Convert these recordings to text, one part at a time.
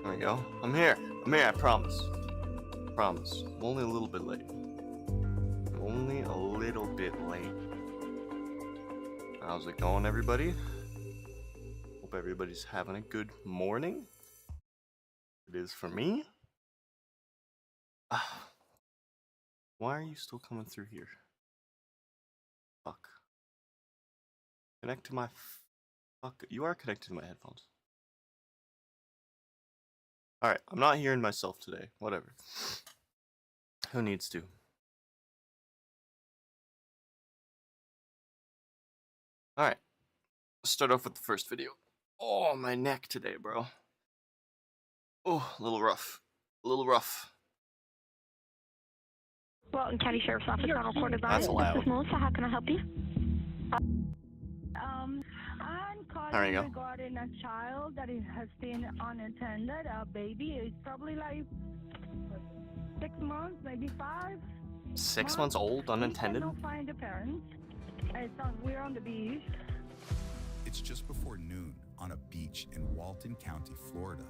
There we go. I'm here. I promise. Promise. I'm only a little bit late. How's it going, everybody? Hope everybody's having a good morning. It is for me. Why are you still coming through here? Fuck. Connect to my... Fuck. You are connected to my headphones. Alright, I'm not hearing myself today. Whatever. Who needs to? Alright. Let's start off with the first video. Oh, my neck today, bro. Oh, a little rough. Walton County Sheriff's Office on recorded line. That's loud. This is Melissa. How can I help you? I'm There calling you go. regarding a child that has been unattended, a baby. It's probably like 6 months, maybe 5. 6 months old, unattended? We cannot find the parents. We're on the beach. It's just before noon on a beach in Walton County, Florida,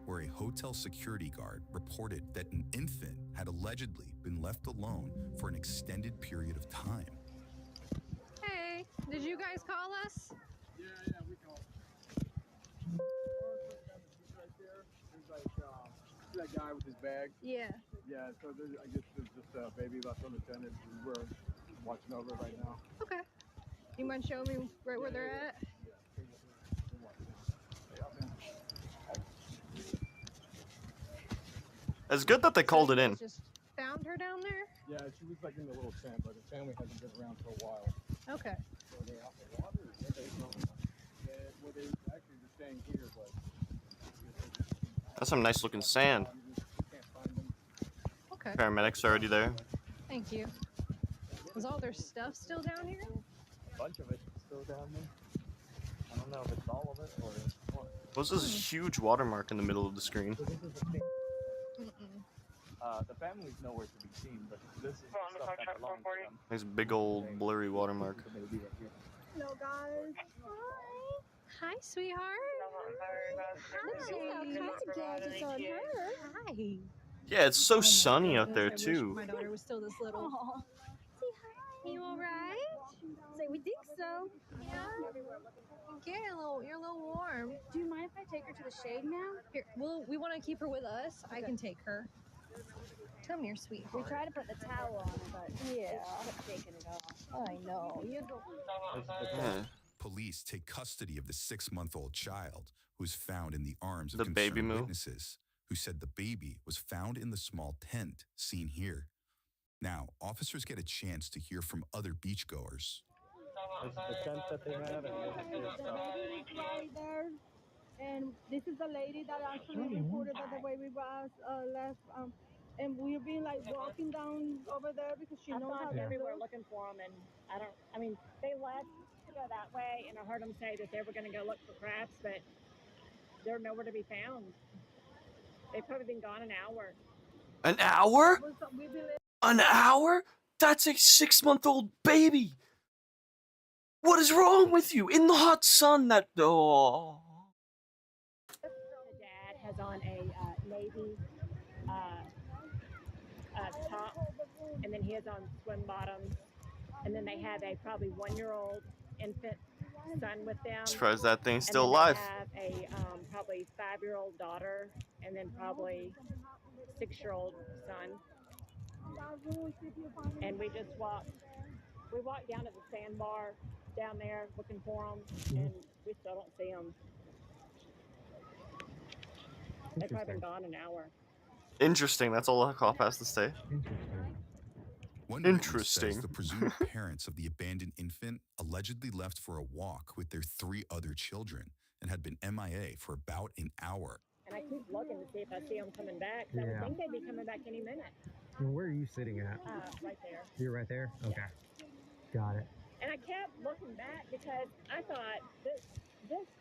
where a hotel security guard reported that an infant had allegedly been left alone for an extended period of time. Hey, did you guys call us? Yeah, we called. Right there. There's like see that guy with his bag. Yeah. Yeah, so I guess there's just a baby left unattended. We're watching over it right now. Okay. You mind showing me right where they're at? It's good that they called it in. Just found her down there? Yeah, she was like in the little tent, but the family hasn't been around for a while. Okay. So they're out the water. Well, they actually were staying here, but That's some nice looking sand. you can't find them. Okay. Paramedics are already there. Thank you. Is all their stuff still down here? A bunch of it's still down there. I don't know if it's all of it or what. What's this huge watermark in the middle of the screen? So this is the thing. Mm-mm. The family's nowhere to be seen, but this is the stuff that belongs to them. There's a big old blurry watermark. The baby right here. Hello, guys. Hi, sweetheart. Hi. Gadgets on her. Hi. Yeah, it's so Oh my sunny out goodness, there I wish too. my daughter was still this little. Say hi. You alright? Say we think so. Yeah. Yeah, you're a little warm. Do you mind if I take her to the shade now? Here, we want to keep her with us. I can take her. Come here, We sweetheart. tried to put the towel on her, but yeah, she kept taking it off. I know. You don't. Yeah. Police take custody of the 6-month-old child, who was found in the arms of The baby concerned moo. witnesses, who said the baby was found in the small tent seen here. Now, officers get a chance to hear from other beachgoers. This is the tent that they have, and this is their stuff. Right there. And this is the lady that actually reported that the baby was left. And we've been like walking down over there because she I've knows how gone to everywhere look. looking for them, and they left to go that way, and I heard them say that they were going to go look for crabs, but they're nowhere to be found. They've probably been gone an hour. An hour? We've been An hour? That's a 6-month-old baby. What is wrong with you? In the hot sun, that... Oh. The dad has on a navy top, and then he has on swim bottoms, and then they have a probably 1-year-old infant son with them. Surprised that thing's And still then alive. They have a probably 5-year-old daughter, and then probably 6-year-old son. And we just walked down to the sandbar down there looking for them, and we still don't see them. They've probably been gone an hour. Interesting, that's all the cop has to say. One witness Interesting. says the presumed parents of the abandoned infant allegedly left for a walk with their 3 other children and had been MIA for about an hour. And I keep looking to see if I see them coming back. 'Cause I would think they'd be coming back any minute. And where are you sitting at? Right there. You're right there? Okay. Got it. And I kept looking back because I thought this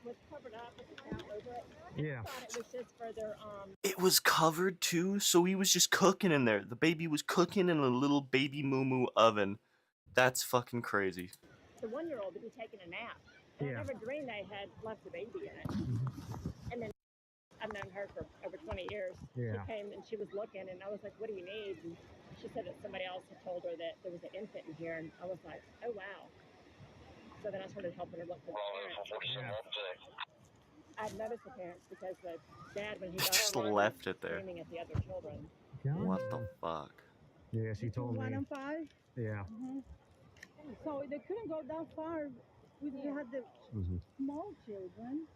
was covered up with the towel over it. Yeah. I thought it was just for their It was covered too, so he was just cooking in there. The baby was cooking in a little baby moo-moo oven. That's fucking crazy. the 1-year-old to be taking a nap. And Yeah. I never dreamed they had left the baby in it. And then I've known her for over 20 years. Yeah. She came and she was looking, and I was like, "What do you need?" And she said that somebody else had told her that there was an infant in here, and I was like, "Oh wow." So then I started helping her look for the parents. I've noticed the parents because the dad, when he got Just home, left it there. screaming at the other children. What the fuck? Yeah, she told One me. and five. Yeah. So they couldn't go that far. We had the small children.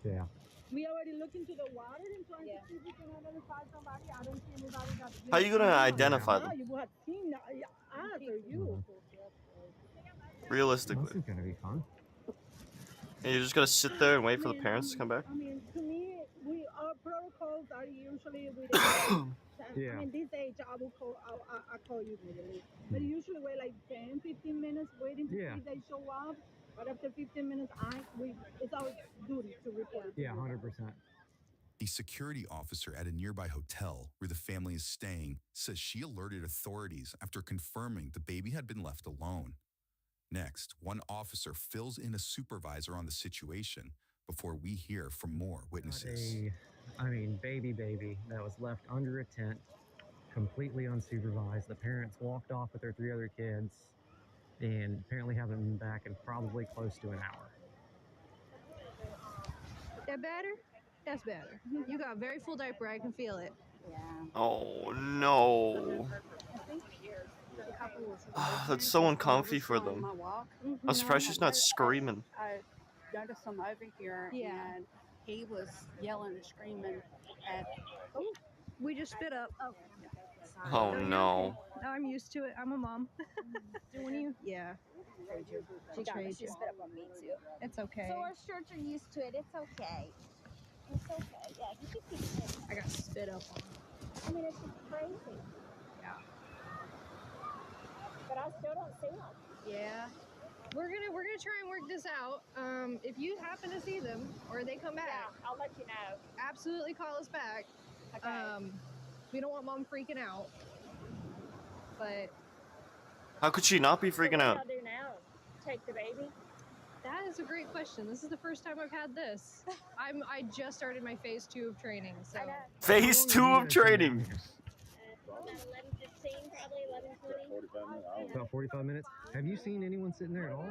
Yeah. We already looked into the water and trying to see if we can identify somebody. I don't see anybody that. How you gonna identify No, them? you have seen us or you. Realistically, This is gonna be fun. and you're just gonna sit there and wait for the parents to come back? I mean, to me, our protocols are usually we. Yeah. I mean, this age, I call you immediately. But usually we're like 10, 15 minutes waiting to see if they show up. But after 15 minutes, it's our duty to report it. Yeah, 100%. A security officer at a nearby hotel where the family is staying says she alerted authorities after confirming the baby had been left alone. Next, one officer fills in a supervisor on the situation before we hear from more witnesses. Baby that was left under a tent, completely unsupervised. The parents walked off with their 3 other kids and apparently haven't been back in probably close to an hour. That better? That's better. You got a very full diaper. I can feel it. Yeah. Oh no. That's so uncomfy for them. I'm surprised she's not screaming. I noticed him over here, and he was yelling and screaming at. Oh, we just spit up. Oh, Oh no. I'm used to it. I'm a mom. Doing you? Yeah. She spit up on me too. It's okay. So our shirts are used to it. It's okay. It's okay. Yeah, you should keep it. I got spit up on. I mean, it's just crazy. Yeah. But I still don't see them. Yeah. We're gonna try and work this out. If you happen to see them or they come back, Yeah, I'll let you know. absolutely call us back. Okay. We don't want mom freaking out. But How could she not be freaking So out? what do I do now? Take the baby? that is a great question. This is the first time I've had this. I just started my phase 2 of training, so. I know. Phase 2 of training. About 11:15, probably 11:20. About 45 minutes. Have you seen anyone sitting there at all?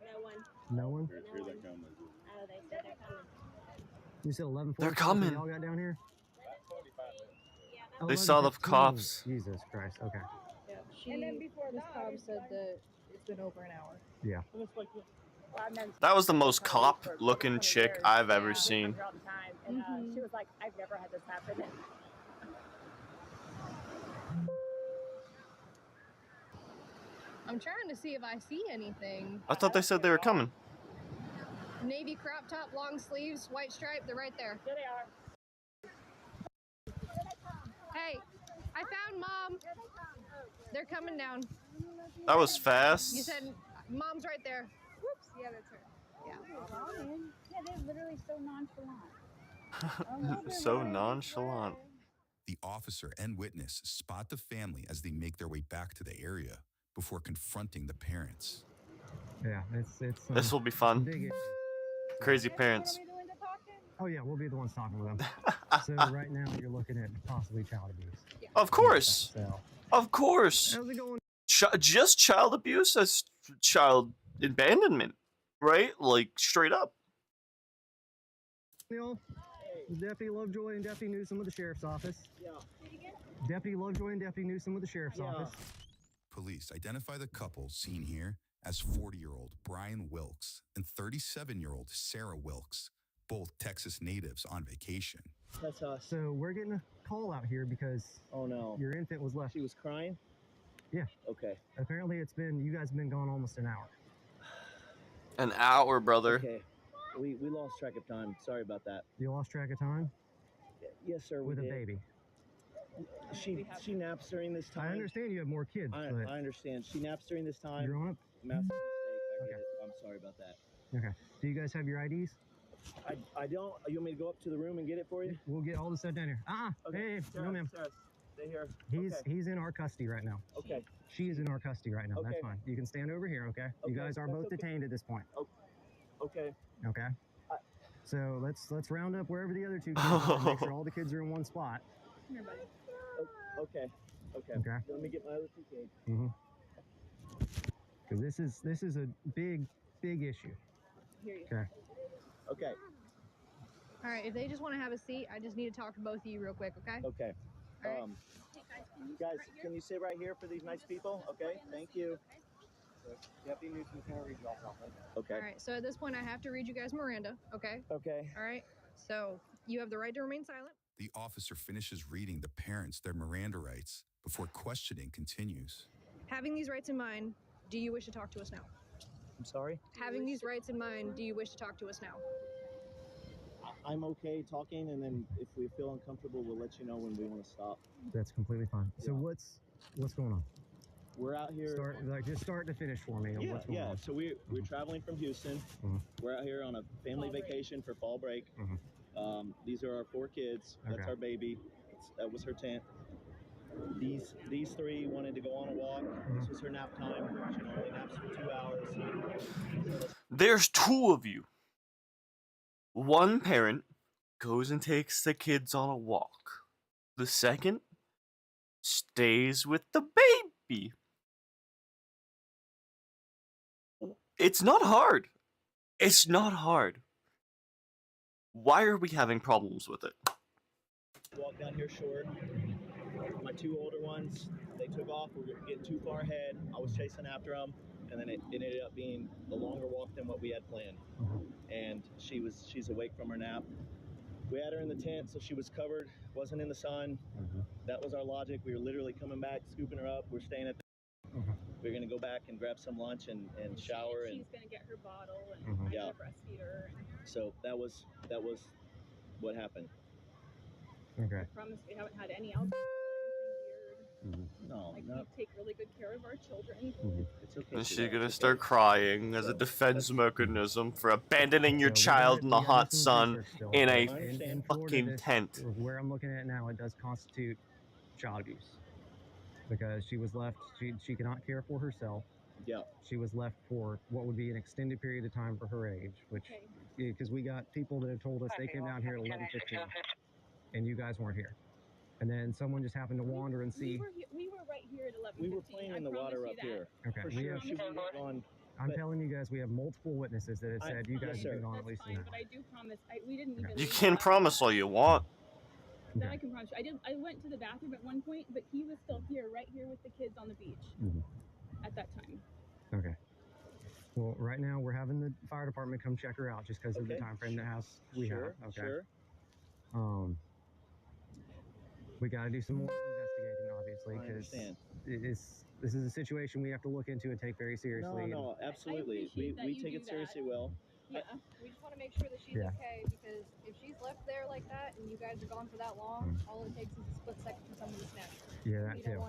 No one. No one? No one. Oh, they said they're coming. You said 11:40. They're coming. Y'all got down here? They saw the 11:15. cops. Jesus Christ. Okay. Yeah, And then before Miss that, Cobb it's said like- that it's been over an hour. Yeah. That was the most cop-looking chick I've ever seen. All the time, and she was like, "I've never had this happen." I'm trying to see if I see anything. I thought they said they were coming. Navy crop top, long sleeves, white stripe, they're right there. Here they are. Hey, I found mom. They're coming down. That was fast. You said mom's right there. Whoops, yeah, that's her. Yeah. Yeah, they're literally so nonchalant. So nonchalant. The officer and witness spot the family as they make their way back to the area before confronting the parents. Yeah, it's This will be fun. big. Crazy parents. Oh yeah, we'll be the ones talking with them. So right now you're looking at possibly child abuse. Of course. So Of course. how's it going? Just child abuse as child abandonment, right? Like, straight up. Neil? Deputy Lovejoy and Deputy Newsom with the Sheriff's Office. Yeah. Deputy Lovejoy and Deputy Newsom with the Sheriff's Office. Police identify the couple seen here as 40-year-old Brian Wilkes and 37-year-old Sarah Wilkes, both Texas natives on vacation. That's us. So we're getting a call out here because Oh no. your infant was left. She was crying? Yeah. Okay. Apparently you guys have been gone almost an hour. An hour, brother. Okay. We lost track of time. Sorry about that. You lost track of time Yes, sir. We with a did. baby. She naps during this time. I understand you have more kids, I but understand. She naps during this time. you're on it. Massive mistake. I get Okay. it. I'm sorry about that. Okay. Do you guys have your IDs? I don't. You want me to go up to the room and get it for you? We'll get all this stuff down here. Hey, Sarah, no ma'am. Sarah, stay here. He's in our custody right now. Okay. She is in our custody right now. That's Okay. fine. You can stand over here, okay? You Okay, guys are that's both okay. detained at this point. Okay. Okay? So let's round up wherever the other two kids are and make sure all the kids are in one spot. Come here, buddy. Oh, okay. Okay. Let me get my other two kids. Because this is a big issue. Here you Okay. Okay. All right, if they just want to have a seat, I just need to talk to both of you real quick, okay? Okay. All right. Guys, can you sit right here for these nice people? Okay. Thank you. Deputy Newsom's gonna read y'all's office. Okay. All right, so at this point, I have to read you guys Miranda, okay? Okay. All right, so you have the right to remain silent. The officer finishes reading the parents their Miranda rights before questioning continues. Having these rights in mind, do you wish to talk to us now? I'm sorry? Having these rights in mind, do you wish to talk to us now? I'm okay talking, and then if we feel uncomfortable, we'll let you know when we want to stop. That's completely fine. So what's going on? We're out here. Just start to finish for me. Yeah, What's going on? So we're traveling from Houston. We're out here on a family vacation for fall break. These are our 4 kids. That's our baby. That was her tent. These 3 wanted to go on a walk. This was her nap time. She only naps for 2 hours. There's 2 of you. One parent goes and takes the kids on a walk. The second stays with the baby. It's not hard. It's not hard. Why are we having problems with it? Walk down here short. My 2 older ones, they took off. We were getting too far ahead. I was chasing after them, and then it ended up being a longer walk than what we had planned. And she's awake from her nap. We had her in the tent, so she was covered, wasn't in the sun. That was our logic. We were literally coming back, scooping her up. We're staying at the we're gonna go back and grab some lunch and shower. She's gonna get her bottle and I'm gonna breastfeed her. So that was what happened. Okay. I promise we haven't had any alcohol or anything weird. No, We take really good care of our children. It's okay. And she's gonna start crying as a defense mechanism for abandoning your child in the hot sun in a fucking tent. Where I'm looking at now, it does constitute child abuse. Because she was left, she cannot care for herself. Yeah. She was left for what would be an extended period of time for her age, which, because we got people that have told us they came down here at 11:15, and you guys weren't here. And then someone just happened to wander and see. We were right here at 11:15. We were playing in the water up here. Okay. For sure, she was gone. I'm telling you guys, we have multiple witnesses that have said you guys have been gone at least an hour. But I do promise, we didn't even. You can promise all you want. That I can promise you. I went to the bathroom at one point, but he was still here, right here with the kids on the beach at that time. Okay. Well, right now we're having the fire department come check her out just because of the time frame that we have. Okay. Sure. We got to do some more investigating, obviously, because this is a situation we have to look into and take very seriously. No, absolutely. We take it seriously well. Yeah, we just want to make sure that she's okay, because if she's left there like that and you guys are gone for that long, all it takes is a split second for someone to snatch her. Yeah, that too.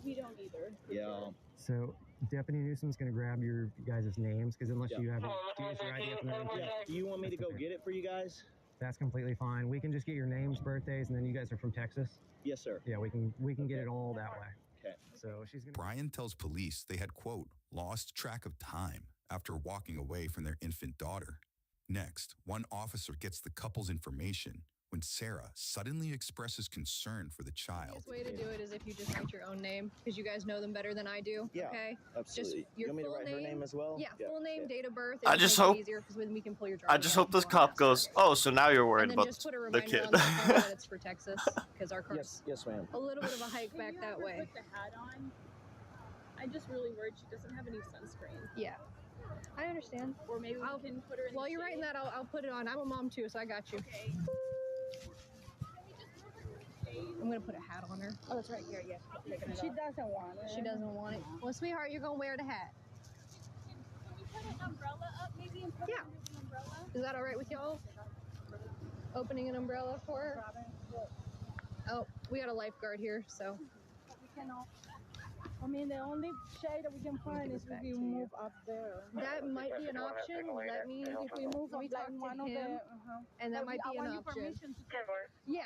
We don't either. Yeah. So Deputy Newsom's going to grab your guys' names, because unless you have your ID from them. Do you want me to go get it for you guys? That's completely fine. We can just get your names, birthdays, and then you guys are from Texas? Yes, sir. Yeah, we can get it all that way. Okay. So she's going to... Brian tells police they had, quote, lost track of time after walking away from their infant daughter. Next, one officer gets the couple's information when Sarah suddenly expresses concern for the child. The easiest way to do it is if you just write your own name, because you guys know them better than I do. Yeah, okay? absolutely. Just your you want me to full write name, her name as well? Yeah, full name, date of birth. I just hope. Easier because then we can pull your I just hope this cop goes, "Oh, so now you're worried about just put a the reminder kid." on the car that it's for Texas, because our car's yes, ma'am. a little bit of a hike back that way. Put the hat on. I'm just really worried she doesn't have any sunscreen. Yeah. I understand. Or maybe we can put her in. While you're writing that, I'll put it on. I'm a mom too, so I got you. Okay. I'm gonna put a hat on her. Oh, that's right here. Yeah. She doesn't want it. She doesn't want it. Well, sweetheart, you're gonna wear the hat. Can we put an umbrella up, maybe, and put her under the umbrella? Is that all right with y'all? Opening an umbrella for her. Oh, we got a lifeguard here, so. We cannot. I mean, the only shade that we can find is if we move up there. That might be an option. Let me talk to him, and that might be an option. Yeah.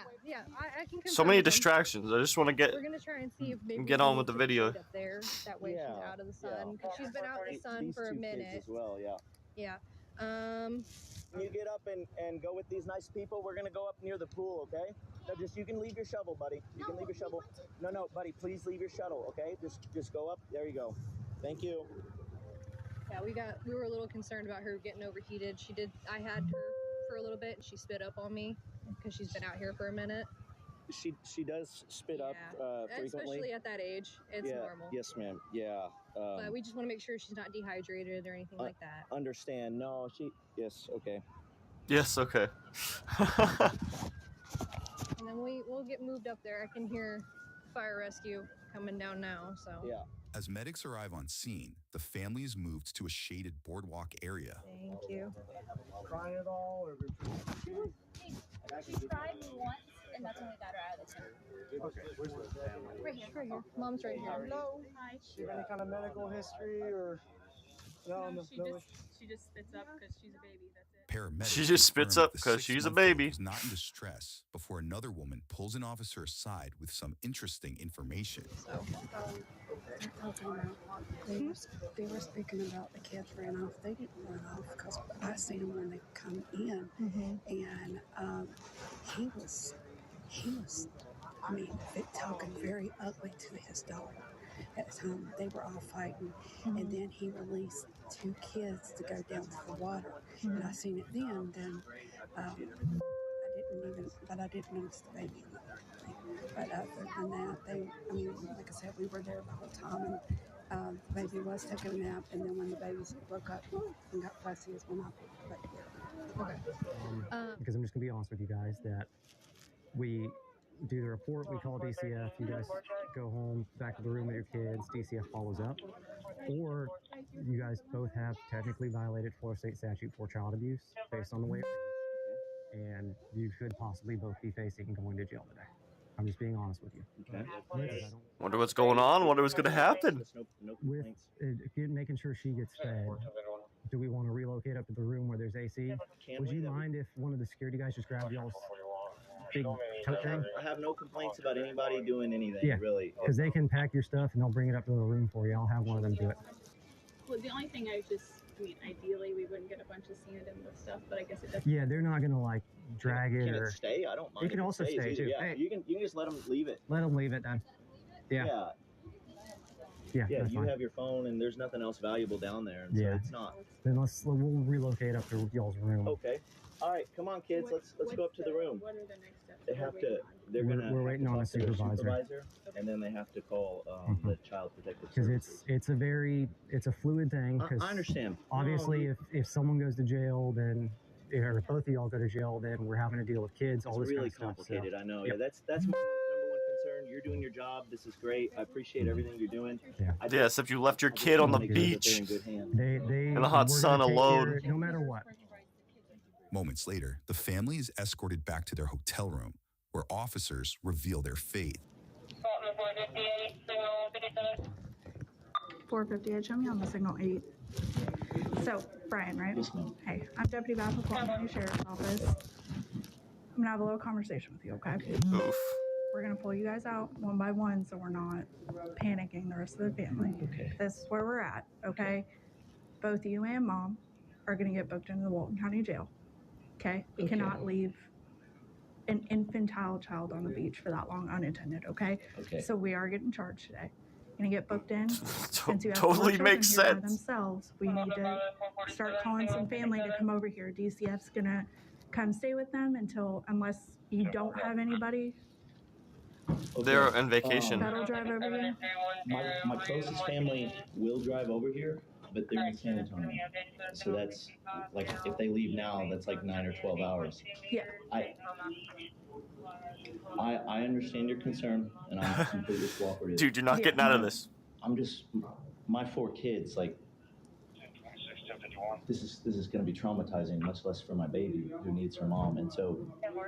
I can. So many distractions. I just want to get. We're gonna try and see if maybe get on with the video. Up there. That way she's out of the sun, because she's been out in the sun for a minute. As well, yeah. Yeah. you get up and go with these nice people. We're gonna go up near the pool, okay? No, you can leave your shovel, buddy. You can leave your shovel. No, buddy, please leave your shuttle, okay? Just go up. There you go. Thank you. Yeah, we were a little concerned about her getting overheated. I had her for a little bit and she spit up on me because she's been out here for a minute. She does spit up frequently. Especially at that age, it's normal. Yes, ma'am. Yeah. But we just want to make sure she's not dehydrated or anything like that. Understand? No, yes, okay. Yes, okay. And then we'll get moved up there. I can hear fire rescue coming down now, so. Yeah. As medics arrive on scene, the family is moved to a shaded boardwalk area. Thank you. Crying at all? Or She cried once, and that's when we got her out of the tent. okay, where's the family? Right here. Mom's right here. Hello. Hi. Do you have any kind of medical history or? No, she just spits up because she's a baby. That's it. Paramedics She just spits confirm up that the 'cause she's a 6-month-old baby. was not in distress before another woman pulls an officer aside with some interesting information. They were speaking about the kids ran off. They didn't run off because I seen them when they come in, and he was, I mean, talking very ugly to his daughter. At the time, they were all fighting, and then he released 2 kids to go down to the water, and I seen it then. I didn't notice the baby. But other than that, like I said, we were there the whole time, and the baby was taking a nap, and then when the babies woke up and got fussy is when I put it back here. Because I'm just going to be honest with you guys that we do the report, we call DCF, you guys go home, back to the room with your kids, DCF follows up, or you guys both have technically violated Florida State statute for child abuse based on the way it reads, and you could possibly both be facing going to jail today. I'm just being honest with you. Okay. Wonder what's going on. Wonder what's going to happen. No With complaints. making sure she gets fed, do we want to relocate up to the room where there's AC? Would you mind if one of the security guys just grabbed y'all's big tote thing? I have no complaints about anybody doing anything, Yeah, really. because they can pack your stuff and they'll bring it up to the room for you. I'll have one of them do it. Well, the only thing ideally we wouldn't get a bunch of sand in the stuff, but I guess it doesn't. Yeah, they're not gonna like drag it Can or it stay? I don't mind. You can if it also stays stay either. too. Yeah, Hey. you can just let them leave it. let them leave it then. Yeah, Yeah, that's you fine. have your phone, and there's nothing else valuable down there, and so Yeah. it's not. Then we'll relocate up to y'all's room. Okay. All right, come on, kids. Let's go up to the room. What are the next steps? They have to. They're We're- gonna. we're have waiting to on a talk to their supervisor. and then they have to call the Child Protective Because Services. it's a fluid thing. I 'Cause understand. Obviously, if someone goes to jail, then or if both of y'all go to jail, then we're having to deal with kids. All It's this really kind of stuff. So. complicated. I know. Yep. Yeah, that's my number one concern. You're doing your job. This is great. I appreciate everything you're doing. Yeah. Yeah, except you left your kid on the Make sure that they're beach. in good hands. They In the hot we're sun gonna take alone. care of it no matter what. Moments later, the family is escorted back to their hotel room, where officers reveal their fate. 458, show me on the signal 8. So, Brian, right? Yes, ma'am. Hey, I'm Deputy Bath with Fulton County Sheriff's Office. I'm gonna have a little conversation with you, okay? Oof. We're gonna pull you guys out one by one so we're not panicking the rest of the family. Okay. This is where we're at, okay? Both you and Mom are gonna get booked into the Walton County Jail, okay? We Okay. cannot leave an infantile child on the beach for that long unattended, okay? Okay. So we are getting charged today. Gonna get booked in. Since you have Totally four makes children here by sense. themselves, we need to start calling some family to come over here. DCF's gonna come stay with them unless you don't have anybody They're on vacation. that'll drive over here. My closest family will drive over here, but they're in San Antonio. So that's like if they leave now, that's like 9 or 12 hours. Yeah. I understand your concern, and I'm completely cooperative. Dude, you're not getting out of this. I'm just my 4 kids. Like this is going to be traumatizing, much less for my baby who needs her mom. And so,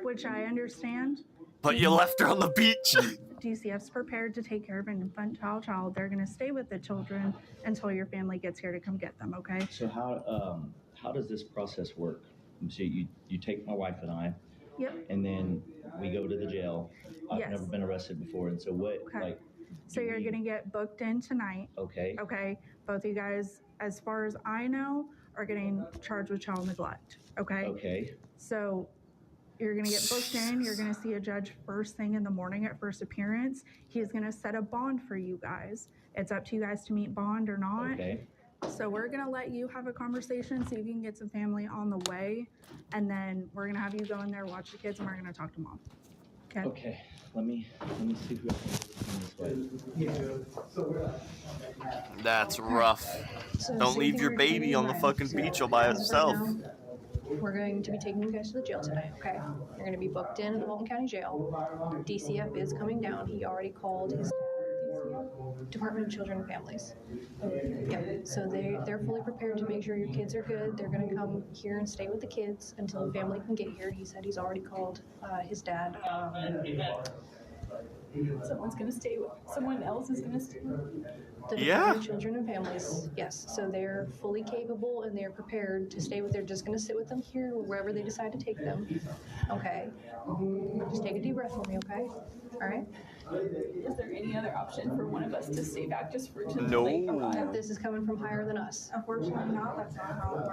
Which I understand. But you left her on the beach. DCF's prepared to take care of an infantile child. They're gonna stay with the children until your family gets here to come get them. Okay. so how does this process work? So you take my wife and I, Yep. and then we go to the jail. I've Yes. never been arrested before, and so what? Okay. Like, So you're gonna get booked in tonight. okay, Okay. Both of you guys, as far as I know, are getting charged with child neglect. Okay. Okay. So you're going to get booked in. You're going to see a judge first thing in the morning at first appearance. He's going to set a bond for you guys. It's up to you guys to meet bond or not. Okay. So we're going to let you have a conversation, see if you can get some family on the way. And then we're going to have you go in there, watch the kids, and we're going to talk to mom. Okay? Okay. Let me see who I can get this way. That's rough. So Don't same leave thing your we're baby doing on the right. fucking So beach all by as of itself. right now, we're going to be taking you guys to the jail today, okay? You're going to be booked in at the Fulton County Jail. DCF is coming down. He already called his Department of Children and Families. Yep. So they're fully prepared to make sure your kids are good. They're going to come here and stay with the kids until the family can get here. He said he's already called his dad. Someone else is gonna stay. The Department of Children and Families, yes. So they're fully capable and they're prepared to stay with. They're just going to sit with them here wherever they decide to take them. Okay. Just take a deep breath for me, okay? All right. Is there any other option for one of us to stay back just for No. This is coming from higher than us. Unfortunately not. That's not how it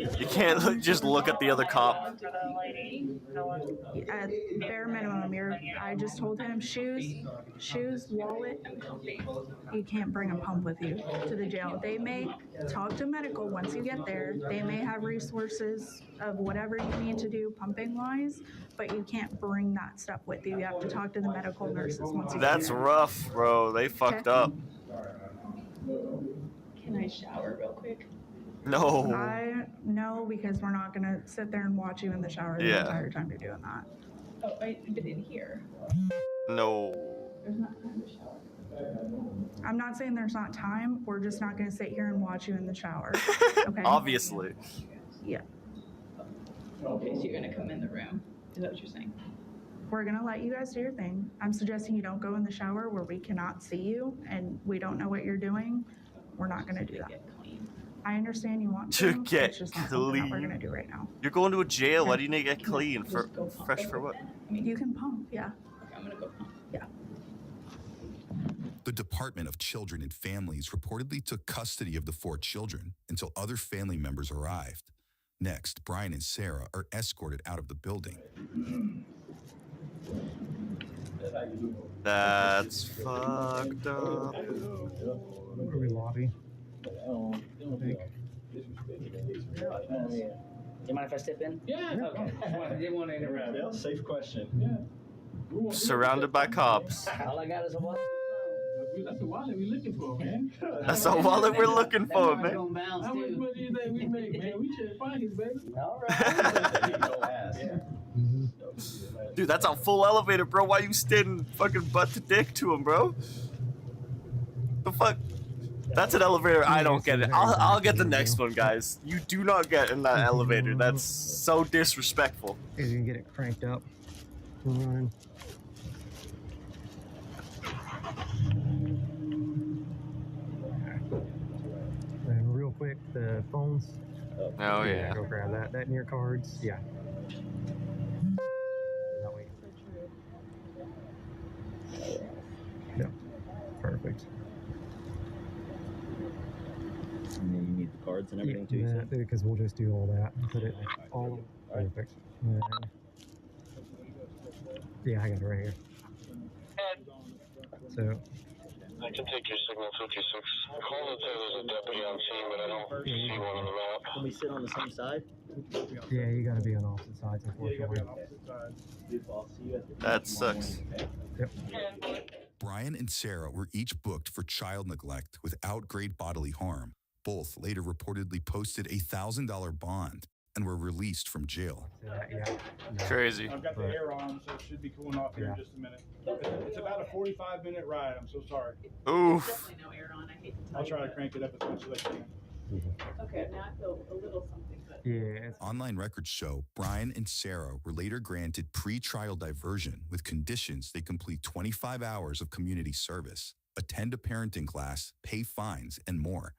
works. You can't just look at the other cop. At bare minimum, I just told him shoes, wallet. You can't bring a pump with you to the jail. They may talk to medical once you get there. They may have resources of whatever you need to do pumping wise, but you can't bring that stuff with you. You have to talk to the medical nurses once you That's get there. rough, bro. They fucked up. Can I shower real quick? No. No, because we're not gonna sit there and watch you in the shower the entire time you're doing that. Oh, but in here. No. There's not time to shower. I'm not saying there's not time. We're just not gonna sit here and watch you in the shower. Okay. Obviously. Yeah. Okay, so you're gonna come in the room. Is that what you're saying? We're gonna let you guys do your thing. I'm suggesting you don't go in the shower where we cannot see you and we don't know what you're doing. We're not gonna do that. I understand you want To to. get It's just not something that we're clean. gonna do right now. You're going to a jail. Why do you need to get clean? Fresh for what? You can pump, yeah. Okay, I'm gonna go pump. Yeah. The Department of Children and Families reportedly took custody of the 4 children until other family members arrived. Next, Brian and Sarah are escorted out of the building. That's fucked up. Where do we lobby? You mind if I step in? Yeah. Okay. I didn't want to interrupt. Yeah, safe question. Surrounded by cops. All I got is a wallet. That's the wallet we're looking for, man. That's a wallet we're looking for, That man. gonna bounce How much too. money do you think we make, man? We check pockets, baby. All right. Go ask. Dude, that's a full elevator, bro. Why you standing fucking butt to dick to him, bro? The fuck? That's an elevator. I don't get it. I'll get the next one, guys. You do not get in that elevator. That's so disrespectful. You can get it cranked up. Run. And real quick, the phones. Oh yeah. Go grab that. That in your cards. Yeah. That way. Yeah. Perfect. And then you need the cards and everything too. You Yeah, said? because we'll just do all that. Put it all perfect. And then- yeah, I got it right here. So. I can take your signal 56. Call and say there's a deputy on scene, but I don't see one on the map. Can we sit on the same side? Yeah, you got to be on opposite sides, unfortunately. That sucks. Yep. Brian and Sarah were each booked for child neglect without great bodily harm. Both later reportedly posted a $1,000 bond and were released from jail. Crazy. I've got the air on, so it should be cooling off here in just a minute. It's about a 45-minute ride. I'm so sorry. Oof. Definitely no air on. I hate to tell I'll you. try to crank it up as much as I can. Okay, now I feel a little something, but. Yeah. Online records show Brian and Sarah were later granted pre-trial diversion with conditions they complete 25 hours of community service, attend a parenting class, pay fines, and more.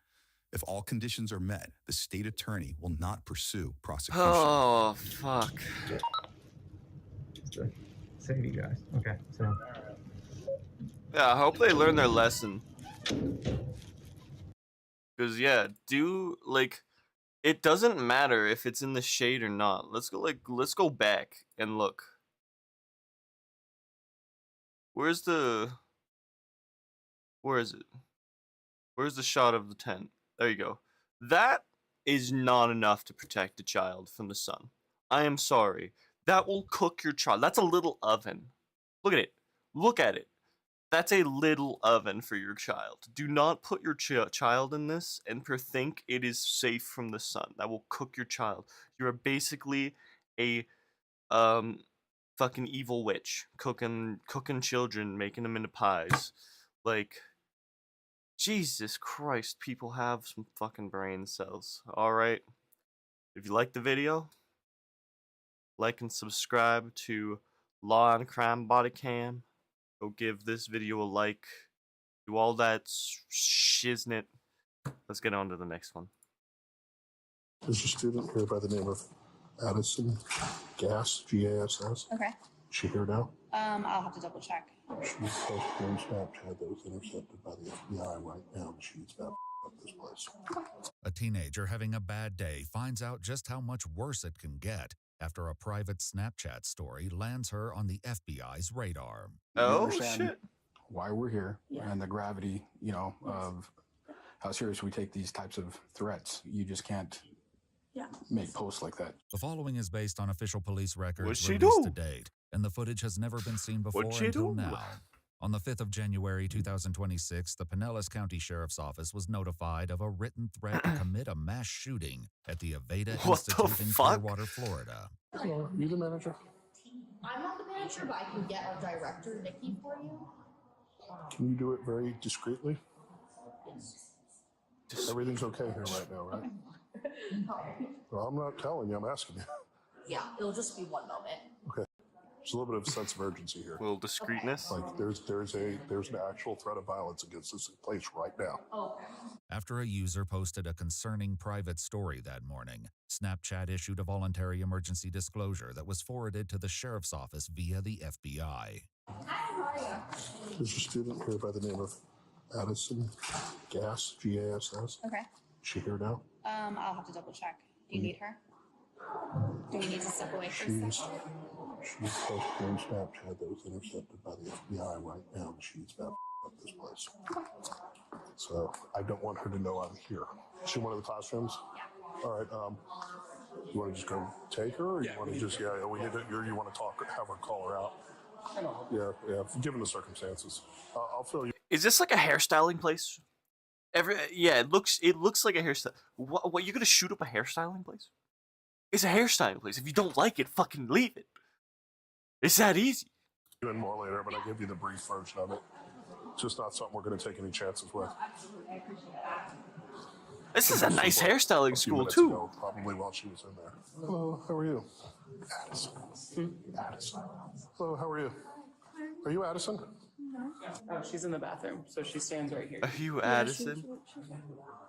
If all conditions are met, the state attorney will not pursue prosecution. Oh, fuck. Just to save you guys. Okay, so. Yeah, I hope they learn their lesson. Because, yeah, It doesn't matter if it's in the shade or not. Let's go back and look. Where is it? Where's the shot of the tent? There you go. That is not enough to protect a child from the sun. I am sorry. That will cook your child. That's a little oven. Look at it. Look at it. That's a little oven for your child. Do not put your child in this and think it is safe from the sun. That will cook your child. You are basically a fucking evil witch cooking children, making them into pies. Like, Jesus Christ, people have some fucking brain cells. Alright. If you like the video, like and subscribe to Law and Crime Body Cam. Go give this video a like. Do all that shiznit. Let's get on to the next one. There's a student here by the name of Addison Gass, G-A-S-S. Okay. Is she here now? I'll have to double check. She's posted on Snapchat that was intercepted by the FBI right now, and she's about up this place. A teenager having a bad day finds out just how much worse it can get after a private Snapchat story lands her on the FBI's radar. Oh, shit. Why we're here and the gravity, of how serious we take these types of threats. You just can't make posts like that. The following is based on official police records What'd she released do? to date, and the footage has never been seen before What'd she until do? now. On the 5th of January 2026, the Pinellas County Sheriff's Office was notified of a written threat to commit a mass shooting at the Aveda What the Institute in fuck? Clearwater, Florida. Hello, are you the manager? I'm not the manager, but I can get our director, Nikki, for you. Can you do it very discreetly? Everything's okay here right now, right? Well, I'm not telling you, I'm asking you. Yeah, it'll just be one moment. Okay. There's a little bit of sense of urgency here. A little discreetness. Like there's an actual threat of violence against this place right now. Okay. After a user posted a concerning private story that morning, Snapchat issued a voluntary emergency disclosure that was forwarded to the sheriff's office via the FBI. Hi, how are you? There's a student here by the name of Addison Gass, G-A-S-S. Okay. Is she here now? I'll have to double check. Do you need her? Do we need to step away for a second? She's posted on Snapchat that was intercepted by the FBI right now, and she's about up this place. So I don't want her to know I'm here. Is she in one of the classrooms? Yeah. All right. You want to just go take her, or you want to just we need to, you want to talk, have her call her out? Yeah. Given the circumstances, I'll fill you. Is this like a hairstyling place? It looks like a hairstyle. What, you gonna shoot up a hairstyling place? It's a hairstyling place. If you don't like it, fucking leave it. It's that easy. And more later, but I'll give you the brief version of it. It's just not something we're going to take any chances with. This is a nice hairstyling school too. Ago, probably while she was in there. Hello, how are you? Addison. Addison. Hello, how are you? Are you Addison? No. Oh, she's in the bathroom, so she stands right here. Are you Addison?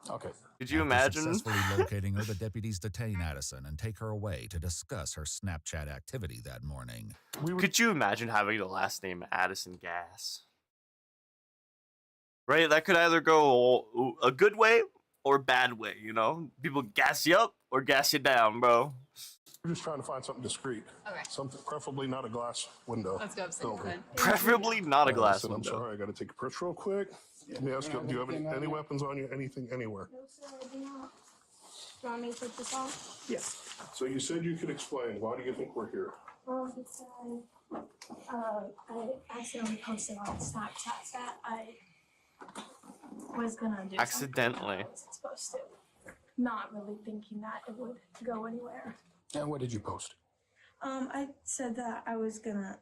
Okay. Could you After imagine? Successfully locating her, the deputies detain Addison and take her away to discuss her Snapchat activity that morning. Could you imagine having the last name Addison Gass? Right? That could either go a good way or a bad way, you know? People gas you up or gas you down, bro. We're just trying to find something discreet. Okay. Something, preferably not a glass window. Let's go upstairs then. Preferably not a glass I'm window. sorry, I got to take your purse real quick. Let me ask you, do you have any weapons on you? Anything, anywhere? No, sir, I do not. Do you want me to take this off? Yes. So you said you could explain. Why do you think we're here? Because I accidentally posted on Snapchat that I was gonna do Accidentally. something I wasn't supposed to. Not really thinking that it would go anywhere. And what did you post? I said that I was gonna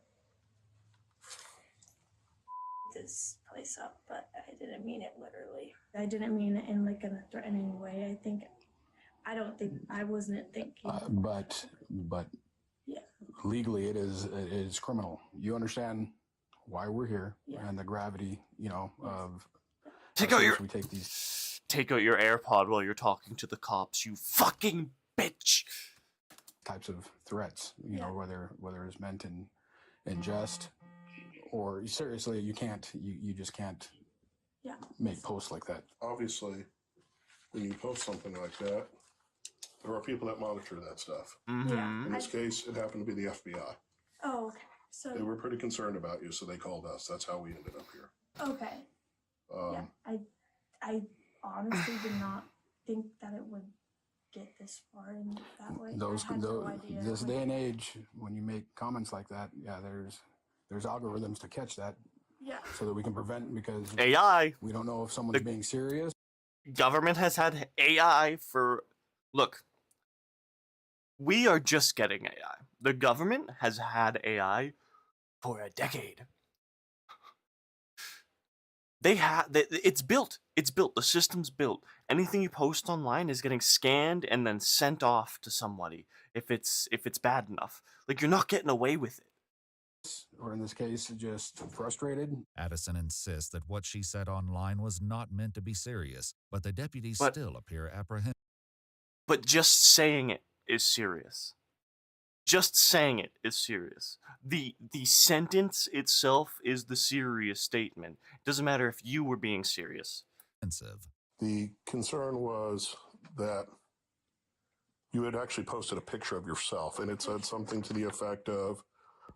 this place up, but I didn't mean it literally. I didn't mean it in like a threatening way. I wasn't thinking. But yeah. Legally it is criminal. You understand why we're here and the gravity, of Take out take your AirPod while you're talking to the cops, you fucking bitch. Types of threats, whether it's meant in jest or seriously, you just can't make posts like that. Obviously, when you post something like that, There are people that monitor that stuff. Yeah. In this case, it happened to be the FBI. Oh, okay. So They were pretty concerned about you, so they called us. That's how we ended up here. okay. Yeah, I honestly did not think that it would get this far in that way. I had no idea. This day and age, when you make comments like that, yeah, there's algorithms to catch that. Yeah. So that we can prevent, because AI. We don't know if someone's being serious. Government has had AI for. Look, we are just getting AI. The government has had AI for a decade. It's built. It's built. The system's built. Anything you post online is getting scanned and then sent off to somebody if it's bad enough. Like, you're not getting away with it. Or in this case, just frustrated. Addison insists that what she said online was not meant to be serious, but the deputies still appear apprehensive. But just saying it is serious. Just saying it is serious. The sentence itself is the serious statement. It doesn't matter if you were being serious. The concern was that you had actually posted a picture of yourself, and it said something to the effect of,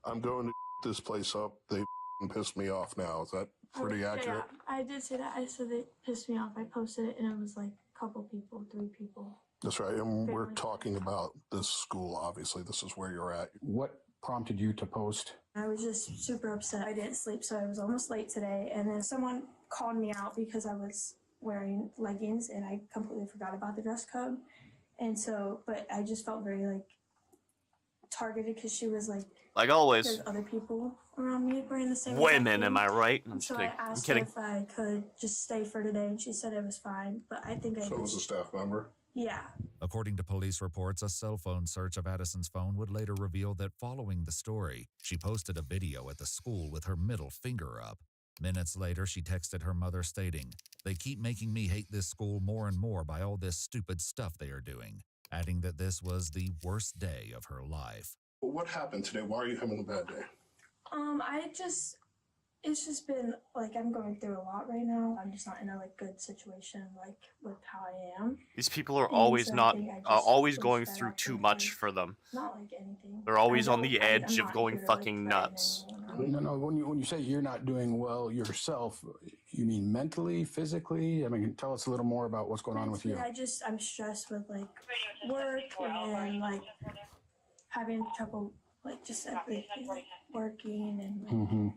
"I'm going to this place up. They pissed me off now." Is that pretty accurate? Yeah, I did say that. I said it pissed me off. I posted it, and it was like a couple people, 3 people. That's right. And we're talking about this school, obviously. This is where you're at. What prompted you to post? I was just super upset. I didn't sleep, so I was almost late today. And then someone called me out because I was wearing leggings, and I completely forgot about the dress code. And so, but I just felt very, like, targeted because she was like always. There's other people around me wearing the same. Women, am I right? I'm so kidding. I asked I'm her kidding. if I could just stay for today, and she said it was fine. But I think I. So it was a staff member? Yeah. According to police reports, a cell phone search of Addison's phone would later reveal that following the story, she posted a video at the school with her middle finger up. Minutes later, she texted her mother stating, "They keep making me hate this school more and more by all this stupid stuff they are doing," adding that this was the worst day of her life. What happened today? Why are you having a bad day? It's just been like I'm going through a lot right now. I'm just not in a good situation with how I am. These people are And always so I not think I just always wish going that through I too could, much for them. Not anything. They're always I on the don't- edge I'm of not going here to, fucking threaten nuts. anyone. No, when you say you're not doing well yourself, you mean mentally, physically? I mean, tell us a little more about what's going on with you. I'm stressed with work and having trouble just everything, working and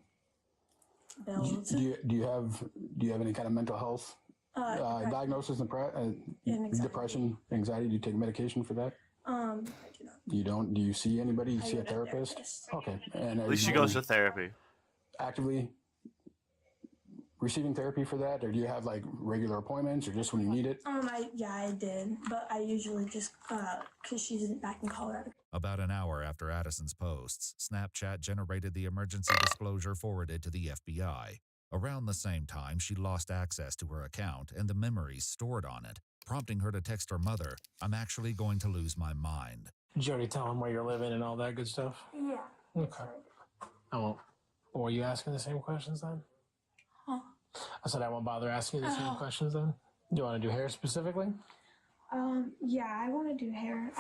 bills. Do you have any kind of mental health diagnosis? Depression, anxiety. Do you take medication for that? I do not. You don't? Do you see anybody? See a therapist? Okay. And At least she goes to therapy. Actively receiving therapy for that, or do you have regular appointments, or just when you need it? I did, but I usually just because she's back in Colorado. About an hour after Addison's posts, Snapchat generated the emergency disclosure forwarded to the FBI. Around the same time, she lost access to her account and the memories stored on it, prompting her to text her mother, "I'm actually going to lose my mind." Did you already tell him where you're living and all that good stuff? Yeah. Okay. I won't. Were you asking the same questions then? Huh? I said I won't bother asking you the same questions then. Do you want to do hair specifically? Yeah, I want to do hair.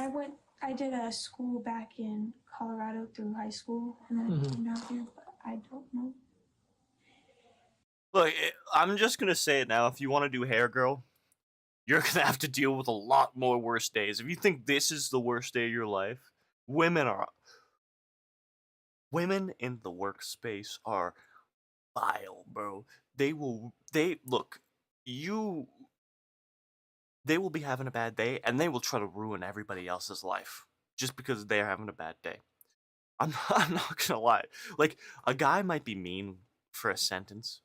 I did a school back in Colorado through high school, and then I came out here, but I don't know. Look, I'm just gonna say it now. If you want to do hair, girl, you're gonna have to deal with a lot more worse days. If you think this is the worst day of your life, women in the workspace are vile, bro. They will be having a bad day, and they will try to ruin everybody else's life just because they're having a bad day. I'm not gonna lie. A guy might be mean for a sentence,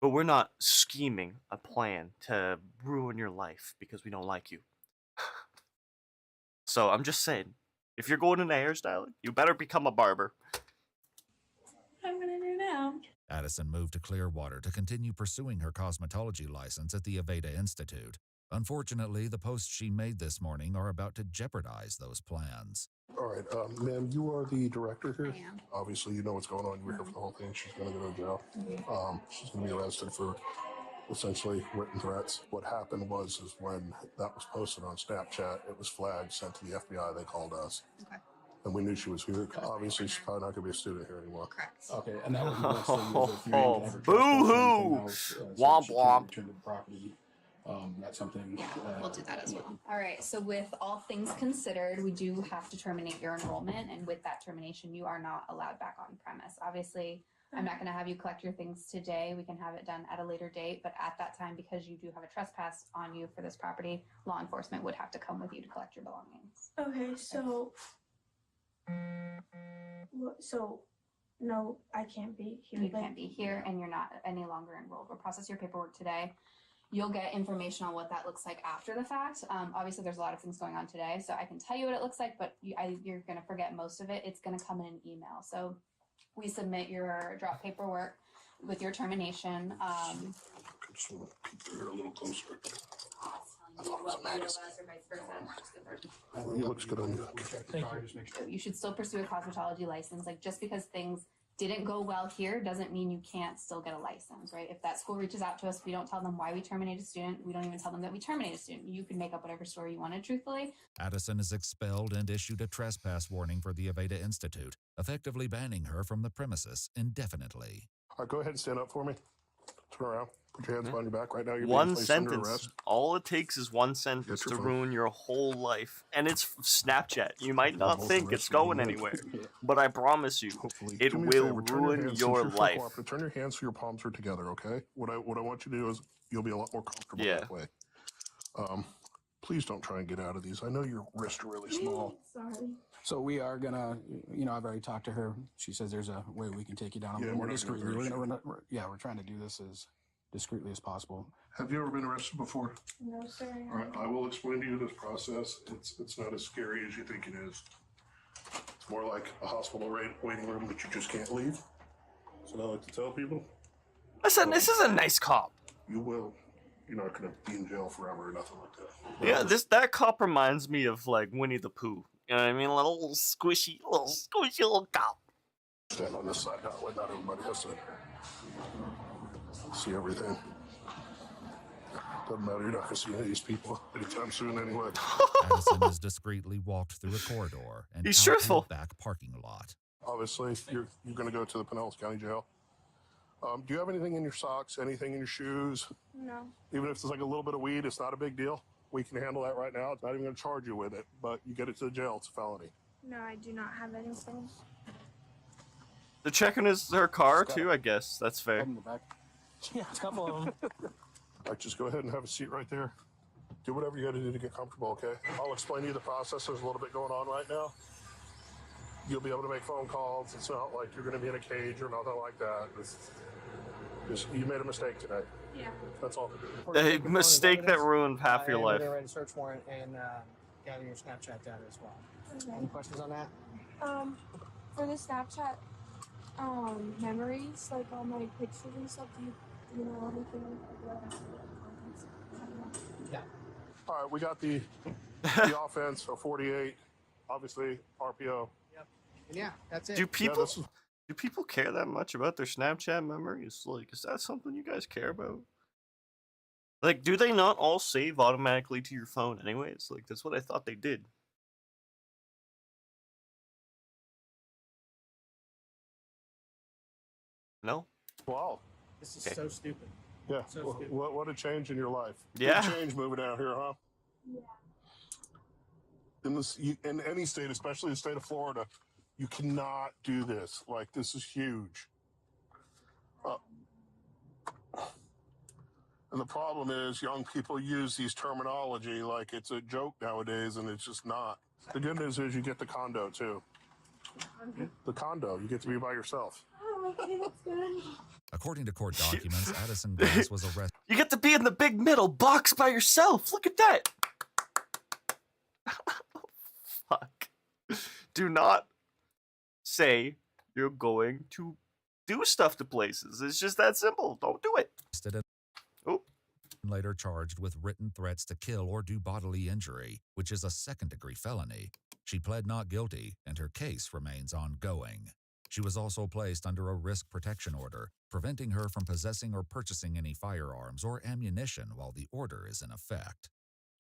but we're not scheming a plan to ruin your life because we don't like you. So I'm just saying, if you're going into hairstyling, you better become a barber. What I'm gonna do now? Addison moved to Clearwater to continue pursuing her cosmetology license at the Aveda Institute. Unfortunately, the posts she made this morning are about to jeopardize those plans. All right, ma'am, you are the director here. I am. Obviously, you know what's going on. You were here for the whole thing. She's going to go to jail. She's going to be arrested for essentially written threats. What happened was when that was posted on Snapchat, it was flagged, sent to the FBI. They called us. Okay. And we knew she was here. Obviously, she's probably not going to be a student here anymore. Correct. Okay, and that would be once they use it. If you Oh, ever trespass or boo-hoo! anything else, so Womp she can't womp. return to the property. That's something. Yeah, we'll do that as well. All right, so with all things considered, we do have to terminate your enrollment, and with that termination, you are not allowed back on premise. Obviously, I'm not going to have you collect your things today. We can have it done at a later date, but at that time, because you do have a trespass on you for this property, law enforcement would have to come with you to collect your belongings. Okay, so no, I can't be here. You can't be here, and you're not any longer enrolled. We'll process your paperwork today. You'll get information on what that looks like after the fact. Obviously, there's a lot of things going on today, so I can tell you what it looks like, but you're going to forget most of it. It's going to come in an email. So we submit your drop paperwork with your termination. I just want to peek through here a little closer. I thought it was a magazine. It looks good on you. So you should still pursue a cosmetology license. Like, just because things didn't go well here doesn't mean you can't still get a license, right? If that school reaches out to us, we don't tell them why we terminate a student. We don't even tell them that we terminate a student. You can make up whatever story you wanted, truthfully. Addison is expelled and issued a trespass warning for the Aveda Institute, effectively banning her from the premises indefinitely. All right, go ahead and stand up for me. Turn around. Put your hands behind your back right now. You're One being placed under sentence. arrest. All it takes is one sentence to ruin your whole life. And it's Snapchat. You might not think it's going anywhere, but I promise you, it Do me a will favor, turn your ruin hands, your since you're so life. cooperative, turn your hands so your palms are together, okay? What I want you to do is you'll be a lot more comfortable that way. Please don't try and get out of these. I know your wrists are really small. Sorry. So we are gonna, I've already talked to her. She says there's a way we can take you down a little more discreetly. We're trying to do this as discreetly as possible. Have you ever been arrested before? No, sir. All right, I will explain to you this process. It's not as scary as you think it is. It's more like a hospital waiting room that you just can't leave. So I like to tell people. Listen, this is a nice cop. You will. You're not going to be in jail forever or nothing like that. Yeah, that cop reminds me of like Winnie the Pooh. You know what I mean? A little squishy little cop. Stand on this side, not everybody has to see everything. Doesn't matter, you're not going to see any of these people anytime soon anyway. Addison is discreetly walked through a corridor and He's out truthful. to the back parking lot. Obviously, you're going to go to the Pinellas County Jail. Do you have anything in your socks, anything in your shoes? No. Even if it's like a little bit of weed, it's not a big deal. We can handle that right now. It's not even going to charge you with it, but you get it to the jail, it's a felony. No, I do not have anything. They're checking her car too, I guess. That's fair. Yeah, a couple of them. All right, just go ahead and have a seat right there. Do whatever you got to do to get comfortable, okay? I'll explain to you the process. There's a little bit going on right now. You'll be able to make phone calls. It's not like you're going to be in a cage or nothing like that. Just you made a mistake today. Yeah. That's all. A mistake that ruined half your life. We're going to write a search warrant and gather your Snapchat data as well. Okay. Any questions on that? For the Snapchat memories, like all my pictures and stuff, do you know anything about that? Yeah. All right, we got the offense of 48, obviously RPO. Yep. And yeah, that's it. Do people care that much about their Snapchat memories? Like, is that something you guys care about? Like, do they not all save automatically to your phone anyways? Like, that's what I thought they did. No? Wow. This is so stupid. Yeah. So stupid. What a change in your life. Yeah. Big change moving out here, huh? Yeah. In any state, especially the state of Florida, you cannot do this. Like, this is huge. And the problem is young people use these terminology like it's a joke nowadays, and it's just not. The good news is you get the condo, too. The condo. You get to be by yourself. Oh, okay, that's good. According to court documents, Addison Glass was arrested. You get to be in the big middle box by yourself. Look at that. Fuck. Do not say you're going to do stuff to places. It's just that simple. Don't do it. And later charged with written threats to kill or do bodily injury, which is a second-degree felony. She pled not guilty, and her case remains ongoing. She was also placed under a risk protection order, preventing her from possessing or purchasing any firearms or ammunition while the order is in effect.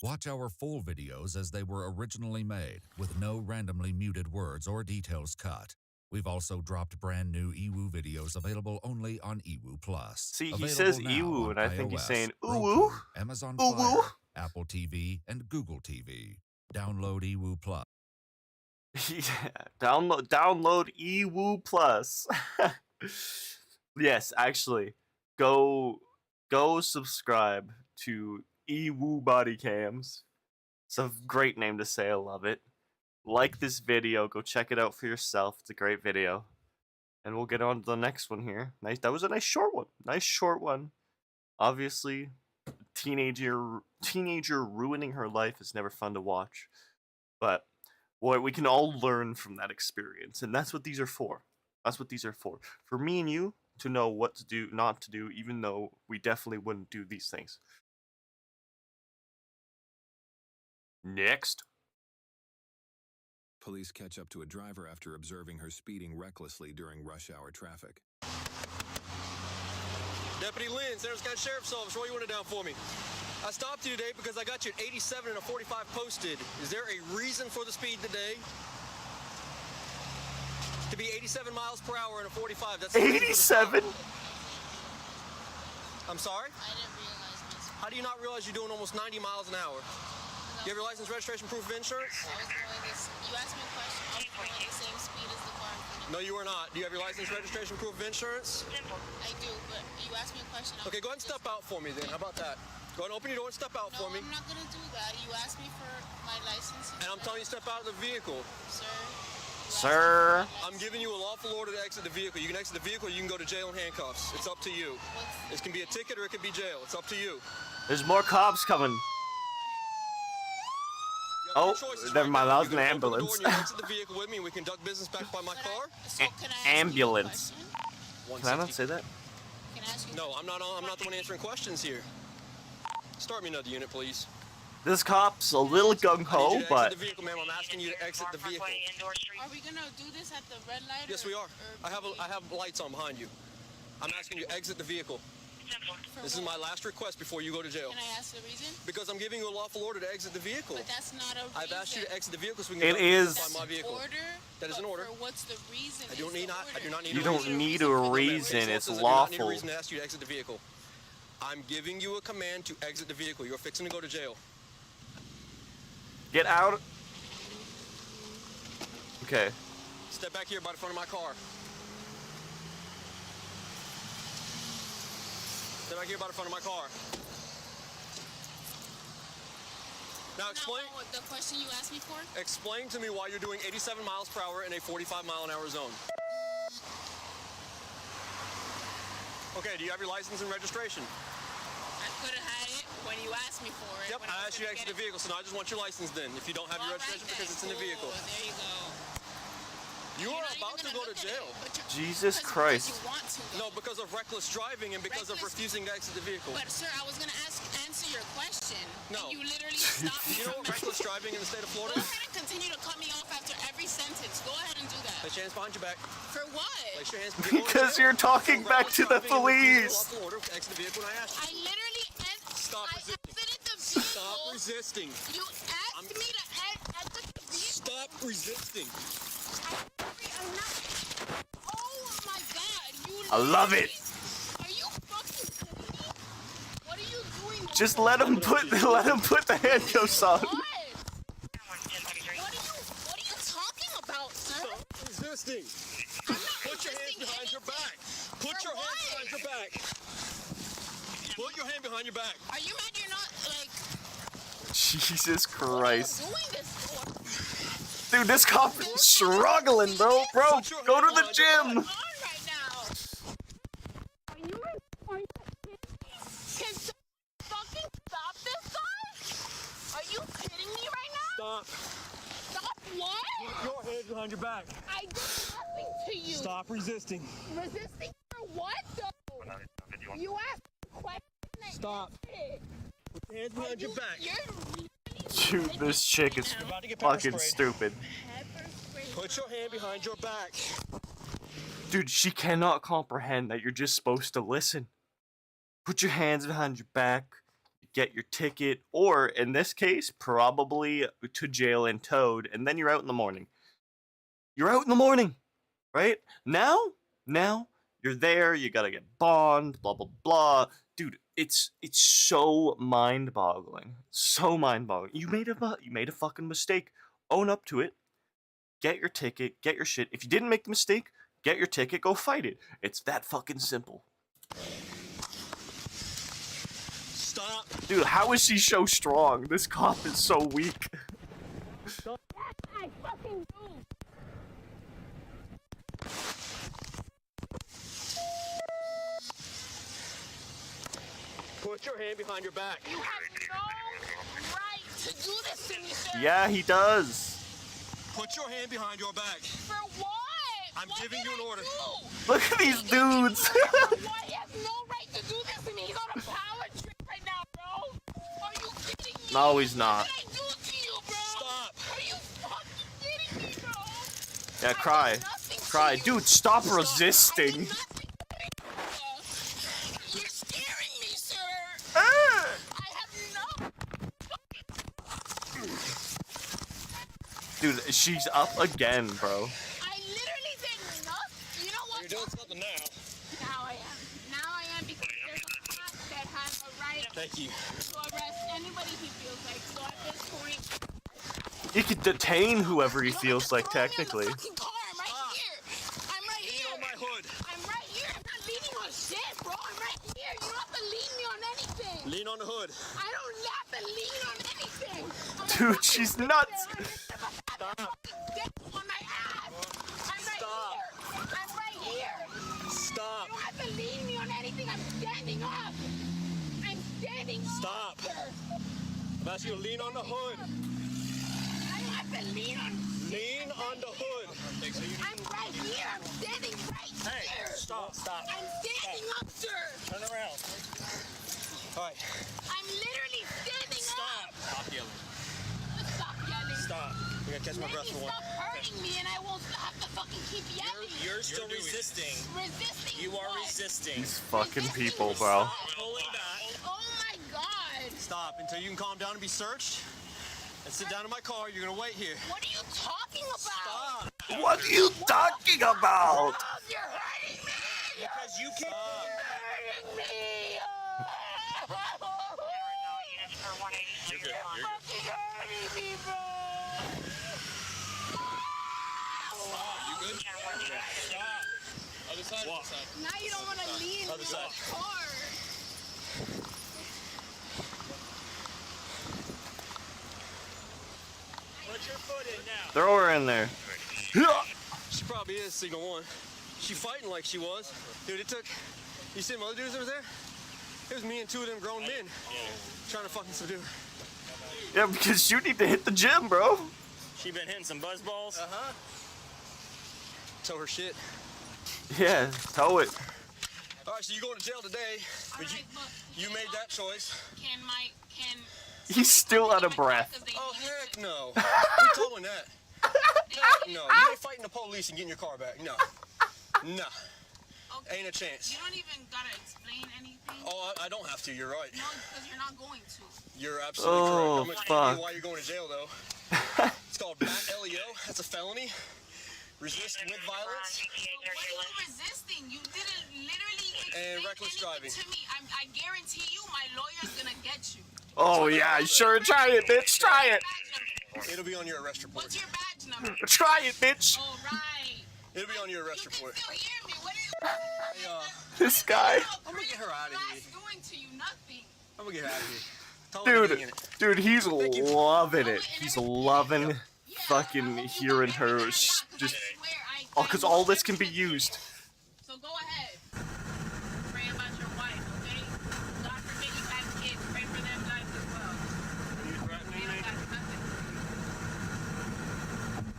Watch our full videos as they were originally made, with no randomly muted words or details cut. We've also dropped brand new EWU videos available only on EWU Plus. See, he Available says now EWU, on and I think he's iOS, saying Roku, ooh, Amazon ooh, Fire, ooh. Apple TV, and Google TV. Download EWU Plus. Yeah, download EWU Plus. Yes, actually, go subscribe to EWU BodyCams. It's a great name to say. I love it. Like this video. Go check it out for yourself. It's a great video. And we'll get on to the next one here. Nice. That was a nice short one. Nice short one. Obviously, teenager ruining her life is never fun to watch. But boy, we can all learn from that experience, and that's what these are for. That's what these are for. For me and you to know what to do, not to do, even though we definitely wouldn't do these things. Next. Police catch up to a driver after observing her speeding recklessly during rush hour traffic. Deputy Lynn, Sanders County Sheriff's Office, roll your window down for me. I stopped you today because I got you at 87 and a 45 posted. Is there a reason for the speed today? To be 87 miles per hour and a 45. That's 87? I'm sorry? I didn't realize this. How do you not realize you're doing almost 90 miles an hour? You have your license, registration, proof of insurance? I was going this. You asked me a question. I was going the same speed as the car in front of me. No, you are not. Do you have your license, registration, proof of insurance? I do, but you asked me a question. Okay, go ahead and step out for me then. How about that? Go ahead and open your door and step out for me. I'm not going to do that. You asked me for my license. And I'm telling you to step out of the vehicle. Sir. I'm giving you a lawful order to exit the vehicle. You can exit the vehicle or you can go to jail in handcuffs. It's up to you. It can be a ticket or it can be jail. It's up to you. There's more cops coming. Oh, never mind. That was an ambulance. You exit the vehicle with me and we conduct business back by my car. Ambulance. Can I not say that? No, I'm not the one answering questions here. Start me another unit, please. This cop's a little gung-ho, but... The vehicle, ma'am. I'm asking you to exit the vehicle. Are we going to do this at the red light? Yes, we are. I have lights on behind you. I'm asking you to exit the vehicle. This is my last request before you go to jail. Can I ask the reason? Because I'm giving you a lawful order to exit the vehicle. But that's not a reason. I've asked you to exit the vehicle so we can It is. by my vehicle. Order, that is an order. What's the reason? I do not need You a don't reason. need a reason. It's I do not need lawful. a reason to ask you to exit the vehicle. I'm giving you a command to exit the vehicle. You're fixing to go to jail. Get out. Okay. Step back here by the front of my car. Step back here by the front of my car. Now explain. No, the question you asked me for? Explain to me why you're doing 87 miles per hour in a 45 mile an hour zone. Okay, do you have your license and registration? I could have had it when you asked me for it. Yep, I asked you to exit the vehicle, so now I just want your license then. If you don't have your registration because it's in the vehicle. There you go. You are about to go to jail. Jesus Christ. No, because of reckless driving and because of refusing to exit the vehicle. But sir, I was gonna answer your question. No. And you literally stopped me. You know what reckless driving in the state of Florida? Go ahead and continue to cut me off after every sentence. Go ahead and do that. Place your hands behind your back. For what? Place your hands Because you're talking back to the police. Exit the vehicle when I asked you. I literally Stop resisting. exited the vehicle. Stop resisting. You asked me to exit the vehicle. Stop resisting. Oh my God! I love it. Are you fucking kidding me? What are you doing? Just let him put the handcuffs on. What are you talking about, sir? Stop resisting. Put your hands behind your back. Put your hands behind your back. Put your hand behind your back. Are you mad you're not like? Jesus Christ. What are you doing this for? Dude, this cop is struggling, bro. Bro, go to the gym. Right now. Are you kidding me? Can someone fucking stop this guy? Are you kidding me right now? Stop. Stop what? Put your hands behind your back. I did nothing to you. Stop resisting. Resisting for what though? You asked a question. Stop. Put your hands behind your back. Dude, this chick is fucking stupid. Put your hand behind your back. Dude, she cannot comprehend that you're just supposed to listen. Put your hands behind your back, get your ticket, or in this case, probably to jail and towed, and then you're out in the morning. You're out in the morning, right? Now, you're there, you gotta get bond, blah, blah, blah. Dude, it's so mind-boggling. So mind-boggling. You made a fucking mistake. Own up to it. Get your ticket, get your shit. If you didn't make the mistake, get your ticket, go fight it. It's that fucking simple. Stop. Dude, how is she so strong? This cop is so weak. Yes, I fucking do. Put your hand behind your back. You have no right to do this to me, sir. Yeah, he does. Put your hand behind your back. For what? I'm giving you an order. Look at these dudes. Why he has no right to do this to me? He's on a power trip right now, bro. Are you kidding me? No, he's not. What did I do to you, bro? Stop. Are you fucking kidding me, bro? Yeah, cry. Cry. Dude, stop resisting. You're scaring me, sir. Ah. I have no... Dude, she's up again, bro. I literally did nothing. You know what? You're doing something now. Now I am. Now I am because there's a cop that has a right Thank you. to arrest anybody he feels like. So at this point... He could detain whoever he feels like, technically. I'm right here. I'm right here. Lean on my hood. I'm right here. I'm not leaning on shit, bro. I'm right here. You don't have to lean me on anything. Lean on the hood. I don't have to lean on anything. Dude, she's nuts. Stop. On my ass. I'm right here. I'm right here. Stop. You don't have to lean me on anything. I'm standing up. I'm standing Stop. up. Sir. I'm asking you to lean on the hood. I don't have to lean on Lean on the hood. I'm right here. I'm standing right here. Stop. Stop. I'm standing up, sir. Turn around. All right. I'm literally standing up. Stop yelling. Stop yelling. Stop. You gotta catch my breath for one. Stop hurting me and I won't have to fucking keep yelling. You're still resisting. Resisting You are what? resisting. These fucking people, bro. Pulling back. Oh my god. Stop until you can calm down and be searched. And sit down in my car. You're gonna wait here. What are you talking about? Stop. What are you talking about? You're hurting me. Because you can't. Hurting me. You're good. You're fucking hurting me, bro. You good? Stop. Other side. Walk. Now you don't want to lean Other in side. the car. Put your foot in now. Throw her in there. She probably is signal one. She fighting like she was. Dude, it took... You see them other dudes over there? It was me and two of them grown men trying to fucking subdue her. Yeah, because you need to hit the gym, bro. She been hitting some buzz balls? Uh-huh. Tow her shit. Yeah, tow it. All right, so you're going to jail today, but you made that choice. He's still out of breath. Oh, heck no. We're towing that. Heck no. You ain't fighting the police and getting your car back. No. No. Ain't a chance. You don't even gotta explain anything. Oh, I don't have to. You're right. No, because you're not going to. You're absolutely correct. I'm gonna explain to you why you're going to jail, though. It's called LEO. That's a felony. Resist with violence. What are you resisting? You didn't literally explain reckless driving. to me. I guarantee you my lawyer's gonna get you. Oh, yeah, sure. Try it, bitch. Try it. It'll be on your arrest report. What's your badge number? Try it, bitch. All right. It'll be on your arrest report. Still hear me? What are you? This guy. I'm gonna get her out of here. Doing to you nothing. I'm gonna get her out of here. Tell her to get in it. Dude, he's loving it. He's loving fucking hearing her just... Oh, because all this can be used. So go ahead. Pray about your wife, okay? God forbid you have kids. Pray for them lives as well. Are you threatening me?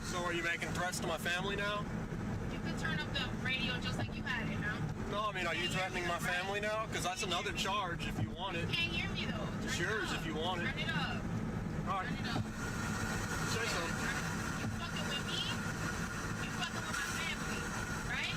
So are you making threats to my family now? You could turn up the radio just like you had it, now. No, I mean, are you threatening my family now? Because that's another charge if you want it. You can't hear me though. It's yours if you want it. Turn it up. All right. Turn it up. Say so. You fucking with me? You fucking with my family, right?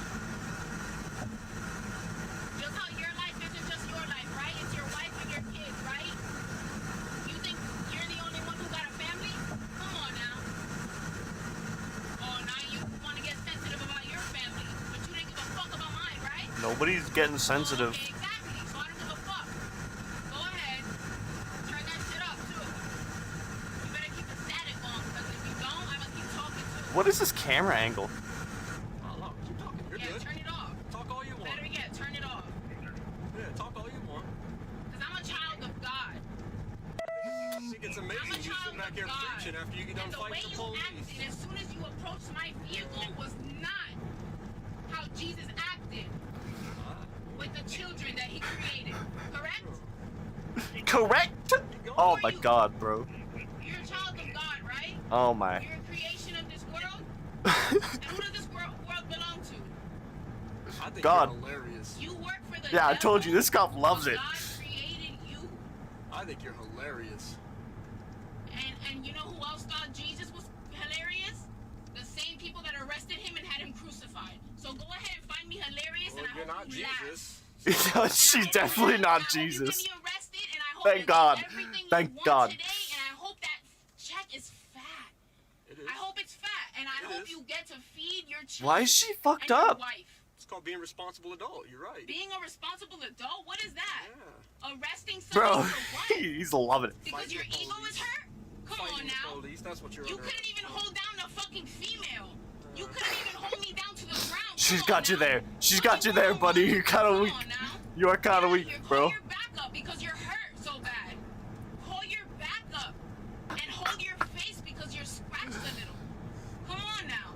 Nobody's getting sensitive. Okay, exactly. So I don't give a fuck. Go ahead. Turn that shit up, too. You better keep the static on, because if you don't, I'm gonna keep talking to. What is this camera angle? Oh, keep talking. You're good. Turn it off. Talk all you want. Better yet, turn it off. Yeah, talk all you want. Because I'm a child of God. I think it's amazing you sitting back here preaching after you get done And the way fighting the you police. acted as soon as you approached my vehicle was not how Jesus acted with the children that he created. Correct? Correct? Oh my god, bro. You're a child of God, right? Oh my. You're a creation of this world. And who does this world belong to? I think God. you're hilarious. You work for the Yeah, I devil, told you, this cop loves it. God created you. I think you're hilarious. And you know who else thought Jesus was hilarious? The same people that arrested him and had him crucified. So go ahead and find me hilarious, Well, and I you're hope not you Jesus. laugh. She's definitely not Jesus. And I hope Thank you get God. everything you Thank want God. today, and I hope that check is fat. It is. I hope it's fat, and I hope you get to feed your children. Why is she fucked and your up? wife. It's called being a responsible adult. You're right. Being a responsible adult? What is that? Arresting Bro, somebody for what? he's loving it. Because your ego is hurt? Come on now. Police, that's what you're You under. couldn't even hold down a fucking female. You couldn't even hold me down to the ground. She's got you there. She's got you there, buddy. You're kind of weak. You are kind of weak, bro. Back up because you're hurt so bad. Hold your back up and hold your face because you're scratched a little. Come on now.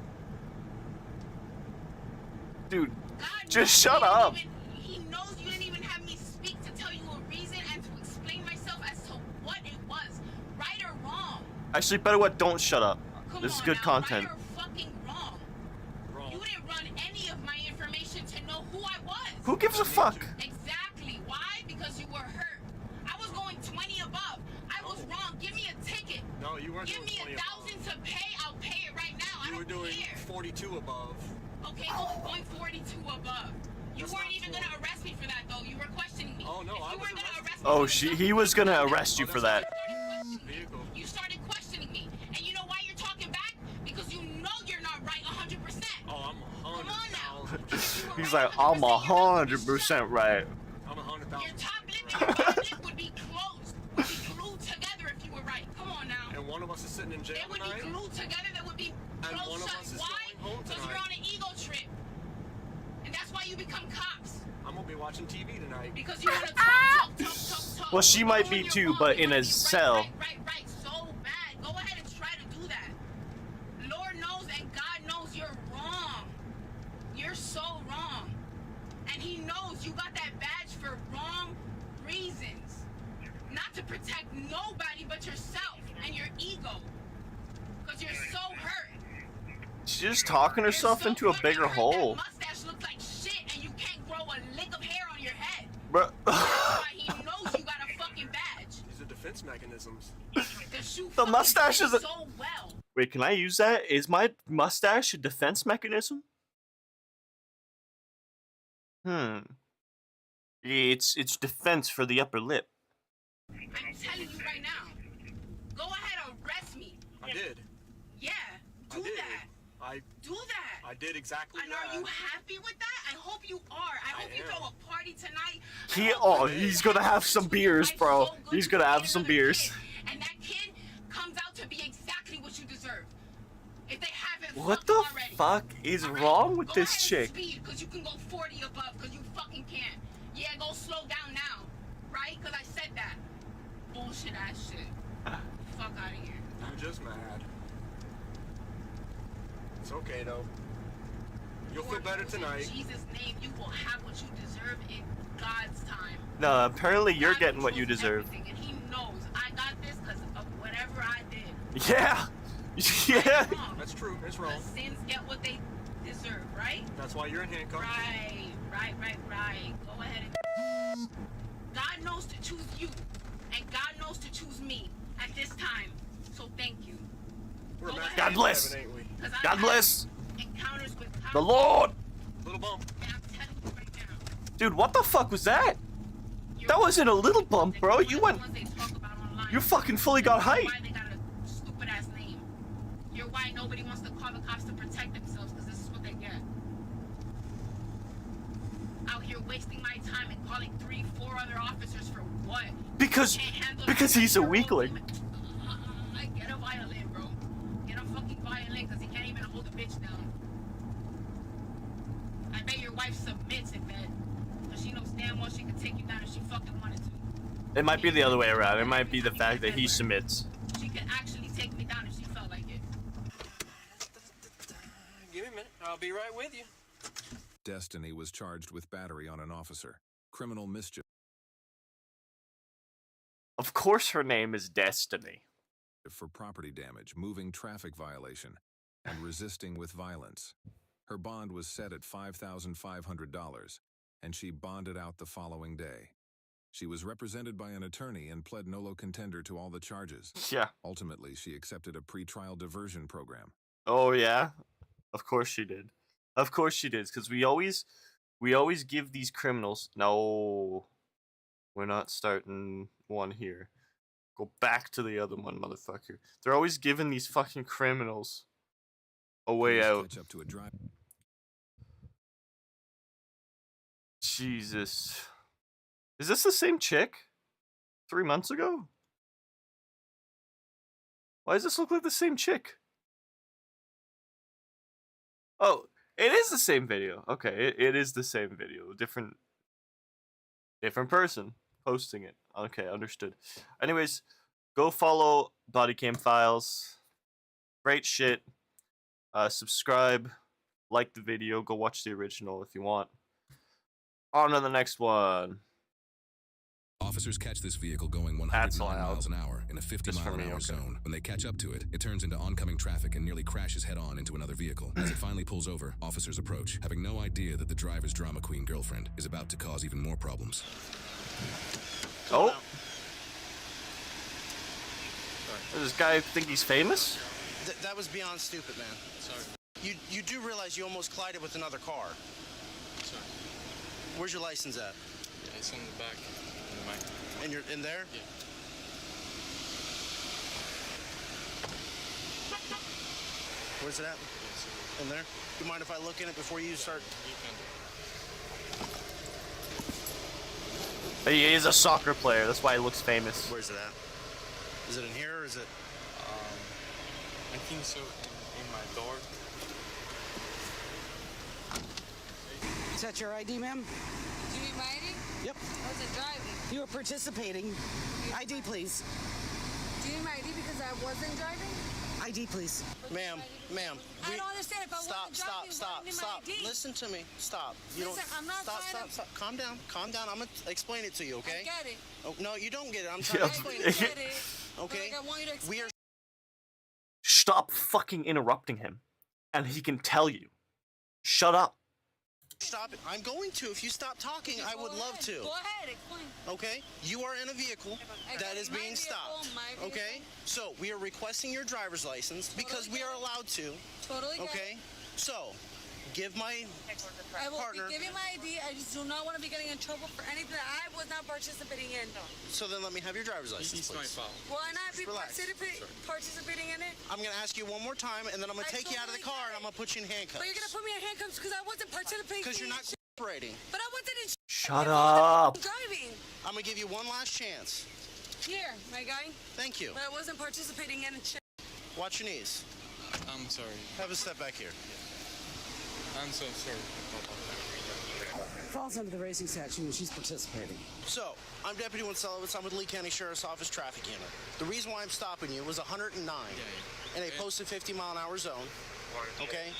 Dude, God just knows shut up. He knows you didn't even have me speak to tell you a reason and to explain myself as to what it was, right or wrong. Actually, better what? Don't shut up. Come This is on good now, content. Right or fucking wrong. You didn't run any of my information to know who I was. Who gives a fuck? Exactly. Why? Because you were hurt. I was going 20 above. I was wrong. Give me a ticket. No, you weren't Give doing me 20 $1,000 to pay. I'll pay it right now. You I were don't doing care. 42 above. Okay, going 42 above. You weren't even gonna arrest me for that though. You were questioning me. Oh no, I was arrested. Oh, he was gonna arrest you for that. You started questioning me. And you know why you're talking back? Because you know you're not right 100%. Oh, I'm 100,000. He's like, I'm 100% right. I'm 100,000. Your top lip and your bottom lip would be closed. Would be glued together if you were right. Come on now. And one of us is sitting in jail They would tonight. be glued together. They would be And closed one of shut. us is Why? going home Because tonight. you're on an ego trip. And that's why you become cops. I'm gonna be watching TV tonight. Because you want to talk. Well, she might be too, but in a cell. Right, so bad. Go ahead and try to do that. Lord knows and God knows you're wrong. You're so wrong. And he knows you got that badge for wrong reasons. Not to protect nobody but yourself and your ego. Because you're so hurt. She's just talking herself into a bigger hole. Mustache looks like shit and you can't grow a lick of hair on your head. Bro. That's why he knows you got a fucking badge. These are defense mechanisms. The mustache is a... so well. Wait, can I use that? Is my mustache a defense mechanism? It's defense for the upper lip. I'm telling you right now. Go ahead, arrest me. I did. Yeah, do that. Do that. I did exactly and that. are you happy with that? I hope you are. I hope you throw a party tonight. He's gonna have some beers, bro. He's gonna have some beers. And that kid comes out to be exactly what you deserve. If they haven't What the fuck is wrong with this chick? speed, because you can go 40 above, because you fucking can. Yeah, go slow down now. Right? Because I said that. Bullshit ass shit. Fuck out of here. I'm just mad. It's okay though. You'll feel better tonight. In Jesus' name, you will have what you deserve in God's time. No, apparently you're getting what you deserve. And he knows I got this because of whatever I did. Yeah. Yeah. That's true. It's wrong. The sins get what they deserve, right? That's why you're in handcuffs. Right. Go ahead and... God knows to choose you, and God knows to choose me at this time. So thank you. God bless. 'Cause I've God had bless. Encounters with The Lord. Little bump. And I'm telling you right now. Dude, what the fuck was that? That wasn't a little bump, bro. You went... You fucking fully got height. Why they got a stupid ass name. You're why nobody wants to call the cops to protect themselves, because this is what they get. Out out here wasting my time and calling 3-4 other officers for what? Because he's a weakling. Get a violin, bro. Get a fucking violin, because he can't even hold a bitch down. I bet your wife submits in bed. Because she knows damn well she could take you down if she fucking wanted to. It might be the other way around. It might be the fact that he submits. She could actually take me down if she felt like it. Give me a minute. I'll be right with you. Destiny was charged with battery on an officer, criminal mischief Of course her name is Destiny. for property damage, moving traffic violation, and resisting with violence. Her bond was set at $5,500, and she bonded out the following day. She was represented by an attorney and pled nolo contender to all the charges. Yeah. Ultimately, she accepted a pretrial diversion program. Oh yeah, of course she did. Of course she did, because we always give these criminals. No, we're not starting one here. Go back to the other one, motherfucker. They're always giving these fucking criminals a way out. Catch up to a drive. Jesus, is this the same chick? 3 months ago? Why does this look like the same chick? Oh, it is the same video. Okay, it is the same video. Different person posting it. Okay, understood. Anyways, go follow BodyCam Files. Great shit. Subscribe, like the video, go watch the original if you want. On to the next one. Officers catch this vehicle going 109 miles an hour in a 50-mile-an-hour zone. When they catch up to it, it turns into oncoming traffic and nearly crashes head-on into another vehicle. As it finally pulls over, officers approach, having no idea that the driver's drama queen girlfriend is about to cause even more problems. Oh. Does this guy think he's famous? That was beyond stupid, man. Sorry. You do realize you almost collided with another car. Sorry. Where's your license at? Yeah, it's in the back. In the back. And you're in there? Yeah. Where's it at? In there? Do you mind if I look in it before you start? He is a soccer player. That's why he looks famous. Where's it at? Is it in here or is it? I think so. In my door. Is that your ID, ma'am? Do you need my ID? Yep. I wasn't driving. You were participating. ID, please. Do you need my ID because I wasn't driving? ID, please. Ma'am. I don't understand. If I wasn't driving, why do you need my ID? Listen to me. Stop. Listen, I'm not trying to... Stop. Calm down. I'm going to explain it to you, okay? I get it. Oh, no, you don't get it. I'm trying to explain it to you. Okay? Like I want you to explain. Stop fucking interrupting him. And he can tell you. Shut up. Stop it. I'm going to. If you stop talking, I would love to. Go ahead, explain. Okay? You are in a vehicle that is being stopped. Okay? So, we are requesting your driver's license because we are allowed to. Totally get it. Okay? So, give my I will partner. be giving my ID. I just do not want to be getting in trouble for anything that I was not participating in. So then let me have your driver's license, please. Will I not be participating in it? I'm going to ask you one more time, and then I'm going to take you out of the car, and I'm going to put you in handcuffs. But you're going to put me in handcuffs because I wasn't participating. Because you're not cooperating. But I wasn't in Shut up. driving. I'm going to give you one last chance. Here, my guy. Thank you. But I wasn't participating in it. Watch your knees. I'm sorry. Have a step back here. I'm so sorry. Falls under the racing statute and she's participating. So, I'm Deputy Winselowitz. I'm with Lee County Sheriff's Office Traffic Unit. The reason why I'm stopping you was 109 in a posted 50-mile-an-hour zone. Okay?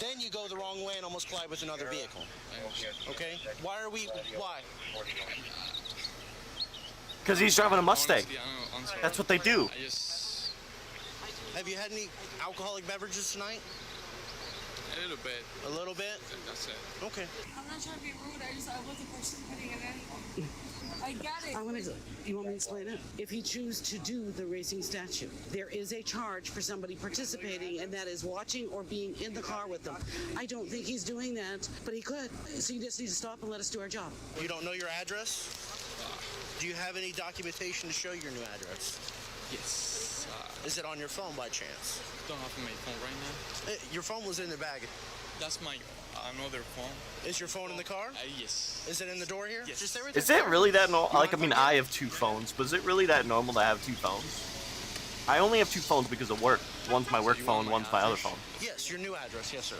Then you go the wrong way and almost collide with another vehicle. Okay? Why? Because he's driving a Mustang. That's what they do. Have you had any alcoholic beverages tonight? A little bit. A little bit? That's it. Okay. I'm not trying to be rude. I wasn't participating in anything. I got it. You want me to explain it? If you choose to do the racing statute, there is a charge for somebody participating, and that is watching or being in the car with them. I don't think he's doing that, but he could. So you just need to stop and let us do our job. You don't know your address? Do you have any documentation to show your new address? Yes. Is it on your phone by chance? Don't have my phone right now. Your phone was in the bag. That's my another phone. Is your phone in the car? Yes. Is it in the door here? Yes. Just everything. Is it really that normal? Like, I mean, I have 2 phones, but is it really that normal to have 2 phones? I only have 2 phones because of work. One's my work phone, one's my other phone. Yes, your new address. Yes, sir.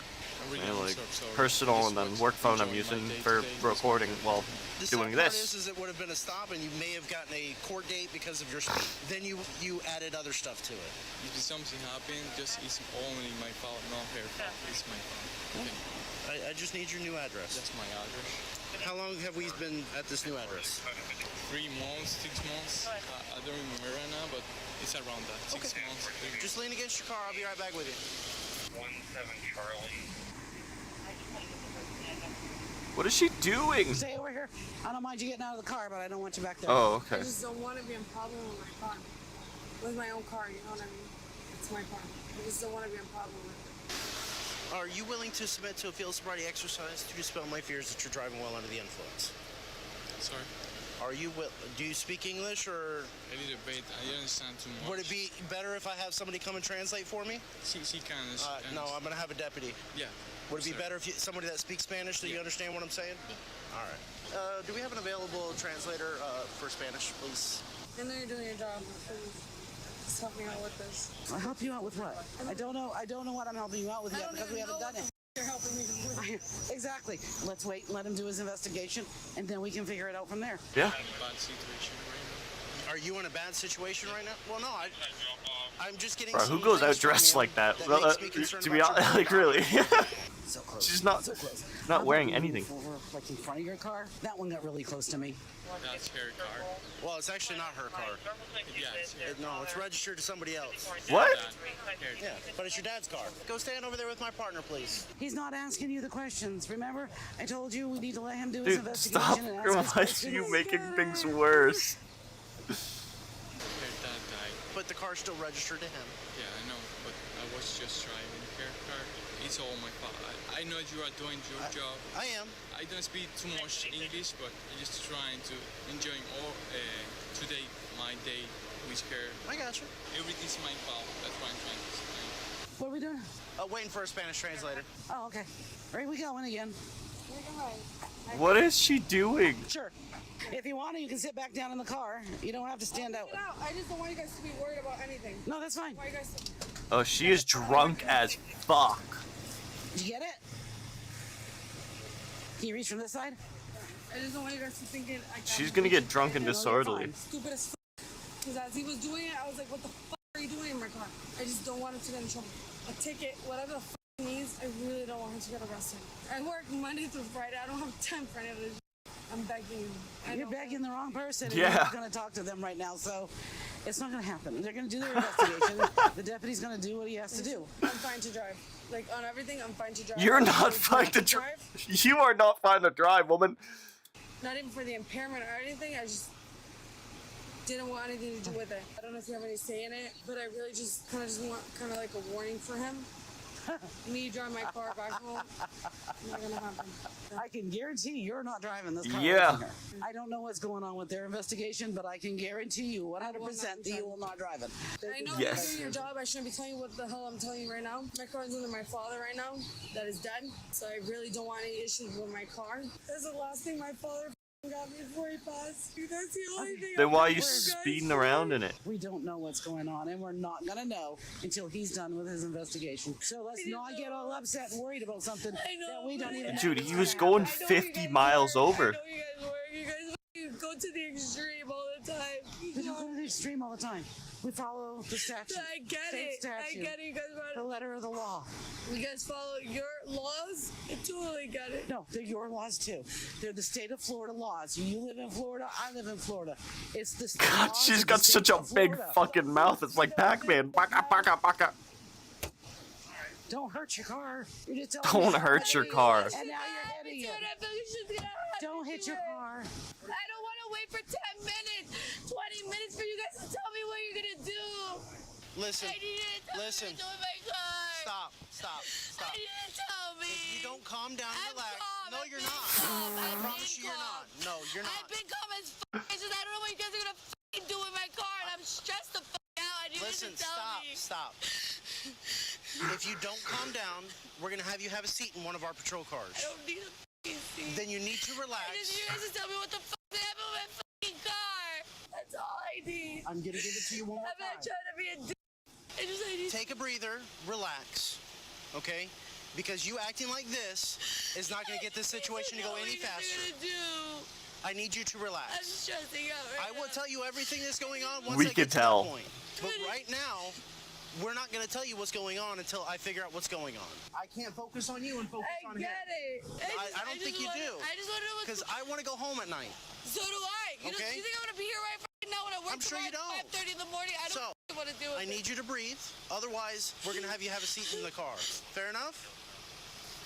And like personal and then work phone I'm using for recording while doing The this. is it would have been a stop, and you may have gotten a court date because of your speed. Then you added other stuff to it. If something happened, just it's only my fault, not her fault. It's my fault. Okay. I just need your new address. That's my address. How long have we been at this new address? 3 months, 6 months. I don't remember right now, but it's around that. 6 months. Just lean against your car. I'll be right back with you. 17 Charlie. What is she doing? Stay over here. I don't mind you getting out of the car, but I don't want you back there. Oh, okay. I just don't want to be in problem with my car. With my own car, you know what I mean? It's my car. I just don't want to be in problem with it. Are you willing to submit to a field sobriety exercise to dispel my fears that you're driving while under the influence? Sorry. Are you do you speak English or? A little bit. I don't understand too much. Would it be better if I have somebody come and translate for me? She can. No, I'm gonna have a deputy. Yeah. Would it be better if somebody that speaks Spanish so you understand what I'm saying? Yeah. All right. Do we have an available translator for Spanish, please? I know you're doing your job, but please, just help me out with this. I'll help you out with what? I don't know what I'm helping you out with yet because we haven't done it. You're helping me with. Exactly. Let's wait and let him do his investigation, and then we can figure it out from there. Yeah. Bad situation right now. Are you in a bad situation right now? Well, no, I'm just getting. Bro, who goes out dressed like that? To be honest, like really. So close. She's not so close. not wearing anything. Like in front of your car. That one got really close to me. That's her car. Well, it's actually not her car. Yeah, it's her. No, it's registered to somebody else. What? Yeah, but it's your dad's car. Go stand over there with my partner, please. He's not asking you the questions. Remember, I told you we need to let him do his Dude, investigation. stop! And Why ask are us you questions. making things worse? Her dad died. But the car's still registered to him. Yeah, I know, but I was just driving her car. It's all my fault. I know you are doing your job. I am. I don't speak too much English, but I'm just trying to enjoy all today, my day with her. I got you. Everything's my fault. That's why I'm trying to explain. What are we doing? Waiting for a Spanish translator. Oh, okay. Right, we going again. What is she doing? Sure. If you want to, you can sit back down in the car. You don't have to stand out. I just don't want you guys to be worried about anything. No, that's fine. Why you guys? Oh, she is drunk as fuck. Did you get it? Can you reach from this side? I just don't want you guys to think it. She's gonna get drunk and disorderly. Stupid as f. Because as he was doing it, I was like, what the fuck are you doing in my car? I just don't want him to get in trouble. A ticket, whatever the f he needs, I really don't want him to get arrested. I work Monday through Friday. I don't have time for any of this. I'm begging you. You're begging the wrong person. Yeah. And you're not going to talk to them right now, so it's not going to happen. They're going to do their investigation. The deputy's going to do what he has to do. I'm fine to drive. Like, on everything, I'm fine to drive. You're not fine to drive. You are not fine to drive, woman. Not even for the impairment or anything. I just didn't want anything to do with it. I don't know if you have any say in it, but I really just kind of like a warning for him. Me driving my car back home, not gonna happen. I can guarantee you're not driving this car. Yeah. I don't know what's going on with their investigation, but I can guarantee you 100% that you will not drive it. I know Yes. you're doing your job. I shouldn't be telling you what the hell I'm telling you right now. My car's under my father right now. That is dead. So I really don't want any issues with my car. That's the last thing my father got me before he passed. That's the only thing. Then why are you speeding around in it? We don't know what's going on, and we're not going to know until he's done with his investigation. So let's not get all upset and worried about something that we don't even know. Dude, he was going 50 miles over. You guys go to the extreme all the time. We don't go to the extreme all the time. We follow the statute. I get State it. statute, I get it. You guys want the letter of the law. You guys follow your laws? I totally get it. No, they're your laws too. They're the state of Florida laws. You live in Florida, I live in Florida. It's the state God, laws she's of got the such state a of big Florida. fucking mouth. It's like Pac-Man. Baka, baka, baka. Don't hurt your car. You're just Don't hurt your car. And now you're hitting it. Don't hit your car. I don't want to wait for 10 minutes, 20 minutes for you guys to tell me what you're going to do. Listen. I need you to tell me what to do with my car. Stop. I need you to tell me. If you don't calm down and relax. No, you're not. I promise you you're not. No, you're not. I've been calm as f. It's just I don't know what you guys are going to do with my car, and I'm stressed the f out. I need you to Listen, stop. If you don't calm down, we're gonna have you have a seat in one of our patrol cars. I don't need a fucking seat. Then you need to relax. I just need you guys to tell me what the fuck happened with my fucking car. That's all I need. I'm gonna give it to you one more I'm not time. trying to be a dick. I need Take a breather, relax, okay? Because you acting like this is not gonna get this situation to go any faster. I need you to relax. I'm stressing out right I will tell you everything that's going on once We I can get to that tell. point. But right now, we're not going to tell you what's going on until I figure out what's going on. I can't focus on you and focus on him. I get it. I don't think you do. I just want to know what's Because I want to go home at night. So do I. You Okay? You think I'm going to be here right now when I work I'm sure you don't. 5:30 in the morning? I don't want to do it. I need you to breathe. Otherwise, we're going to have you have a seat in the car. Fair enough?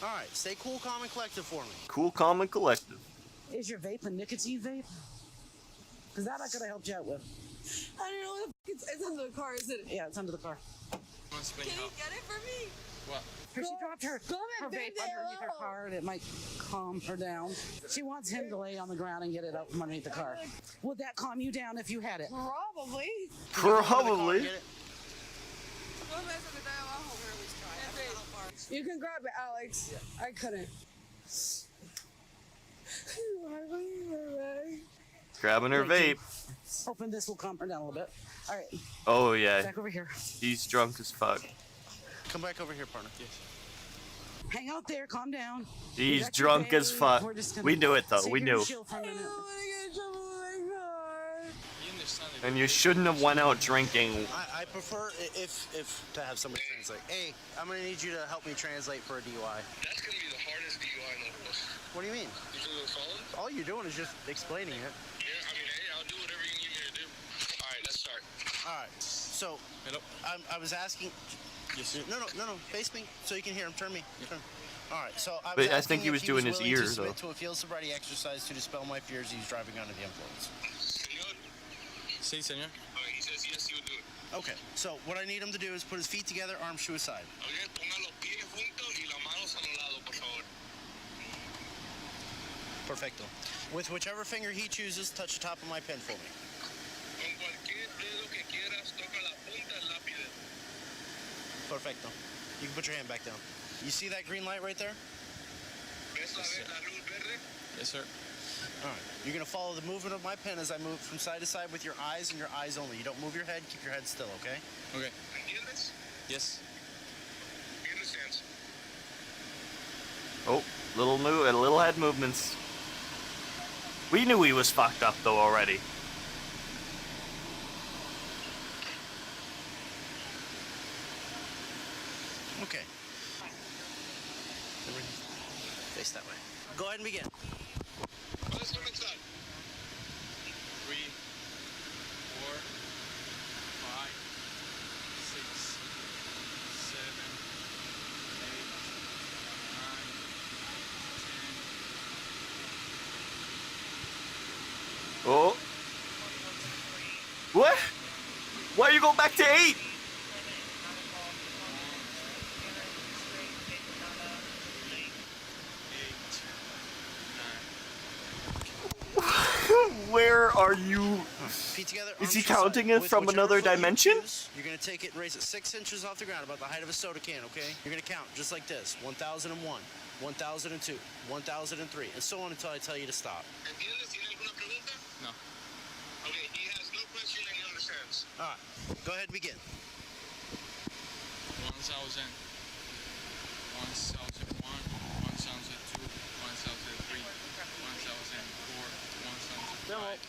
All right. Stay cool, calm, and collective for me. Cool, calm, and collective. Is your vape a nicotine vape? Because that I could have helped you out with. I don't know what the fuck it's under the car, is it? Yeah, it's under the car. Can you get it for me? What? She dropped her vape underneath her car and it might calm her down. She wants him to lay on the ground and get it out from underneath the car. Would that calm you down if you had it? Probably. Probably. You can grab it, Alex. I couldn't. Grabbing her vape. Hoping this will calm her down a little bit. All right. Oh yeah. Back over here. He's drunk as fuck. Come back over here, partner. Yes. Hang out there. Calm down. He's drunk as fuck. We knew it though. We knew. And you shouldn't have went out drinking. I prefer if to have somebody translate. Hey, I'm gonna need you to help me translate for a DUI. That's gonna be the hardest DUI in the world. What do you mean? You feel the phone? All you're doing is just explaining it. Yeah, I mean, hey, I'll do whatever you need me to do. All right, let's start. All right. So, I was asking. Yes. No. Face me so you can hear him. Turn me. Turn. All right. So I was But I think he was doing his willing ears to though. submit to a field sobriety exercise to dispel my fears he's driving under the influence. Sí, señor. He says yes, he'll do it. Okay. So what I need him to do is put his feet together, arms to his side. Okay, ponga los pies juntos y las manos a los lados, por favor. Perfecto. With whichever finger he chooses, touch the top of my pen for me. Con cualquier dedo que quieras, toca la punta del lápiz. Perfecto. You can put your hand back down. You see that green light right there? ¿Ves la luz verde? Yes, sir. All right. You're going to follow the movement of my pen as I move from side to side with your eyes and your eyes only. You don't move your head. Keep your head still, okay? Okay. ¿Entiendes? Yes. He understands. Oh, little head movements. We knew he was fucked up though already. Okay. Face that way. Go ahead and begin. Let's comenzar. 3, 4, 5, 6, 7, 8, 9, 10. Oh. What? Why you go back to 8? Where are you? Feet together, Is he arms to the side. counting it With from whichever another foot you dimension? choose, You're going to take it and raise it 6 inches off the ground, about the height of a soda can, okay? You're going to count just like this. 1001, 1002, 1003, and so on until I tell you to stop. ¿Entiendes? ¿Tiene alguna pregunta? No. Okay, he has no question and he understands. All right. Go ahead and begin. 1000, 1001, 1002, 1003, 1004, 1005, 1006,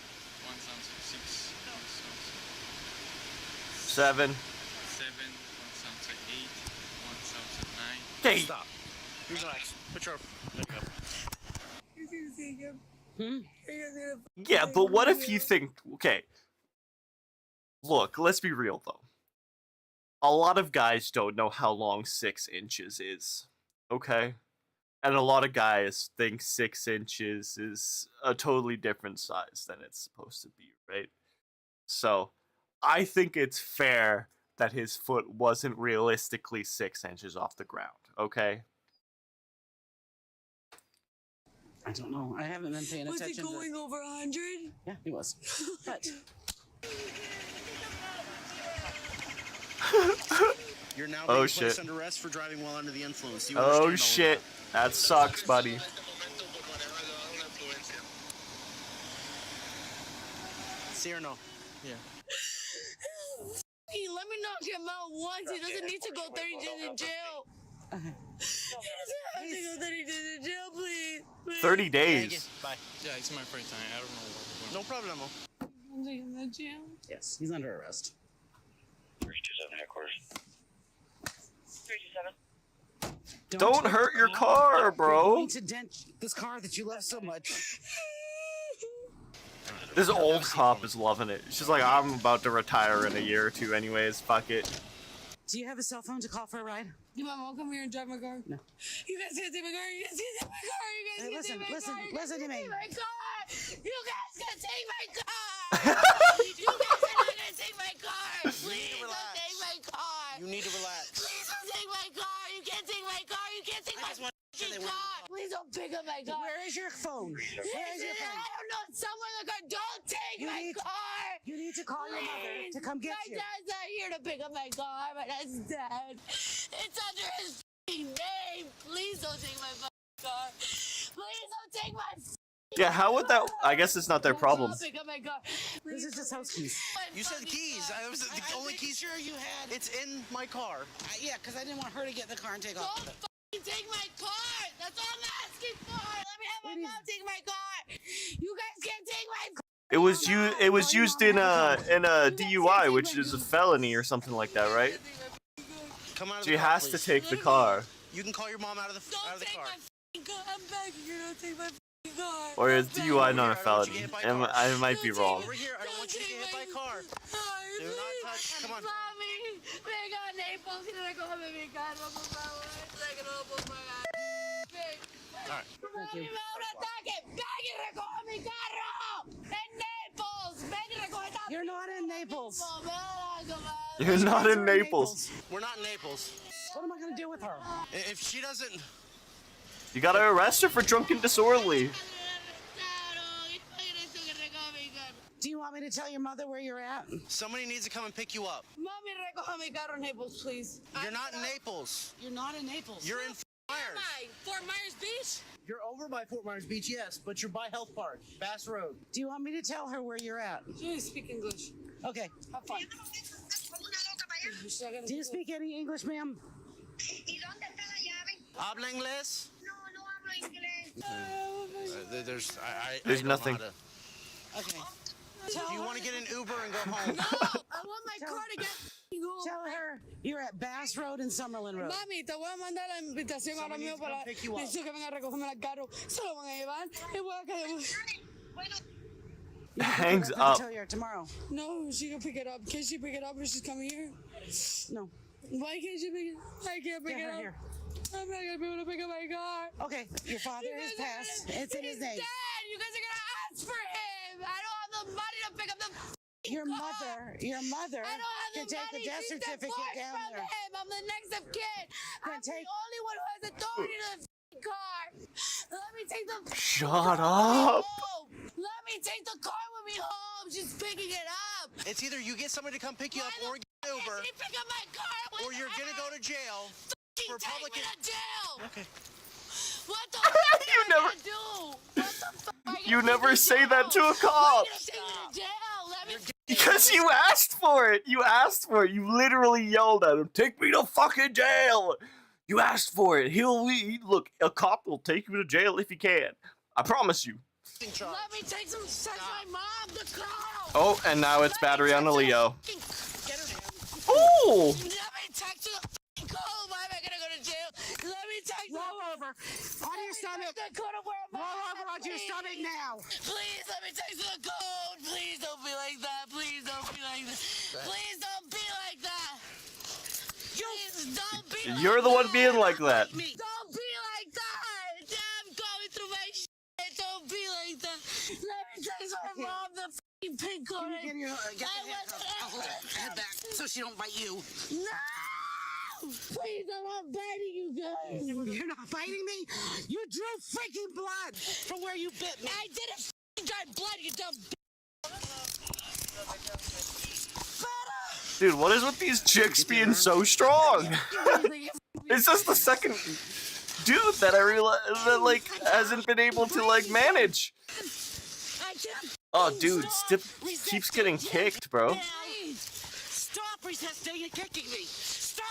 7. 1007, 1008, 1009. Okay. Stop. Relax. Put your... There you go. Yeah, but what if you think, okay, look, let's be real though. A lot of guys don't know how long 6 inches is, okay? And a lot of guys think 6 inches is a totally different size than it's supposed to be, right? So, I think it's fair that his foot wasn't realistically 6 inches off the ground, okay? I don't know. I haven't been paying attention. Was he going over 100? Yeah, he was. But You're now Oh, being shit. placed under arrest for driving while under the influence. Do you understand all Oh of shit. That sucks, buddy. that? See or no? Yeah. Let me knock him out once. He doesn't need to go 30 days in jail. He doesn't have to go 30 days in jail, please. 30 days. Bye. Yeah, it's my first time. I don't know what we're No problemo. I'm taking the jail. Yes, he's under arrest. 327 headquarters. 327. Don't hurt your car, You're bro. going to dent this car that you love so much. This old cop is loving it. She's like, I'm about to retire in a year or two anyways. Fuck it. Do you have a cell phone to call for a ride? You my mom come here and drive my car? No. You guys can't take my car. You guys can't take my car. You guys Hey, can't take my listen, car. listen to me. You guys can't take my car. You guys are not gonna take my car. Please don't take my car. You need to relax. Please don't take my car. You can't take my car. You can't take my fucking car. Please don't pick up my car. Where is your phone? Where is your phone? I don't know. Somewhere in the car. Don't take my car. You need to call your mother to come get you. My dad's not here to pick up my car. My dad's dead. It's under his f***ing name. Please don't take my fucking car. Please don't take my Yeah, how would that? I guess it's not their problem. Don't pick up my car. This is just house keys. You said keys. That was the only keys. Sure you had. It's in my car. Yeah, because I didn't want her to get in the car and take off. Don't fucking take my car. That's all I'm asking for. Let me have my mom take my car. You guys can't take my car. It was used in a DUI, which is a felony or something like that, right? Come out of She the car, has to please. take the car. You can call your mom out of the car. I'm begging you, don't take my fucking car. Or is DUI not a felony? I might be wrong. Over here. I don't want you to get hit by a car. Do not touch. Come on. Mami, venga, Naples, y recógeme mi carro, por favor. Tráigalo, por favor. All right. Mami, me da un ataque. Ven y recoge mi carro. En Naples. Ven y recoge esta. You're not in Naples. You're not in Naples. We're not in Naples. What am I going to do with her? If she doesn't... You gotta arrest her for drunken disorderly. Do you want me to tell your mother where you're at? Somebody needs to come and pick you up. Mami, recoge mi carro en Naples, please. You're not in Naples. You're not in Naples. You're in Myers. Fort Myers Beach? You're over by Fort Myers Beach, yes, but you're by Health Park, Bass Road. Do you want me to tell her where you're at? Do you speak English? Okay. Have fun. Do you speak any English, ma'am? Habla inglés? There's nothing. Okay. Do you want to get an Uber and go home? No, I want my car to get home. Tell her you're at Bass Road and Summerlin Road. Mami, te voy a mandar la invitación ahora mismo para necesito que venga a recogerme el carro. Se lo van a llevar y voy a quedar. Hangs up. Tell her tomorrow. No, she can pick it up. Can she pick it up if she's coming here? No. Why can't she pick it up? I can't pick Get it her up. here. I'm not gonna be able to pick up my car. Okay, your father is passed. It's in his name. Dad, you guys are gonna ask for him. I don't have the money to pick up the Your mother I don't have can the take money. the death She's certificate divorced down from there. him. I'm the next of kin. I'm the only one who has authority to the car. Let me take the Shut up. home. Let me take the car with me home. She's picking it up. It's either you get somebody to come pick you up or get an Uber, She pick up my car. or you're gonna go to jail for public... Take me to jail. Okay. What the fuck You never- do? What the fuck? You never say that to a cop. Take me to jail. Let me Because you asked for it. You asked for it. You literally yelled at him. Take me to fucking jail. You asked for it. Look, a cop will take you to jail if he can. I promise you. Let me take some sex my mom, the car. Oh, and now it's battery on a Leo. Ooh! Let me text you the code. Why am I gonna go to jail? Let me text you. Roll over. On your stomach. Roll over onto your stomach now. Please let me text you the code. Please don't be like that. Please don't be like that. Please don't be like that. Please don't be like You're the one being like that. Don't be like that. I'm going through my shit. Don't be like that. Let me text my mom the f***ing pink card. Get your head back so she don't bite you. No! Please, I'm not biting you guys. You're not biting me? You drew freaking blood from where you bit me. I didn't f***ing dry blood, you dumb bitch. Dude, what is with these chicks being so strong? It's just the second dude that I realize that like hasn't been able to like manage. Oh, dude, keeps getting kicked, bro. Stop resisting and kicking me. Stop.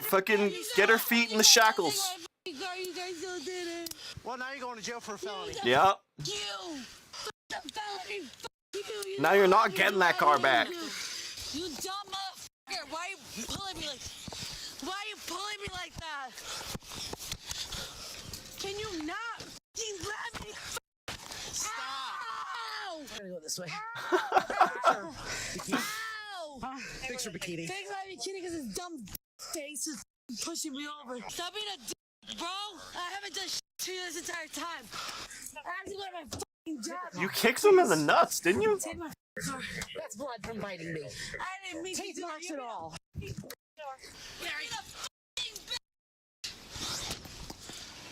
Fucking get her feet in the shackles. You guys still did it. Well, now you're going to jail for a felony. Yeah. You. Felony. You. Now you're not getting that car back. You dumb motherfucker. Why are you pulling me like? Why are you pulling me like that? Can you not? Let me. Stop. Ow! I'm gonna go this way. Ow! Fix your bikini. Fix my bikini because his dumb face is pushing me over. Stop being a dick, bro. I haven't done shit to you this entire time. I have to go to my fucking job. You kicked him in the nuts, didn't you? Take my car. That's blood from biting me. I didn't mean to marks at all.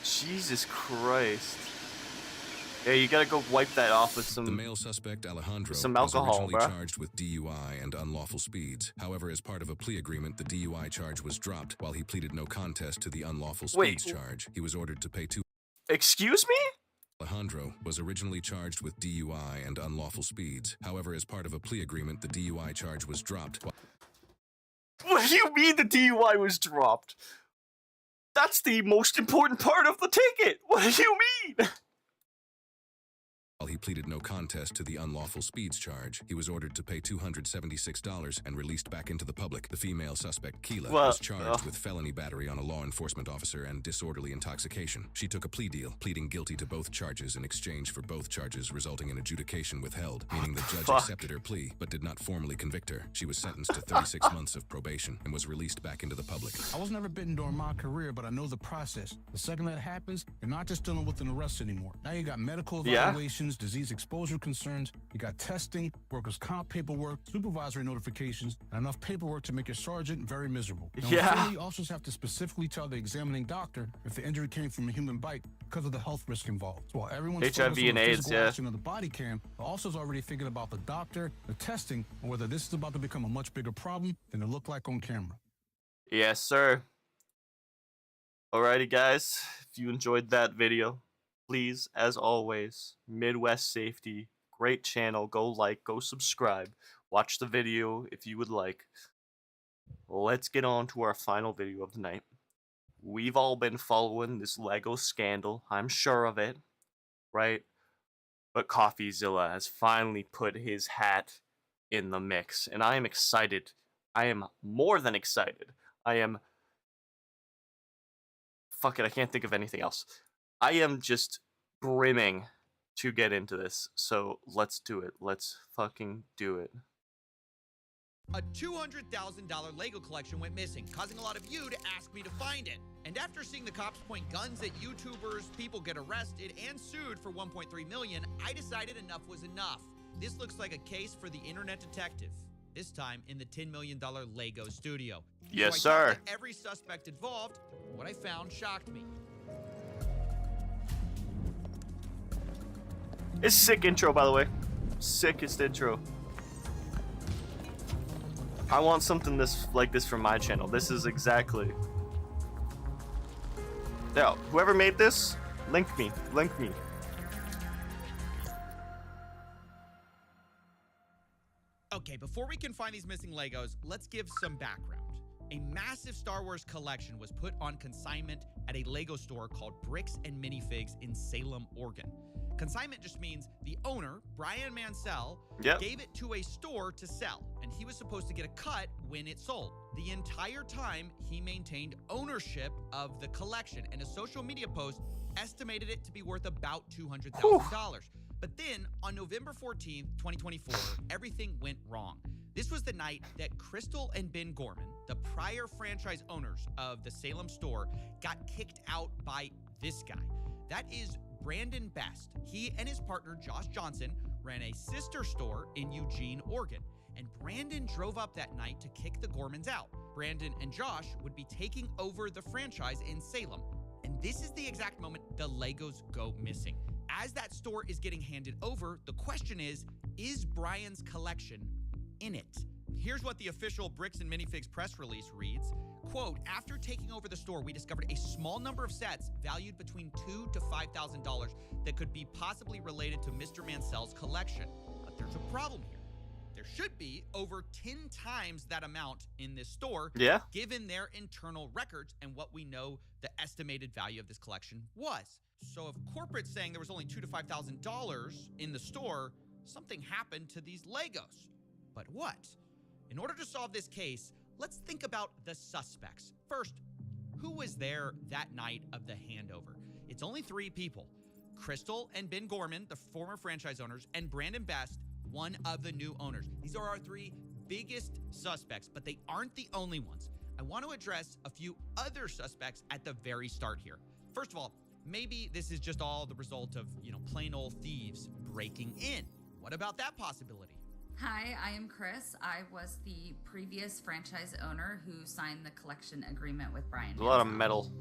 Jesus Christ. Yeah, you gotta go wipe that off with some. The male suspect Alejandro some alcohol, was bro. originally charged with DUI and unlawful speeds. However, as part of a plea agreement, the DUI charge was dropped while he pleaded no contest to the unlawful speeds charge. He was ordered to pay Excuse me? Alejandro was originally charged with DUI and unlawful speeds. However, as part of a plea agreement, the DUI charge was dropped. What do you mean the DUI was dropped? That's the most important part of the ticket. What do you mean? While he pleaded no contest to the unlawful speeds charge, he was ordered to pay $276 and released back into the public. The female suspect, Keela, was charged with felony battery on a law enforcement officer and disorderly intoxication. She took a plea deal, pleading guilty to both charges in exchange for both charges resulting in adjudication withheld, meaning the judge accepted her plea but did not formally convict her. She was sentenced to 36 months of probation and was released back into the public. I was never bitten during my career, but I know the process. The second that happens, you're not just dealing with an arrest anymore. Now you got medical evaluations, disease exposure concerns, you got testing, workers' comp paperwork, supervisory notifications, and enough paperwork to make your sergeant very miserable. Now, you officers have to specifically tell the examining doctor if the injury came from a human bite because of the health risk involved. So while everyone's HIV and AIDS, action of the body cam, the officer's already thinking about the doctor, the testing, and whether this is about to become a much bigger problem than it looked like on camera. Yes, sir. Alrighty, guys. If you enjoyed that video, please, as always, Midwest Safety, great channel. Go like, go subscribe. Watch the video if you would like. Let's get on to our final video of the night. We've all been following this Lego scandal. I'm sure of it, right? But CoffeeZilla has finally put his hat in the mix, and I am excited. I am more than excited. I am... Fuck it, I can't think of anything else. I am just brimming to get into this, so let's do it. Let's fucking do it. A $200,000 Lego collection went missing, causing a lot of you to ask me to find it. And after seeing the cops point guns at YouTubers, people get arrested and sued for $1.3 million, I decided enough was enough. This looks like a case for the internet detective. This time in the $10 million Lego studio. Yes, so I sir. talked to every suspect involved. What I found shocked me. It's a sick intro, by the way. Sickest intro. I want something like this from my channel. This is exactly... Now, whoever made this, link me. Link me. Okay, before we can find these missing Legos, let's give some background. A massive Star Wars collection was put on consignment at a Lego store called Bricks and Minifigs in Salem, Oregon. Consignment just means the owner, Brian Mansell, gave it to a store to sell, and he was supposed to get a cut when it sold. The entire time, he maintained ownership of the collection, and a social media post estimated it to be worth about $200,000. But then, on November 14th, 2024, everything went wrong. This was the night that Crystal and Ben Gorman, the prior franchise owners of the Salem store, got kicked out by this guy. That is Brandon Best. He and his partner, Josh Johnson, ran a sister store in Eugene, Oregon. And Brandon drove up that night to kick the Gormans out. Brandon and Josh would be taking over the franchise in Salem. And this is the exact moment the Legos go missing. As that store is getting handed over, the question is Brian's collection in it? Here's what the official Bricks and Minifigs press release reads. Quote, after taking over the store, we discovered a small number of sets valued between $2,000 to $5,000 that could be possibly related to Mr. Mansell's collection. But there's a problem here. There should be over 10 times that amount in this store, given their internal records and what we know the estimated value of this collection was. So if corporate's saying there was only $2,000 to $5,000 in the store, something happened to these Legos. But what? In order to solve this case, let's think about the suspects. First, who was there that night of the handover? It's only 3 people. Crystal and Ben Gorman, the former franchise owners, and Brandon Best, one of the new owners. These are our 3 biggest suspects, but they aren't the only ones. I want to address a few other suspects at the very start here. First of all, maybe this is just all the result of, plain old thieves breaking in. What about that possibility? Hi, I am Chris. I was the previous franchise owner who signed the collection agreement with Brian. A lot of metal.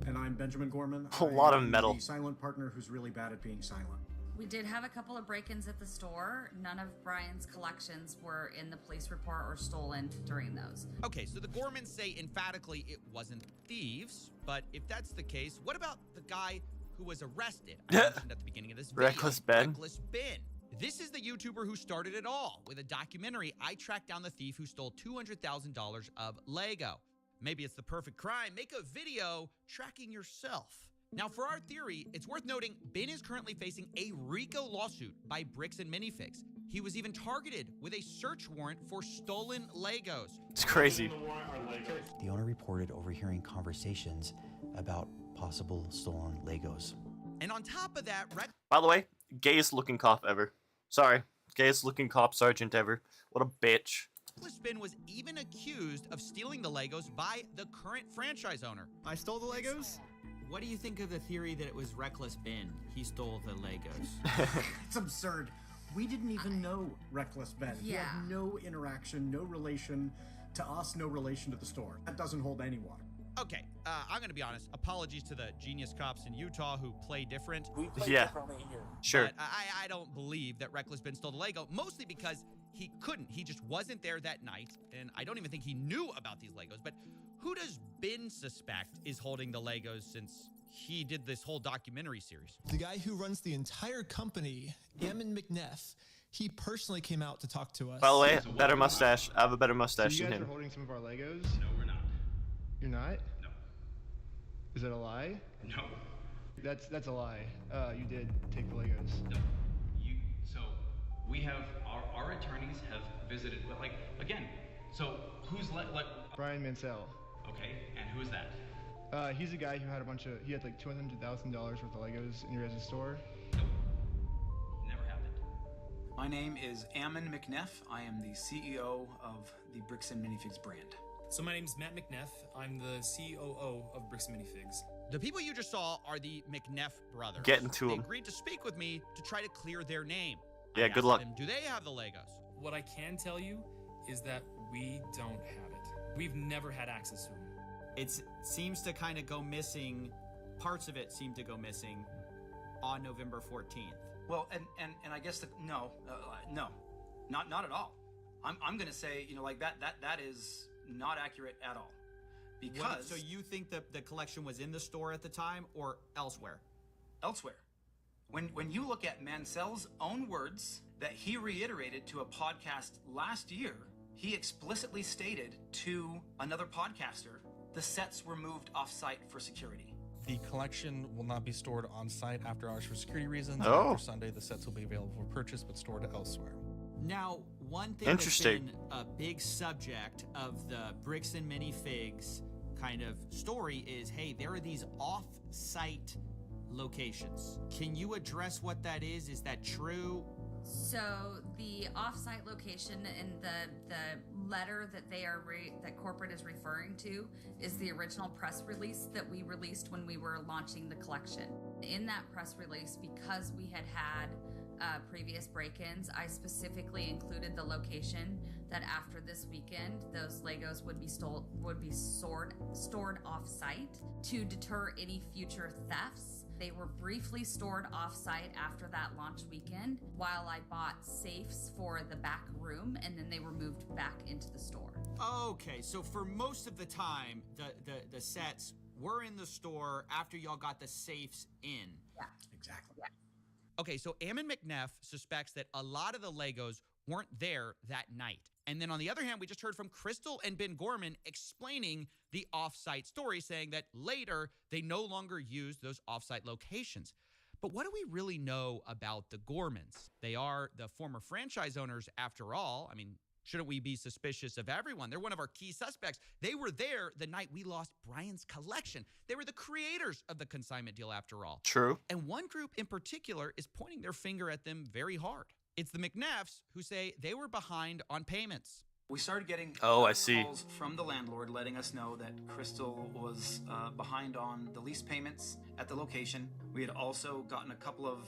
And I'm Benjamin Gorman. A lot of metal. The silent partner who's really bad at being silent. We did have a couple of break-ins at the store. None of Brian's collections were in the police report or stolen during those. Okay, so the Gormans say emphatically it wasn't thieves, but if that's the case, what about the guy who was arrested? I mentioned at the beginning of this video. Reckless Ben. Reckless Ben. This is the YouTuber who started it all. With a documentary, I tracked down the thief who stole $200,000 of Lego. Maybe it's the perfect crime. Make a video tracking yourself. Now, for our theory, it's worth noting Ben is currently facing a RICO lawsuit by Bricks and Minifigs. He was even targeted with a search warrant for stolen Legos. It's crazy. The owner reported overhearing conversations about possible stolen Legos. And on top of that, by the way, gayest looking cop ever. Sorry, gayest looking cop sergeant ever. What a bitch. Reckless Ben was even accused of stealing the Legos by the current franchise owner. I stole the Legos? What do you think of the theory that it was Reckless Ben? He stole the Legos. It's absurd. We didn't even know Reckless Ben. He had no interaction, no relation to us, no relation to the store. That doesn't hold any water. Okay, I'm gonna be honest. Apologies to the genius cops in Utah who play different. We play differently here. Sure. But I don't believe that Reckless Ben stole the Lego, mostly because he couldn't. He just wasn't there that night, and I don't even think he knew about these Legos. But who does Ben suspect is holding the Legos since he did this whole documentary series? The guy who runs the entire company, Ammon McNeff, he personally came out to talk to us. By the way, better mustache. I have a better mustache So you than guys him. are holding some of our Legos? No, we're not. You're not? No. Is it a lie? No. That's a lie. You did take the Legos. No. So we have our attorneys have visited, but like again, so who's Brian Mansell. Okay, and who is that? He's a guy who had he had like $200,000 worth of Legos in your guys' store. Never happened. My name is Ammon McNeff. I am the CEO of the Bricks and Minifigs brand. So my name's Matt McNeff. I'm the COO of Bricks and Minifigs. The people you just saw are the McNeff brothers. Getting to They them. agreed to speak with me to try to clear their name. Yeah, I good asked luck. them, do they have the Legos? What I can tell you is that we don't have it. We've never had access to them. It seems to kind of go missing. Parts of it seem to go missing on November 14th. Well, and I guess no, not at all. I'm gonna say that is not accurate at all. Because So you think that the collection was in the store at the time or elsewhere? Elsewhere. When you look at Mansell's own words that he reiterated to a podcast last year, he explicitly stated to another podcaster, the sets were moved off-site for security. The collection will not be stored on site after hours for security reasons. Oh. After Sunday, the sets will be available for purchase but stored elsewhere. Now, one thing Interesting. that's been a big subject of the Bricks and Minifigs kind of story is, hey, there are these off-site locations. Can you address what that is? Is that true? So the off-site location in the letter that that corporate is referring to is the original press release that we released when we were launching the collection. In that press release, because we had previous break-ins, I specifically included the location that after this weekend, those Legos would be stored off-site to deter any future thefts They were briefly stored off-site after that launch weekend while I bought safes for the back room, and then they were moved back into the store. Okay, so for most of the time, the sets were in the store after y'all got the safes in. Yeah. Exactly. Yeah. Okay, so Ammon McNeff suspects that a lot of the Legos weren't there that night. And then on the other hand, we just heard from Crystal and Ben Gorman explaining the off-site story, saying that later they no longer used those off-site locations. But what do we really know about the Gormans? They are the former franchise owners after all. I mean, shouldn't we be suspicious of everyone? They're one of our key suspects. They were there the night we lost Brian's collection. They were the creators of the consignment deal after all. True. And one group in particular is pointing their finger at them very hard. It's the McNeffs who say they were behind on payments. We started getting calls from the landlord letting us know that Crystal was behind on the lease payments at the location. We had also gotten a couple of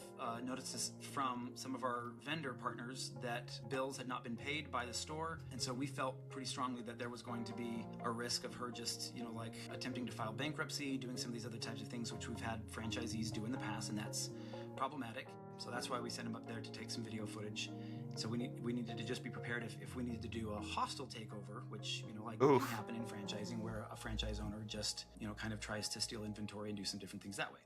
notices from some of our vendor partners that bills had not been paid by the store. And so we felt pretty strongly that there was going to be a risk of her just, like attempting to file bankruptcy, doing some of these other types of things, which we've had franchisees do in the past, and that's problematic. So that's why we sent him up there to take some video footage. So we needed to just be prepared if we needed to do a hostile takeover, which, can happen in franchising, where a franchise owner just, kind of tries to steal inventory and do some different things that way.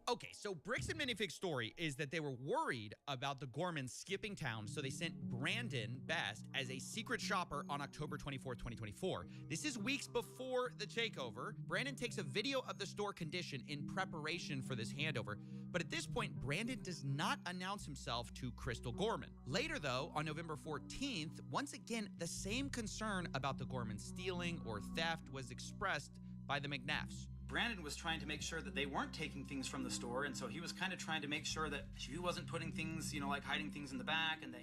Okay, so Bricks and Minifig's story is that they were worried about the Gormans skipping town, so they sent Brandon Best as a secret shopper on October 24th, 2024. This is weeks before the takeover. Brandon takes a video of the store condition in preparation for this handover, but at this point, Brandon does not announce himself to Crystal Gorman. Later, though, on November 14th, once again, the same concern about the Gorman stealing or theft was expressed by the McNeffs. Brandon was trying to make sure that they weren't taking things from the store, and so he was kind of trying to make sure that he wasn't putting things, like hiding things in the back, and that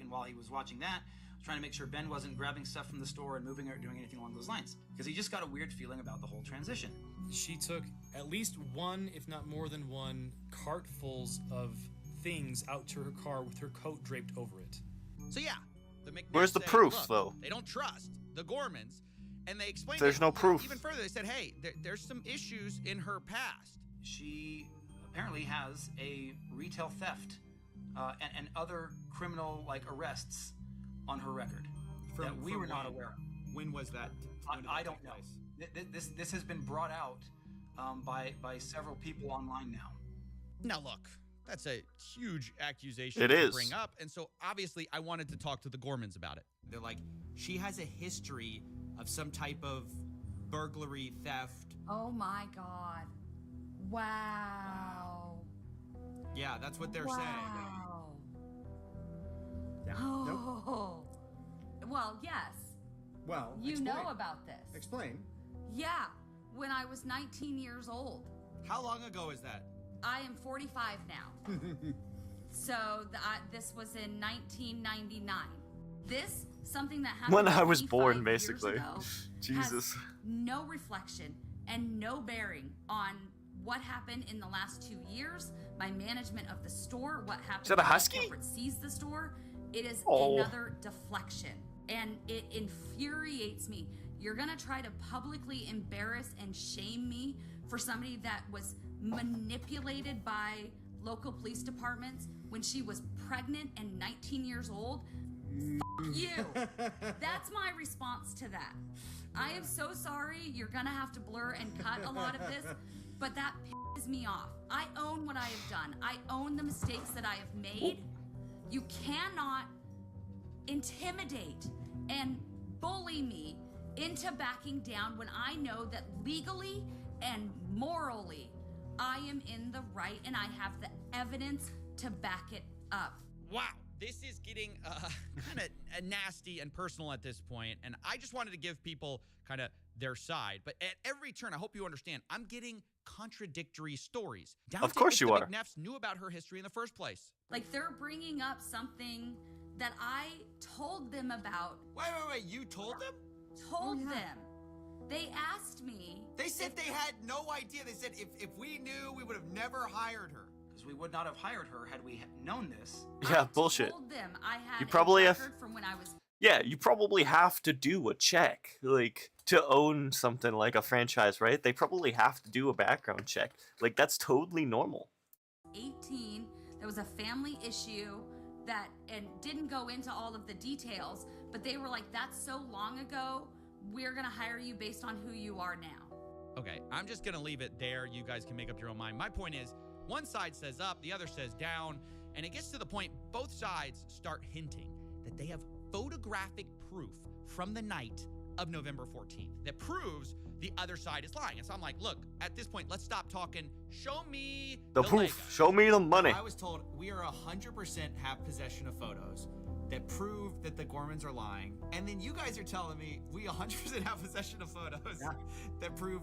and while he was watching that, trying to make sure Ben wasn't grabbing stuff from the store and moving it or doing anything along those lines, because he just got a weird feeling about the whole transition. She took at least one, if not more than one, cartfuls of things out to her car with her coat draped over it. So yeah, the McNeffs Where's the say, proof, look, though? They don't trust the Gormans. And they explained There's no proof. Even further, they said, hey, there's some issues in her past. She apparently has a retail theft and other criminal arrests on her record that we were not aware of. When was that? I don't know. This has been brought out by several people online now. Now look, that's a huge accusation to bring up, and so obviously I wanted to talk to the Gormans about it. They're like, she has a history of some type of burglary, theft. Oh my God. Wow. Yeah, that's what they're saying. Yeah. Oh. Well, yes. Well, you explain. know about this. Explain. Yeah, when I was 19 years old. How long ago is that? I am 45 now. So this was in 1999. This, something that happened when I was 25 born, years basically. ago, Jesus. has no reflection and no bearing on what happened in the last 2 years, my management of the store, what happened Is that a when husky? corporate seized the store. It is Oh. another deflection, and it infuriates me. You're gonna try to publicly embarrass and shame me for somebody that was manipulated by local police departments when she was pregnant and 19 years old. Fuck you. That's my response to that. I am so sorry. You're gonna have to blur and cut a lot of this, but that pisses me off. I own what I have done. I own the mistakes that I have made. You cannot intimidate and bully me into backing down when I know that legally and morally I am in the right and I have the evidence to back it up. Wow, this is getting kind of nasty and personal at this point, and I just wanted to give people kind of their side. But at every turn, I hope you understand, I'm getting contradictory stories. Down Of to course if you the are. McNeffs knew about her history in the first place. Like they're bringing up something that I told them about. Wait, you told them? Told them. They asked me. They said they had no idea. They said if we knew, we would have never hired her. Because we would not have hired her had we known this. Yeah, bullshit. Told them I had You probably a have. record from when I was Yeah, you probably have to do a check, like, to own something like a franchise, right? They probably have to do a background check. Like, that's totally normal. 18, there was a family issue that, and didn't go into all of the details, but they were like, that's so long ago, we're gonna hire you based on who you are now. Okay, I'm just gonna leave it there. You guys can make up your own mind. My point is, one side says up, the other says down, and it gets to the point both sides start hinting that they have photographic proof from the night of November 14th that proves the other side is lying. And so I'm like, look, at this point, let's stop talking. Show me the proof. Lego. Show me the money. I was told we are 100% have possession of photos that prove that the Gormans are lying. And then you guys are telling me we 100% have possession of photos that prove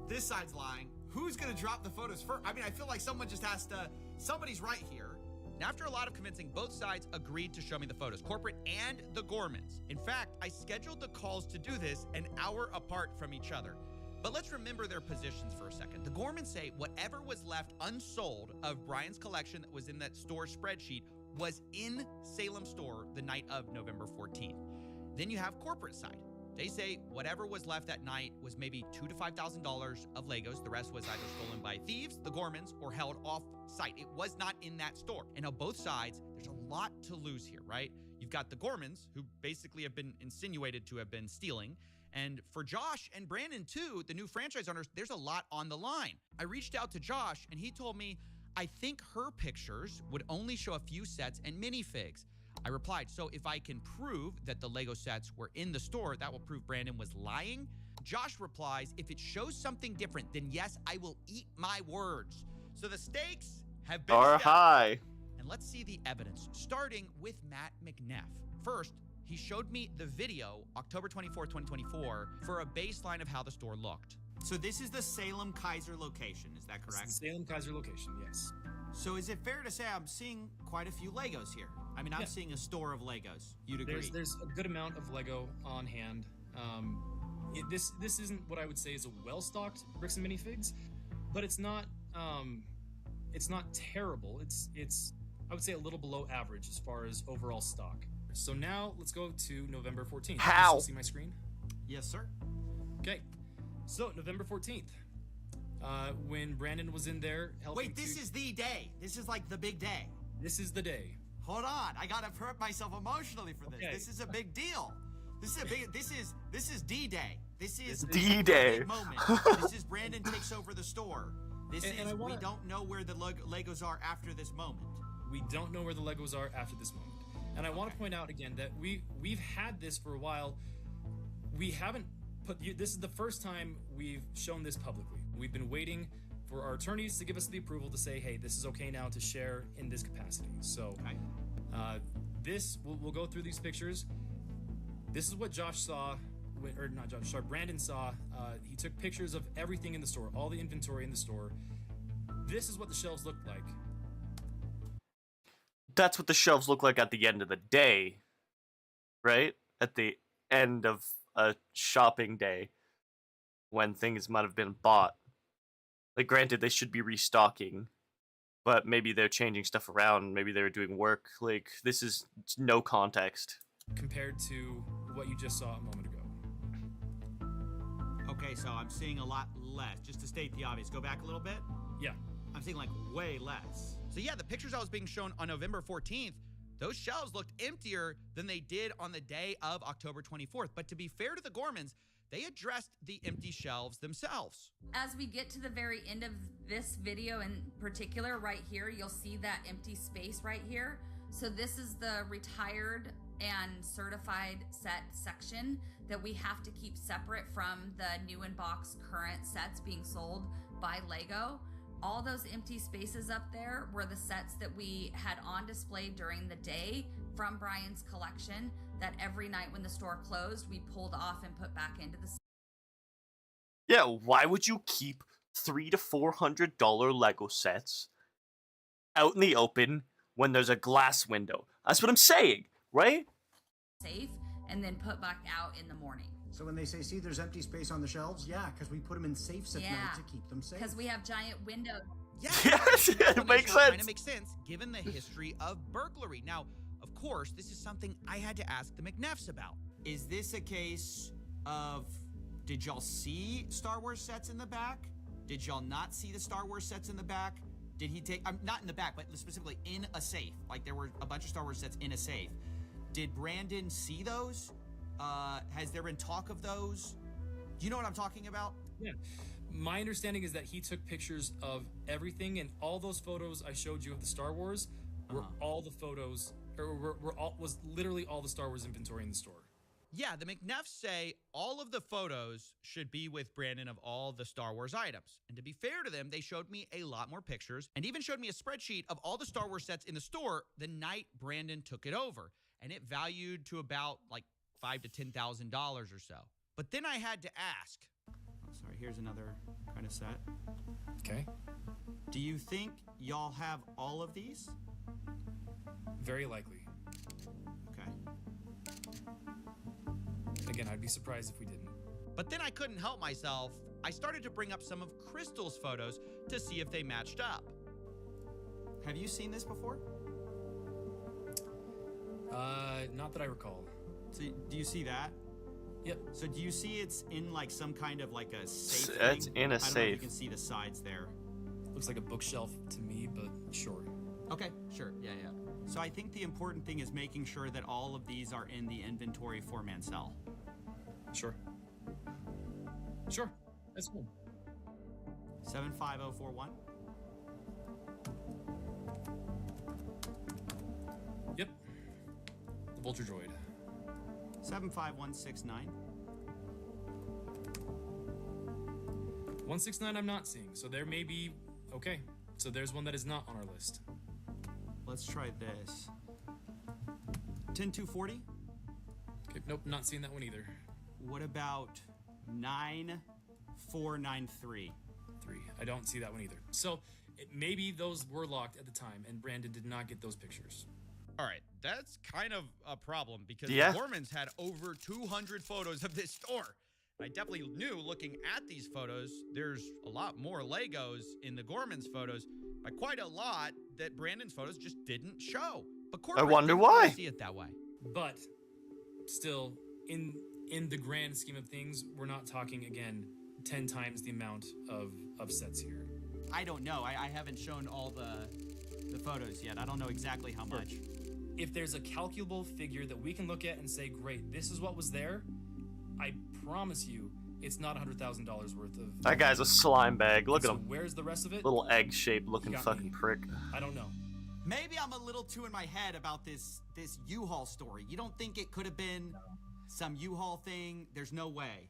this side's lying. Who's going to drop the photos first? I mean, I feel like someone just has to, somebody's right here. And after a lot of convincing, both sides agreed to show me the photos, corporate and the Gormans. In fact, I scheduled the calls to do this an hour apart from each other. But let's remember their positions for a second. The Gormans say whatever was left unsold of Brian's collection that was in that store spreadsheet was in Salem store the night of November 14th. Then you have corporate side. They say whatever was left that night was maybe $2,000 to $5,000 of Legos. The rest was either stolen by thieves, the Gormans, or held off site. It was not in that store. And on both sides, there's a lot to lose here, right? You've got the Gormans, who basically have been insinuated to have been stealing. And for Josh and Brandon, too, the new franchise owners, there's a lot on the line. I reached out to Josh, and he told me, I think her pictures would only show a few sets and minifigs. I replied, so if I can prove that the Lego sets were in the store, that will prove Brandon was lying? Josh replies, if it shows something different, then yes, I will eat my words. So the stakes have been Are set. high. And let's see the evidence, starting with Matt McNeff. First, he showed me the video, October 24th, 2024, for a baseline of how the store looked. So this is the Salem Kaiser location, is that correct? Salem Kaiser location, yes. So is it fair to say I'm seeing quite a few Legos here? I mean, I'm seeing a store of Legos. You'd agree? There's a good amount of Lego on hand. This isn't what I would say is a well-stocked bricks and minifigs, but it's not terrible. It's I would say a little below average as far as overall stock. So now let's go to November 14th. How? Can you still see my screen? Yes, sir. Okay. So November 14th, when Brandon was in there helping. Wait, this is the day. This is like the big day. This is the day. Hold on, I gotta prep myself emotionally for this. Okay. This is a big deal. This is D-Day. This is D-Day. a big moment. This is Brandon takes over the store. We don't know where the Legos are after this moment. We don't know where the Legos are after this moment. And I want to point out again that we've had this for a while. We haven't this is the first time we've shown this publicly. We've been waiting for our attorneys to give us the approval to say, hey, this is okay now to share in this capacity. So we'll go through these pictures. This is what Josh saw, or not Josh, sorry, Brandon saw. He took pictures of everything in the store, all the inventory in the store. This is what the shelves looked like. That's what the shelves look like at the end of the day, right? At the end of a shopping day when things might have been bought. Like, granted, they should be restocking, but maybe they're changing stuff around. Maybe they're doing work. Like, this is no context. Compared to what you just saw a moment ago. Okay, so I'm seeing a lot less. Just to state the obvious, go back a little bit. Yeah. I'm seeing like way less. So yeah, the pictures I was being shown on November 14th, those shelves looked emptier than they did on the day of October 24th. But to be fair to the Gormans, they addressed the empty shelves themselves. As we get to the very end of this video in particular, right here, you'll see that empty space right here. So this is the retired and certified set section that we have to keep separate from the new in box current sets being sold by Lego. All those empty spaces up there were the sets that we had on display during the day from Brian's collection that every night when the store closed, we pulled off and put back into the... Yeah, why would you keep $300 to $400 Lego sets out in the open when there's a glass window? That's what I'm saying, right? Safe and then put back out in the morning. So when they say, see, there's empty space on the shelves, yeah, because we put them in safes at night to keep them safe. Because we have giant windows. Yeah, yes, it makes sense. Kind of makes sense given the history of burglary. Now, of course, this is something I had to ask the McNeffs about. Is this a case of, did y'all see Star Wars sets in the back? Did y'all not see the Star Wars sets in the back? Did he take, not in the back, but specifically in a safe? Like there were a bunch of Star Wars sets in a safe. Did Brandon see those? Has there been talk of those? Do you know what I'm talking about? Yeah. My understanding is that he took pictures of everything, and all those photos I showed you of the Star Wars were all the photos, or was literally all the Star Wars inventory in the store. Yeah, the McNeffs say all of the photos should be with Brandon of all the Star Wars items. And to be fair to them, they showed me a lot more pictures and even showed me a spreadsheet of all the Star Wars sets in the store the night Brandon took it over. And it valued to about like $5,000 to $10,000 or so. But then I had to ask. Oh, sorry, here's another kind of set. Okay. Do you think y'all have all of these? Very likely. Okay. Again, I'd be surprised if we didn't. But then I couldn't help myself. I started to bring up some of Crystal's photos to see if they matched up. Have you seen this before? Not that I recall. So do you see that? Yep. So do you see it's in like some kind of like a safe It's thing? in a I don't know if safe. you can see the sides there. Looks like a bookshelf to me, but sure. Okay, sure. Yeah. So I think the important thing is making sure that all of these are in the inventory for Mansell. Sure. Sure. That's cool. 75041. Yep. The Vulture Droid. 75169. 169 I'm not seeing, so there may be... Okay, so there's one that is not on our list. Let's try this. 10240. Okay, nope, not seeing that one either. What about 9493? 3. I don't see that one either. So maybe those were locked at the time, and Brandon did not get those pictures. All right, that's kind of a problem because Yeah. the Gormans had over 200 photos of this store. I definitely knew looking at these photos, there's a lot more Legos in the Gormans photos by quite a lot that Brandon's photos just didn't show. But corporate wonder didn't why. really see it that way. But still, in the grand scheme of things, we're not talking, again, 10 times the amount of sets here. I don't know. I haven't shown all the photos yet. I don't know exactly how much. If there's a calculable figure that we can look at and say, great, this is what was there, I promise you, it's not $100,000 worth of... That guy's a slime bag. Look at so him. where's the rest of it? Little egg-shaped looking got fucking me. prick. I don't know. Maybe I'm a little too in my head about this U-Haul story. You don't think it could have been some U-Haul thing? There's no way.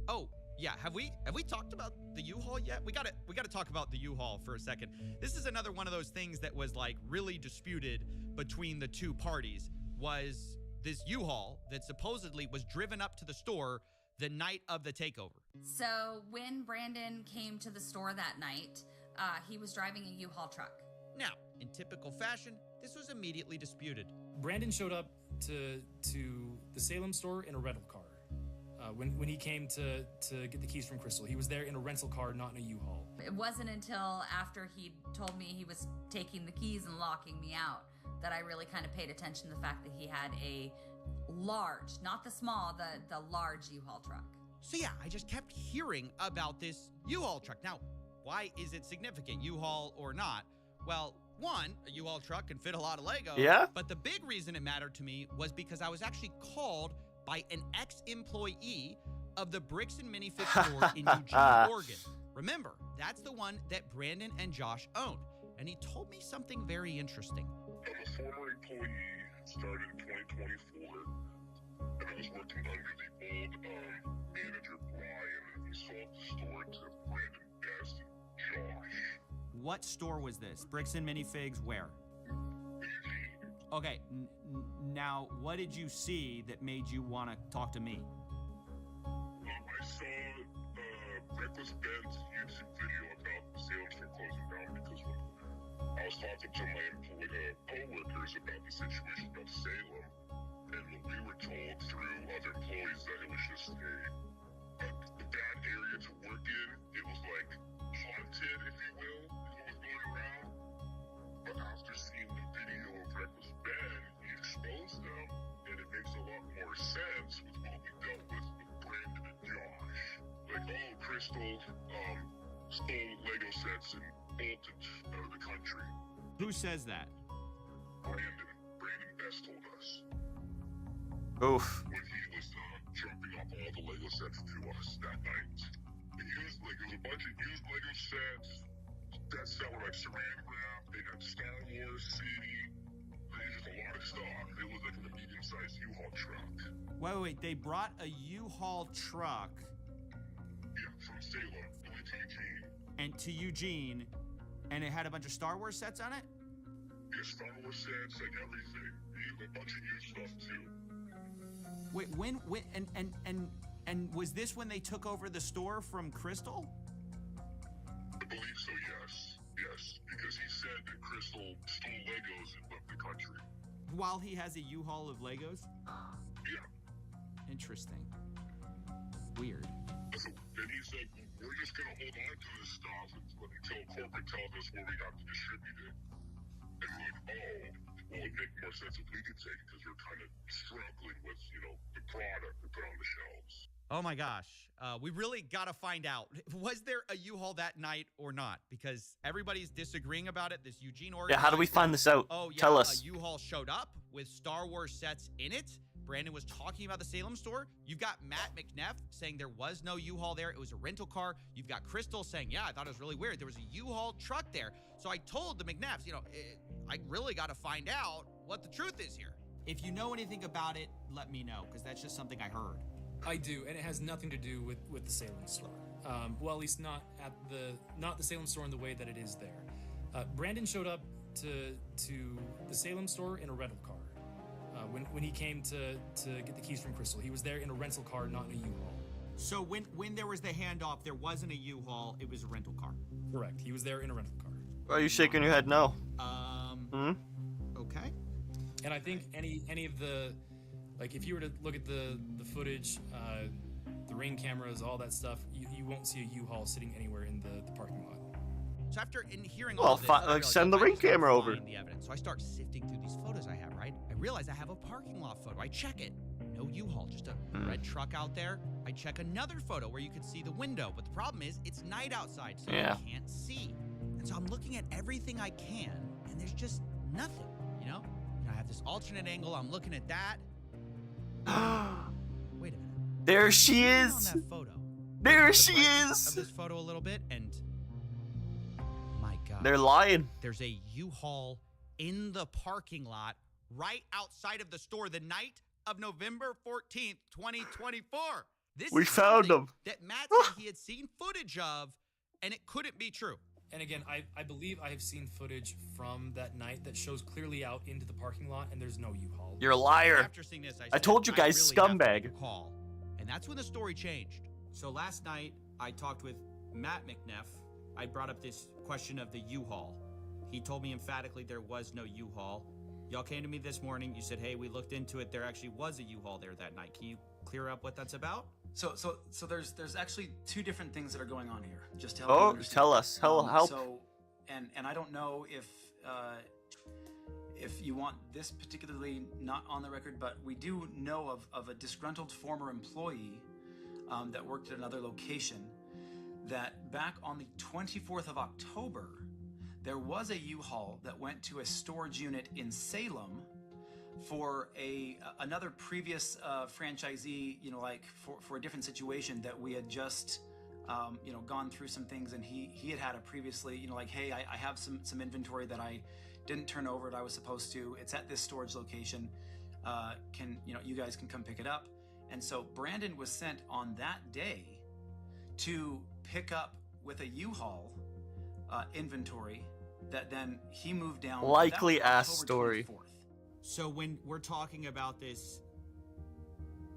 Oh, yeah, have we talked about the U-Haul yet? We gotta talk about the U-Haul for a second. This is another one of those things that was like really disputed between the two parties, was this U-Haul that supposedly was driven up to the store the night of the takeover. So when Brandon came to the store that night, he was driving a U-Haul truck. Now, in typical fashion, this was immediately disputed. Brandon showed up to the Salem store in a rental car. When he came to get the keys from Crystal, he was there in a rental car, not in a U-Haul. It wasn't until after he told me he was taking the keys and locking me out that I really kind of paid attention to the fact that he had a large, not the small, the large U-Haul truck. So yeah, I just kept hearing about this U-Haul truck. Now, why is it significant, U-Haul or not? Well, one, a U-Haul truck can fit a lot of Legos. Yeah. But the big reason it mattered to me was because I was actually called by an ex-employee of the Bricks and Minifig store in Eugene, Oregon. Remember, that's the one that Brandon and Josh owned. And he told me something very interesting. I'm a former employee, started in 2024, and I was working under the old manager, Brian, and he sold the store to Brandon Best and Josh. What store was this? Bricks and Minifigs where? Okay, now what did you see that made you want to talk to me? I saw Reckless Ben's YouTube video about the Salem store closing down because when I was talking to my co-workers about the situation about Salem, and we were told through other employees that it was just a bad area to work in. It was like haunted, if you will, is what was going around. But after seeing the video of Reckless Ben, you more sense with what we dealt with Brandon and Josh. Like, oh, Crystal stole Lego sets and bolted out of the country. Who says that? Brandon Best told us. Oof. When he was jumping up all the Lego sets to us that night. And used, like, there was a bunch of used Lego sets that were like saran wrap. They had Star Wars CD. They used a lot of stuff. It was like in a medium-sized U-Haul truck. Wait. They brought a U-Haul truck. Yeah, from Salem to Eugene. And to Eugene, and it had a bunch of Star Wars sets on it? Yeah, Star Wars sets, like everything. A bunch of used stuff too. Wait, when and was this when they took over the store from Crystal? I believe so, yes. Yes, because he said that Crystal stole Legos and left the country. While he has a U-Haul of Legos? Yeah. Interesting. Weird. So, and he said, we're just going to hold on to this stuff until corporate tells us where we have to distribute it. And we're like, oh, well, it'd make more sense if we could take it because we're kind of struggling with, the product to put on the shelves. Oh my gosh. We really got to find out. Was there a U-Haul that night or not? Because everybody's disagreeing about it. This Eugene, Oregon. Yeah, how do we find this out? Oh, yeah, Tell us. A U-Haul showed up with Star Wars sets in it. Brandon was talking about the Salem store. You've got Matt McNeff saying there was no U-Haul there. It was a rental car. You've got Crystal saying, yeah, I thought it was really weird. There was a U-Haul truck there. So I told the McNeffs, I really got to find out what the truth is here. If you know anything about it, let me know, because that's just something I heard. I do, and it has nothing to do with the Salem store. Well, at least not the Salem store in the way that it is there. Brandon showed up to the Salem store in a rental car. When he came to get the keys from Crystal, he was there in a rental car, not in a U-Haul. So when there was the handoff, there wasn't a U-Haul, it was a rental car. Correct. He was there in a rental car. Why are you shaking your head no? Okay. And I think any of the, like, if you were to look at the footage, the ring cameras, all that stuff, you won't see a U-Haul sitting anywhere in the parking lot. So after hearing all of this, I realized send the ring camera over. The evidence. So I start sifting through these photos I have, right? I realize I have a parking lot photo. I check it. No U-Haul, just a red truck out there. I check another photo where you could see the window, but the problem is it's night outside, so I can't see. And so I'm looking at everything I can, and there's just nothing, I have this alternate angle. I'm looking at that. Wait a minute. There she is. On that photo. There she is. Of this photo a little bit, and my God, they're lying. There's a U-Haul in the parking lot right outside of the store the night of November 14th, 2024. We found them. That Matt said he had seen footage of, and it couldn't be true. And again, I believe I have seen footage from that night that shows clearly out into the parking lot, and there's no U-Haul. You're a liar. After seeing this, I told you guys, really scumbag. Call, and that's when the story changed. So last night, I talked with Matt McNeff. I brought up this question of the U-Haul. He told me emphatically there was no U-Haul. Y'all came to me this morning. You said, hey, we looked into it. There actually was a U-Haul there that night. Can you clear up what that's about? So there's actually two different things that are going on here. Just to help you understand. Tell us. Help. So, and I don't know if you want this particularly not on the record, but we do know of a disgruntled former employee that worked at another location that back on the 24th of October, there was a U-Haul that went to a storage unit in Salem for another previous franchisee, for a different situation that we had just, gone through some things, and he had a previously, hey, I have some inventory that I didn't turn over that I was supposed to. It's at this storage location. You guys can come pick it up. And so Brandon was sent on that day to pick up with a U-Haul inventory that then he moved down. Likely ass story. 24th. So when we're talking about this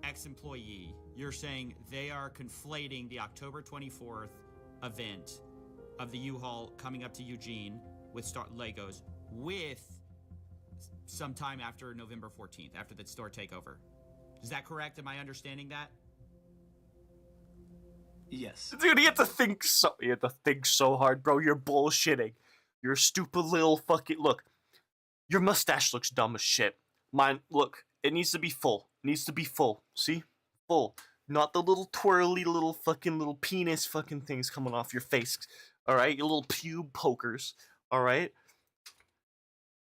ex-employee, you're saying they are conflating the October 24th event of the U-Haul coming up to Eugene with Legos with some time after November 14th, after the store takeover. Is that correct? Am I understanding that? Yes. Dude, you have to think so hard, bro. You're bullshitting. You're a stupid little fucking... Look, your mustache looks dumb as shit. Mine, look, It needs to be full. It needs to be full. See? Full. Not the little twirly little fucking little penis fucking things coming off your face. Alright? Your little pube pokers. Alright?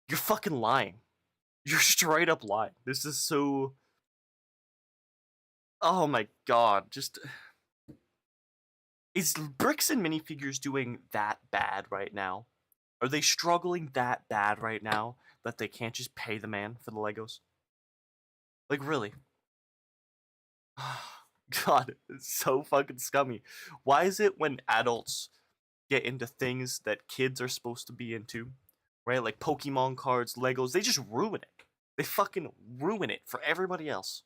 You're fucking lying. You're straight up lying. This is so... Oh my god. Just... Is Bricks and Minifigures doing that bad right now? Are they struggling that bad right now that they can't just pay the man for the Legos? Like, really? God, it's so fucking scummy. Why is it when adults get into things that kids are supposed to be into, right? Like Pokemon cards, Legos, they just ruin it. They fucking ruin it for everybody else.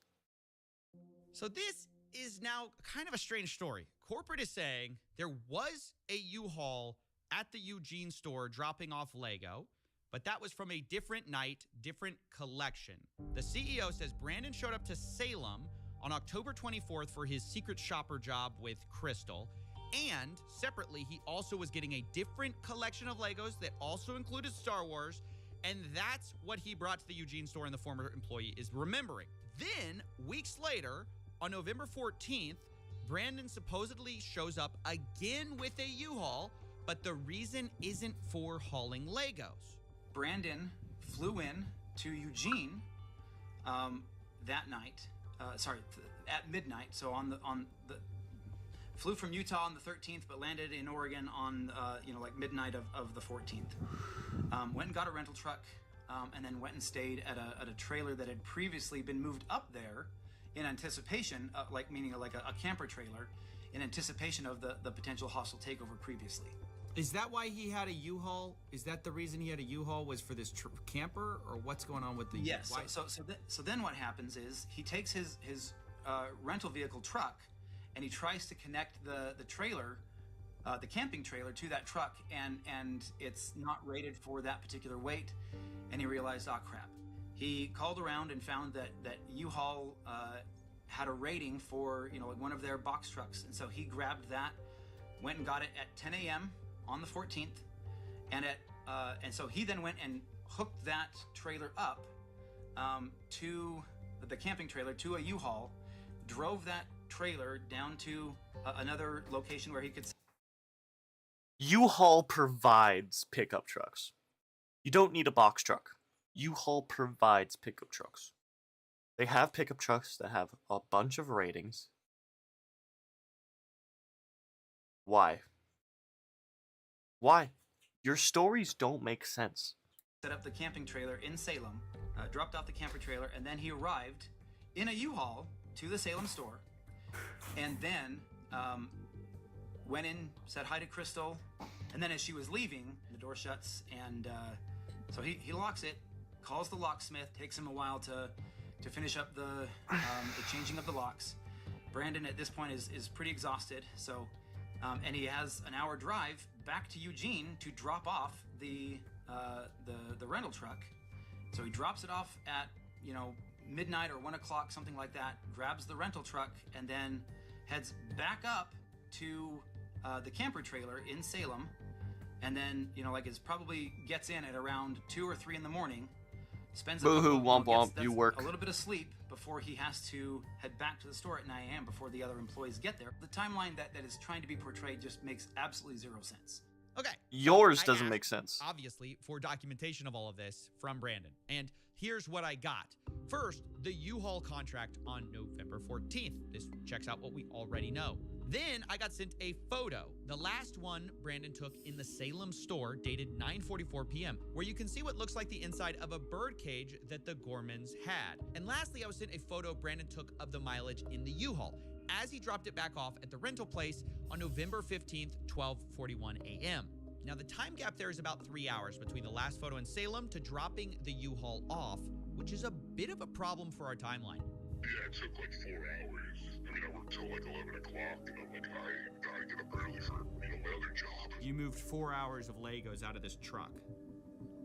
So this is now kind of a strange story. Corporate is saying there was a U-Haul at the Eugene store dropping off Lego, but that was from a different night, different collection. The CEO says Brandon showed up to Salem on October 24th for his secret shopper job with Crystal, and separately, he also was getting a different collection of Legos that also included Star Wars, and that's what he brought to the Eugene store and the former employee is remembering. Then, weeks later, on November 14th, Brandon supposedly shows up again with a U-Haul, but the reason isn't for hauling Legos. Brandon flew in to Eugene that night. At midnight. So flew from Utah on the 13th, but landed in Oregon on like midnight of the 14th. Went and got a rental truck, and then went and stayed at a trailer that had previously been moved up there in anticipation, meaning like a camper trailer, in anticipation of the potential hostile takeover previously. Is that why he had a U-Haul? Is that the reason he had a U-Haul was for this camper, or what's going on with the? Yes. So then what happens is he takes his rental vehicle truck, and he tries to connect the trailer, the camping trailer, to that truck, and it's not rated for that particular weight, and he realized, oh crap. He called around and found that U-Haul had a rating for like one of their box trucks, and so he grabbed that, went and got it at 10 a.m. on the 14th, and so he then went and hooked that trailer up to the camping trailer to a U-Haul, drove that trailer down to another location where he could. U-Haul provides pickup trucks. You don't need a box truck. U-Haul provides pickup trucks. They have pickup trucks that have a bunch of ratings. Why? Why? Your stories don't make sense. Set up the camping trailer in Salem, dropped off the camper trailer, and then he arrived in a U-Haul to the Salem store, and then went in, said hi to Crystal, and then as she was leaving, the door shuts, and so he locks it, calls the locksmith, takes him a while to finish up the changing of the locks. Brandon at this point is pretty exhausted, so and he has an hour drive back to Eugene to drop off the rental truck. So he drops it off at midnight or 1 o'clock, something like that, grabs the rental truck, and then heads back up to the camper trailer in Salem, and then probably gets in at around 2 or 3 in the morning, spends Boo-hoo, womp womp, you work a little bit of sleep before he has to head back to the store at 9 a.m. before the other employees get there. The timeline that is trying to be portrayed just makes absolutely zero sense. Okay. Yours I doesn't asked, make sense. Obviously, for documentation of all of this from Brandon. And here's what I got. First, the U-Haul contract on November 14th. This checks out what we already know. Then I got sent a photo, the last one Brandon took in the Salem store, dated 9:44 p.m., where you can see what looks like the inside of a bird cage that the Gormans had. And lastly, I was sent a photo Brandon took of the mileage in the U-Haul as he dropped it back off at the rental place on November 15th, 12:41 a.m. Now, the time gap there is about 3 hours between the last photo in Salem to dropping the U-Haul off, which is a bit of a problem for our timeline. Yeah, it took like 4 hours. I mean, I worked till like 11 o'clock, and I'm like, I gotta get up early for, my other job. You moved 4 hours of Legos out of this truck.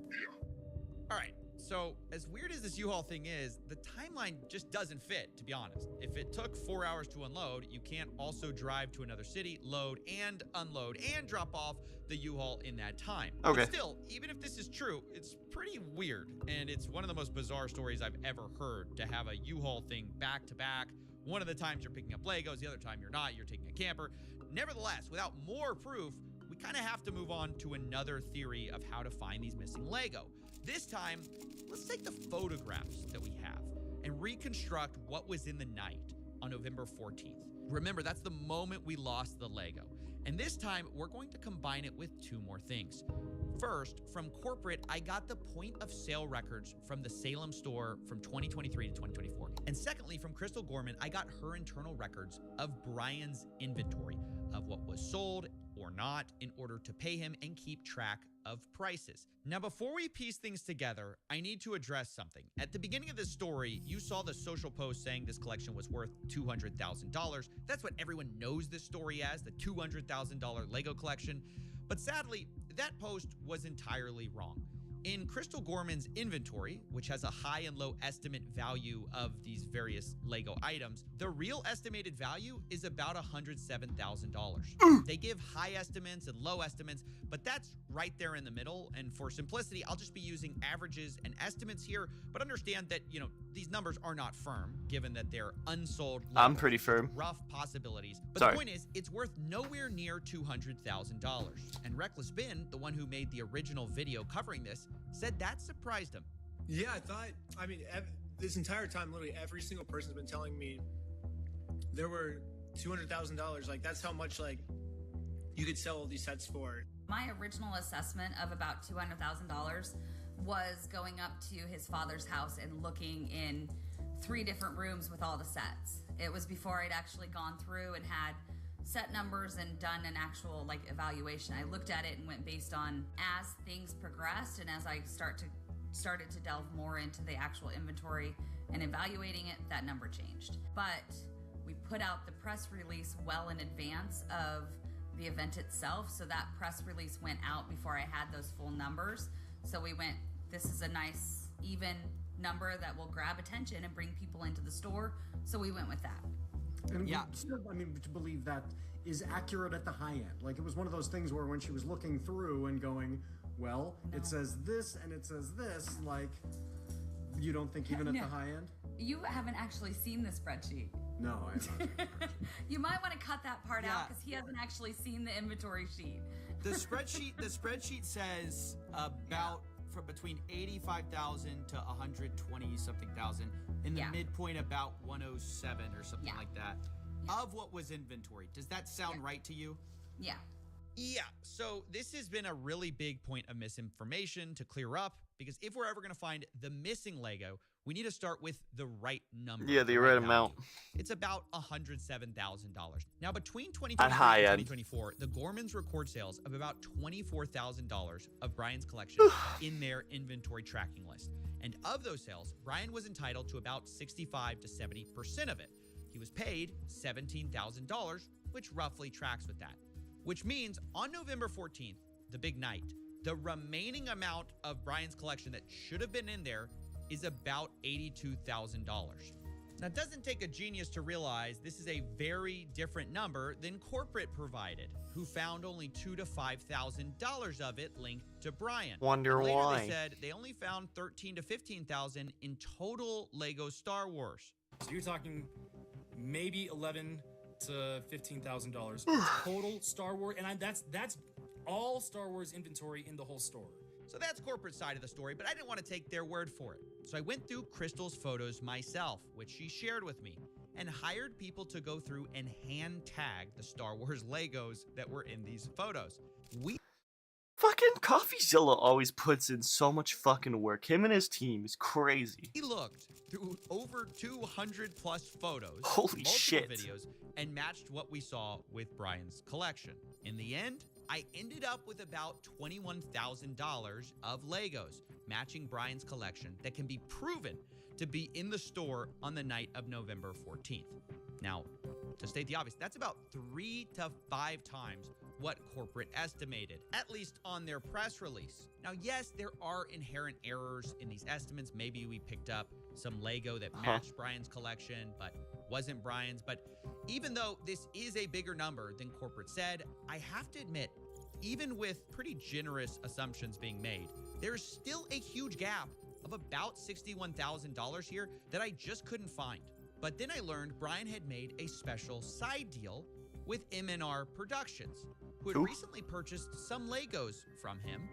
Yeah. All right, So as weird as this U-Haul thing is, the timeline just doesn't fit, to be honest. If it took 4 hours to unload, you can't also drive to another city, load and unload and drop off the U-Haul in that time. Okay. But still, even if this is true, it's pretty weird. And it's one of the most bizarre stories I've ever heard, to have a U-Haul thing back to back. One of the times you're picking up Legos, the other time you're not, you're taking a camper. Nevertheless, without more proof, we kind of have to move on to another theory of how to find these missing Lego. This time, let's take the photographs that we have and reconstruct what was in the night on November 14th. Remember, that's the moment we lost the Lego. And this time, we're going to combine it with two more things. First, from corporate, I got the point of sale records from the Salem store from 2023 to 2024. And secondly, from Crystal Gorman, I got her internal records of Brian's inventory of what was sold or not in order to pay him and keep track of prices. Now, before we piece things together, I need to address something. At the beginning of this story, you saw the social post saying this collection was worth $200,000. That's what everyone knows this story as, the $200,000 Lego collection. But sadly, that post was entirely wrong. In Crystal Gorman's inventory, which has a high and low estimate value of these various Lego items, the real estimated value is about $107,000. They give high estimates and low estimates, but that's right there in the middle. And for simplicity, I'll just be using averages and estimates here, but understand that, these numbers are not firm, given that they're unsold Legos. I'm pretty firm. Rough possibilities. But Sorry. The point is, it's worth nowhere near $200,000. And Reckless Ben, the one who made the original video covering this, said that surprised him. Yeah, this entire time, literally every single person's been telling me there were $200,000. Like, that's how much, you could sell all these sets for. My original assessment of about $200,000 was going up to his father's house and looking in 3 different rooms with all the sets. It was before I'd actually gone through and had set numbers and done an actual evaluation. I looked at it and went based on as things progressed and as I started to delve more into the actual inventory and evaluating it, that number changed. But we put out the press release well in advance of the event itself, so that press release went out before I had those full numbers. So we went, this is a nice even number that will grab attention and bring people into the store, so we went with that. And still, to believe that is accurate at the high end. It was one of those things where when she was looking through and going, well, it says this and it says this, you don't think even at the high end? You haven't actually seen the spreadsheet. No, I haven't. You might want to cut that part out because he hasn't actually seen the inventory sheet. The spreadsheet says about from between 85,000 to 120 something thousand, in the midpoint about 107 or something like that of what was inventory. Does that sound right to you? Yeah. Yeah, so this has been a really big point of misinformation to clear up, because if we're ever going to find the missing Lego, we need to start with the right number. Yeah, the right amount. It's about $107,000. Now, between 2023 At high and end. 2024, the Gormans record sales of about $24,000 of Brian's collection in their inventory tracking list. And of those sales, Brian was entitled to about 65 to 70% of it. He was paid $17,000, which roughly tracks with that. Which means on November 14th, the big night, the remaining amount of Brian's collection that should have been in there is about $82,000. Now, it doesn't take a genius to realize this is a very different number than corporate provided, who found only $2,000 to $5,000 of it linked to Brian. Wonder Later why. They said they only found $13,000 to $15,000 in total Lego Star Wars. So you're talking maybe $11,000 to $15,000 total Star Wars, and that's all Star Wars inventory in the whole store. So that's corporate side of the story, but I didn't want to take their word for it. So I went through Crystal's photos myself, which she shared with me, and hired people to go through and hand tag the Star Wars Legos that were in these photos. Fucking CoffeeZilla always puts in so much fucking work. Him and his team is crazy. He looked through over 200 plus photos, Holy multiple shit. videos, and matched what we saw with Brian's collection. In the end, I ended up with about $21,000 of Legos matching Brian's collection that can be proven to be in the store on the night of November 14th. Now, to state the obvious, that's about 3 to 5 times what corporate estimated, at least on their press release. Now, yes, there are inherent errors in these estimates. Maybe we picked up some Lego that matched Brian's collection, but wasn't Brian's. But even though this is a bigger number than corporate said, I have to admit, even with pretty generous assumptions being made, there's still a huge gap of about $61,000 here that I just couldn't find. But then I learned Brian had made a special side deal with M&R Productions, who had recently purchased some Legos from him.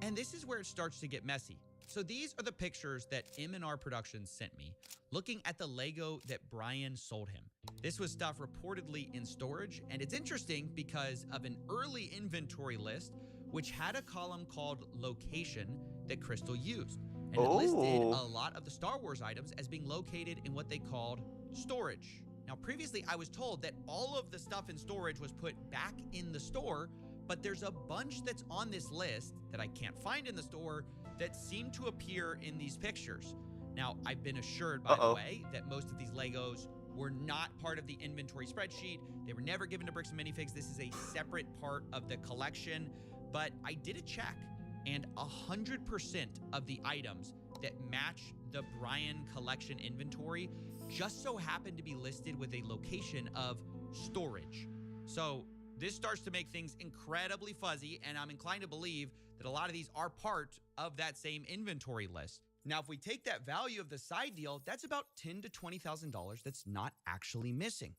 And this is where it starts to get messy. So these are the pictures that M&R Productions sent me, looking at the Lego that Brian sold him. This was stuff reportedly in storage, and it's interesting because of an early inventory list, which had a column called Location that Crystal used. And it listed a lot of the Star Wars items as being located in what they called storage. Now, previously, I was told that all of the stuff in storage was put back in the store, but there's a bunch that's on this list that I can't find in the store that seem to appear in these pictures. Now, I've been assured, by the way, that most of these Legos were not part of the inventory spreadsheet. They were never given to Bricks and Minifigs. This is a separate part of the collection, but I did a check, and 100% of the items that match the Brian collection inventory just so happen to be listed with a location of storage. So this starts to make things incredibly fuzzy, and I'm inclined to believe that a lot of these are part of that same inventory list. Now, if we take that value of the side deal, that's about $10,000 to $20,000 that's not actually missing.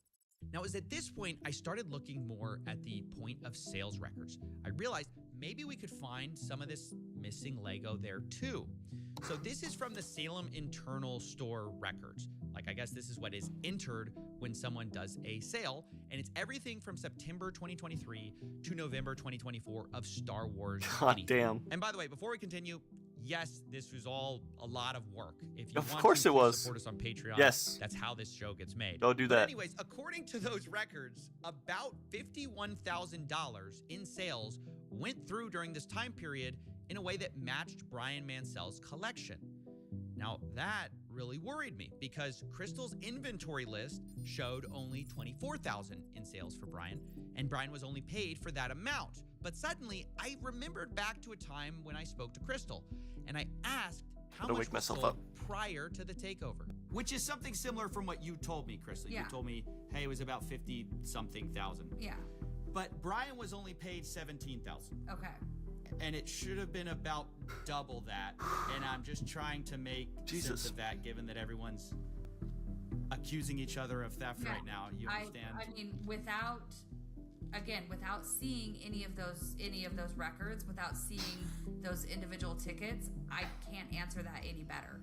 Now, it was at this point I started looking more at the point of sales records. I realized maybe we could find some of this missing Lego there too. So this is from the Salem internal store records. Like, I guess this is what is entered when someone does a sale, and it's everything from September 2023 to November 2024 of Star Wars. God damn. And by the way, before we continue, yes, this was all a lot of work. If you Of want course to it was. support us on Patreon, Yes. that's how this show gets made. Go do But that. anyways, according to those records, about $51,000 in sales went through during this time period in a way that matched Brian Mansell's collection. Now, that really worried me because Crystal's inventory list showed only $24,000 in sales for Brian, and Brian was only paid for that amount. But suddenly, I remembered back to a time when I spoke to Crystal, and I asked how much was sold prior to the takeover. Which is something similar from what you told me, Crystal. Yeah. You told me, hey, it was about 50-something thousand. Yeah. But Brian was only paid $17,000. Okay. And it should have been about double that. And I'm just trying to make sense of that, given that everyone's accusing each other of theft right now. You understand? I mean, without seeing any of those records, without seeing those individual tickets, I can't answer that any better.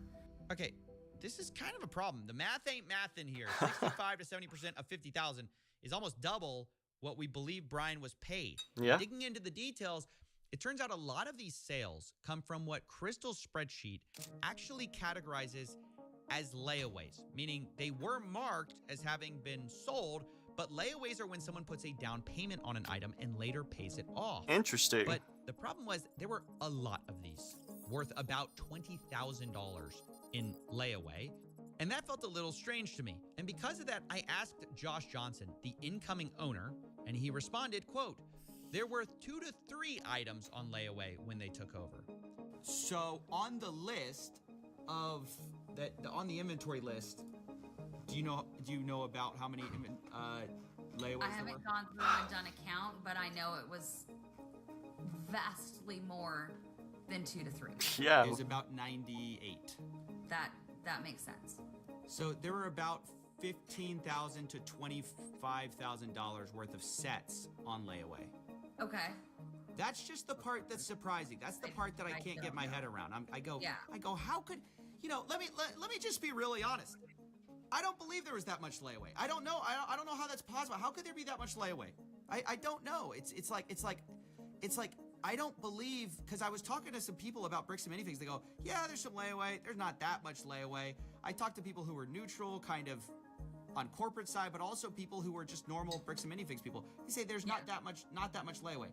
Okay, this is kind of a problem. The math ain't math in here. 65 to 70% of 50,000 is almost double what we believe Brian was paid. Yeah. Digging into the details, it turns out a lot of these sales come from what Crystal's spreadsheet actually categorizes as layaways, meaning they were marked as having been sold, but layaways are when someone puts a down payment on an item and later pays it off. Interesting. But the problem was there were a lot of these, worth about $20,000 in layaway, and that felt a little strange to me. And because of that, I asked Josh Johnson, the incoming owner, and he responded, quote, "There were 2 to 3 items on layaway when they took over." So on the list of that, on the inventory list, do you know about how many layaways I haven't gone through and done a count, but I know it was vastly more than 2 to 3. Yeah. It was about 98. That makes sense. So there were about $15,000 to $25,000 worth of sets on layaway. Okay. That's just the part that's surprising. That's the part that I can't get my head around. I go, how could, let me just be really honest. I don't believe there was that much layaway. I don't know. I don't know how that's possible. How could there be that much layaway? I don't know. It's like I don't believe, because I was talking to some people about Bricks and Minifigs. They go, yeah, there's some layaway. There's not that much layaway. I talked to people who were neutral, kind of on corporate side, but also people who were just normal Bricks and Minifigs people. They say there's not that much layaway.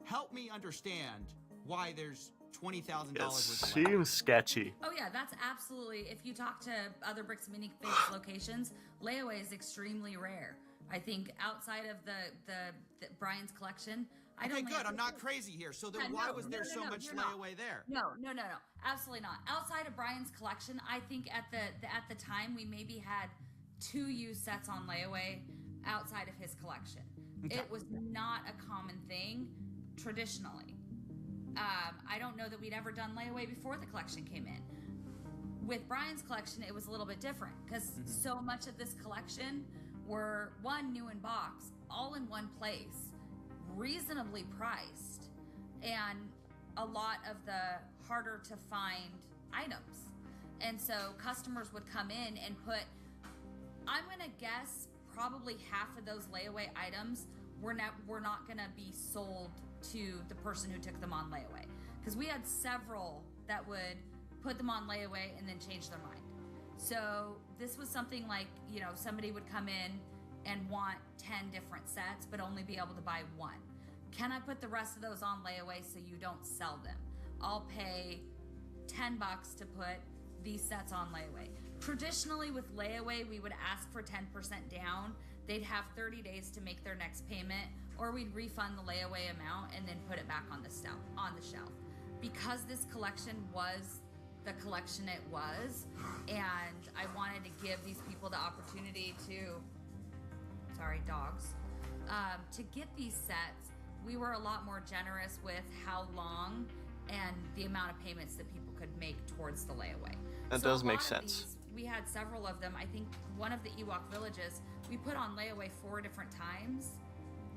Help me understand why there's $20,000 It worth of layaway. seems sketchy. Oh yeah, that's absolutely. If you talk to other Bricks and Minifigs locations, layaway is extremely rare. I think outside of the Brian's collection, I don't. Okay, good. I'm not crazy here. So then, why was there so much layaway there? No, absolutely not. Outside of Brian's collection, I think at the time we maybe had 2 used sets on layaway outside of his collection. Okay. It was not a common thing traditionally. I don't know that we'd ever done layaway before the collection came in. With Brian's collection, it was a little bit different because so much of this collection were new in box, all in one place, reasonably priced, and a lot of the harder to find items. And so customers would come in and put, I'm gonna guess probably half of those layaway items were not gonna be sold to the person who took them on layaway, because we had several that would put them on layaway and then change their mind. So this was something like, somebody would come in and want 10 different sets but only be able to buy 1. Can I put the rest of those on layaway so you don't sell them? I'll pay $10 to put these sets on layaway. Traditionally with layaway, we would ask for 10% down. They'd have 30 days to make their next payment, or we'd refund the layaway amount and then put it back on the shelf. Because this collection was the collection it was, and I wanted to give these people the opportunity to, to get these sets, we were a lot more generous with how long and the amount of payments that people could make towards the layaway. That does make sense. We had several of them. I think one of the Ewok villages, we put on layaway 4 different times,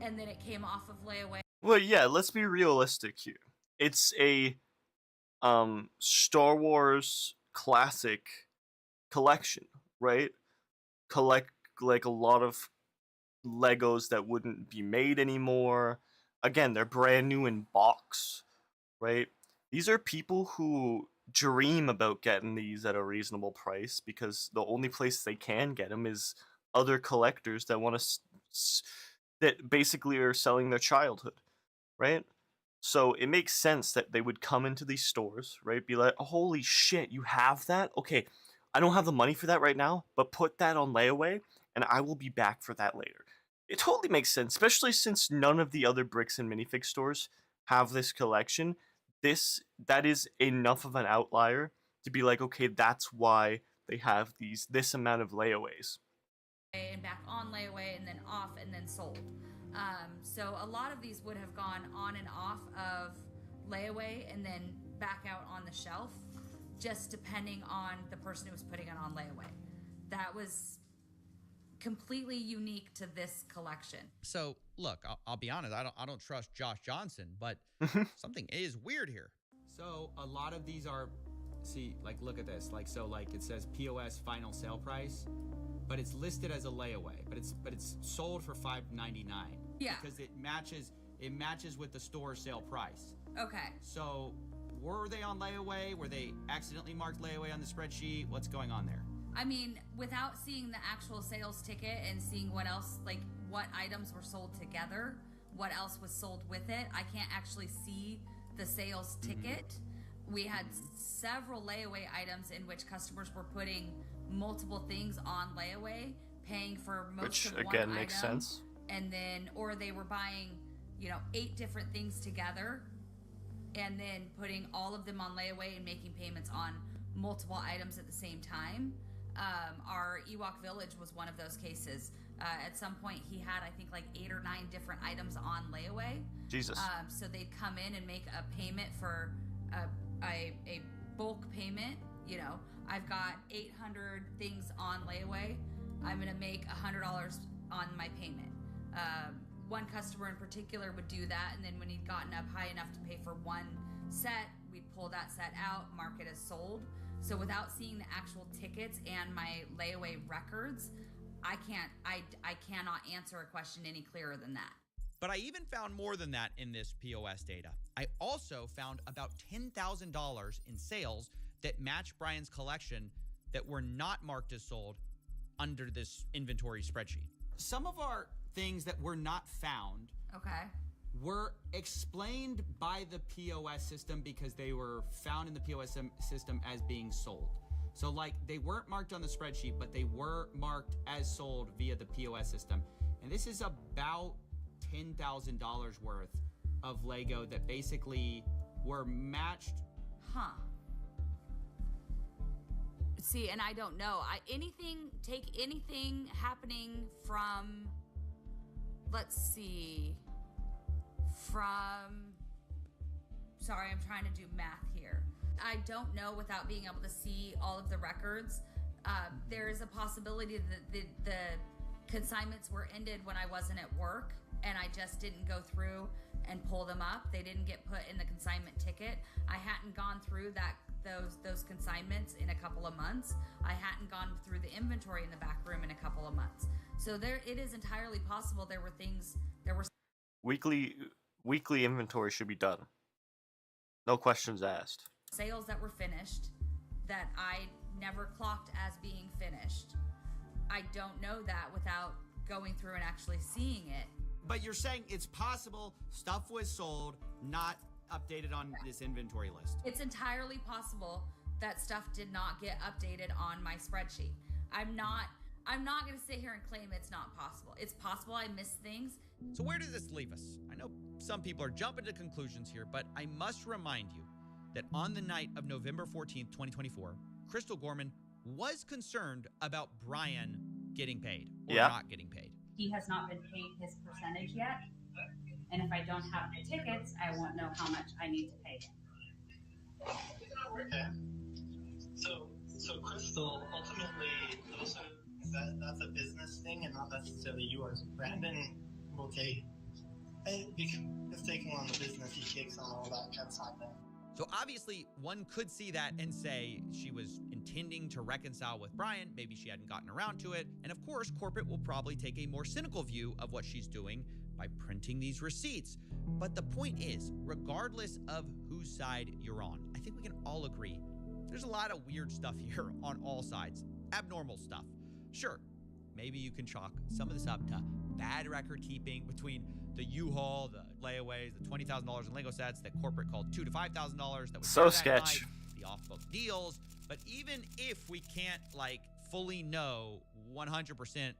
and then it came off of layaway. Well, yeah, let's be realistic here. It's a Star Wars classic collection, right? Collect like a lot of Legos that wouldn't be made anymore. Again, they're brand new in box, right? These are people who dream about getting these at a reasonable price because the only place they can get them is other collectors that want to that basically are selling their childhood, right? So it makes sense that they would come into these stores, right? Be like, oh, holy shit, you have that? Okay, I don't have the money for that right now, but put that on layaway and I will be back for that later. It totally makes sense, especially since none of the other bricks and minifig stores have this collection. That is enough of an outlier to be like, okay, that's why they have this amount of layaways. And back on layaway and then off and then sold. So a lot of these would have gone on and off of layaway and then back out on the shelf, just depending on the person who was putting it on layaway. That was completely unique to this collection. So look, I'll be honest, I don't trust Josh Johnson, but something is weird here. So a lot of these are, look at this, it says POS final sale price, but it's listed as a layaway, but it's sold for $5.99. Yeah. Because it matches with the store sale price. Okay. So were they on layaway? Were they accidentally marked layaway on the spreadsheet? What's going on there? I mean, without seeing the actual sales ticket and seeing what else, what items were sold together, what else was sold with it, I can't actually see the sales ticket. We had several layaway items in which customers were putting multiple things on layaway, paying for most of one item. Which again makes sense. And then, or they were buying, 8 different things together and then putting all of them on layaway and making payments on multiple items at the same time. Our Ewok village was one of those cases. At some point he had, I think, 8 or 9 different items on layaway. Jesus. So they'd come in and make a payment for a bulk payment. I've got 800 things on layaway. I'm going to make $100 on my payment. One customer in particular would do that, and then when he'd gotten up high enough to pay for one set, we'd pull that set out, mark it as sold. So without seeing the actual tickets and my layaway records, I cannot answer a question any clearer than that. But I even found more than that in this POS data. I also found about $10,000 in sales that match Brian's collection that were not marked as sold under this inventory spreadsheet. Some of our things that were not found were explained by the POS system because they were found in the POS system as being sold. So they weren't marked on the spreadsheet, but they were marked as sold via the POS system. And this is about $10,000 worth of Lego that basically were matched. Huh. See, and I don't know. Take anything happening from, let's see, sorry, I'm trying to do math here. I don't know without being able to see all of the records. There is a possibility that the consignments were ended when I wasn't at work and I just didn't go through and pull them up. They didn't get put in the consignment ticket. I hadn't gone through those consignments in a couple of months. I hadn't gone through the inventory in the back room in a couple of months. So it is entirely possible there were weekly inventory should be done. No questions asked. Sales that were finished that I never clocked as being finished. I don't know that without going through and actually seeing it. But you're saying it's possible stuff was sold, not updated on this inventory list. It's entirely possible that stuff did not get updated on my spreadsheet. I'm not going to sit here and claim it's not possible. It's possible I missed things. So where does this leave us? I know some people are jumping to conclusions here, but I must remind you that on the night of November 14th, 2024, Crystal Gorman was concerned about Brian getting paid or not getting paid. He has not been paid his percentage yet. And if I don't have the tickets, I won't know how much I need to pay him. Okay. So Crystal, ultimately, that's a business thing and not necessarily yours. Brandon will take, just taking on the business, he takes on all that consignment. So obviously, one could see that and say she was intending to reconcile with Brian. Maybe she hadn't gotten around to it. And of course, corporate will probably take a more cynical view of what she's doing by printing these receipts. But the point is, regardless of whose side you're on, I think we can all agree there's a lot of weird stuff here on all sides, abnormal stuff. Sure, maybe you can chalk some of this up to bad record keeping between the U-Haul, the layaways, the $20,000 in Lego sets that corporate called $2,000 to $5,000. That was so sketch. The off-book deals. But even if we can't fully know 100%,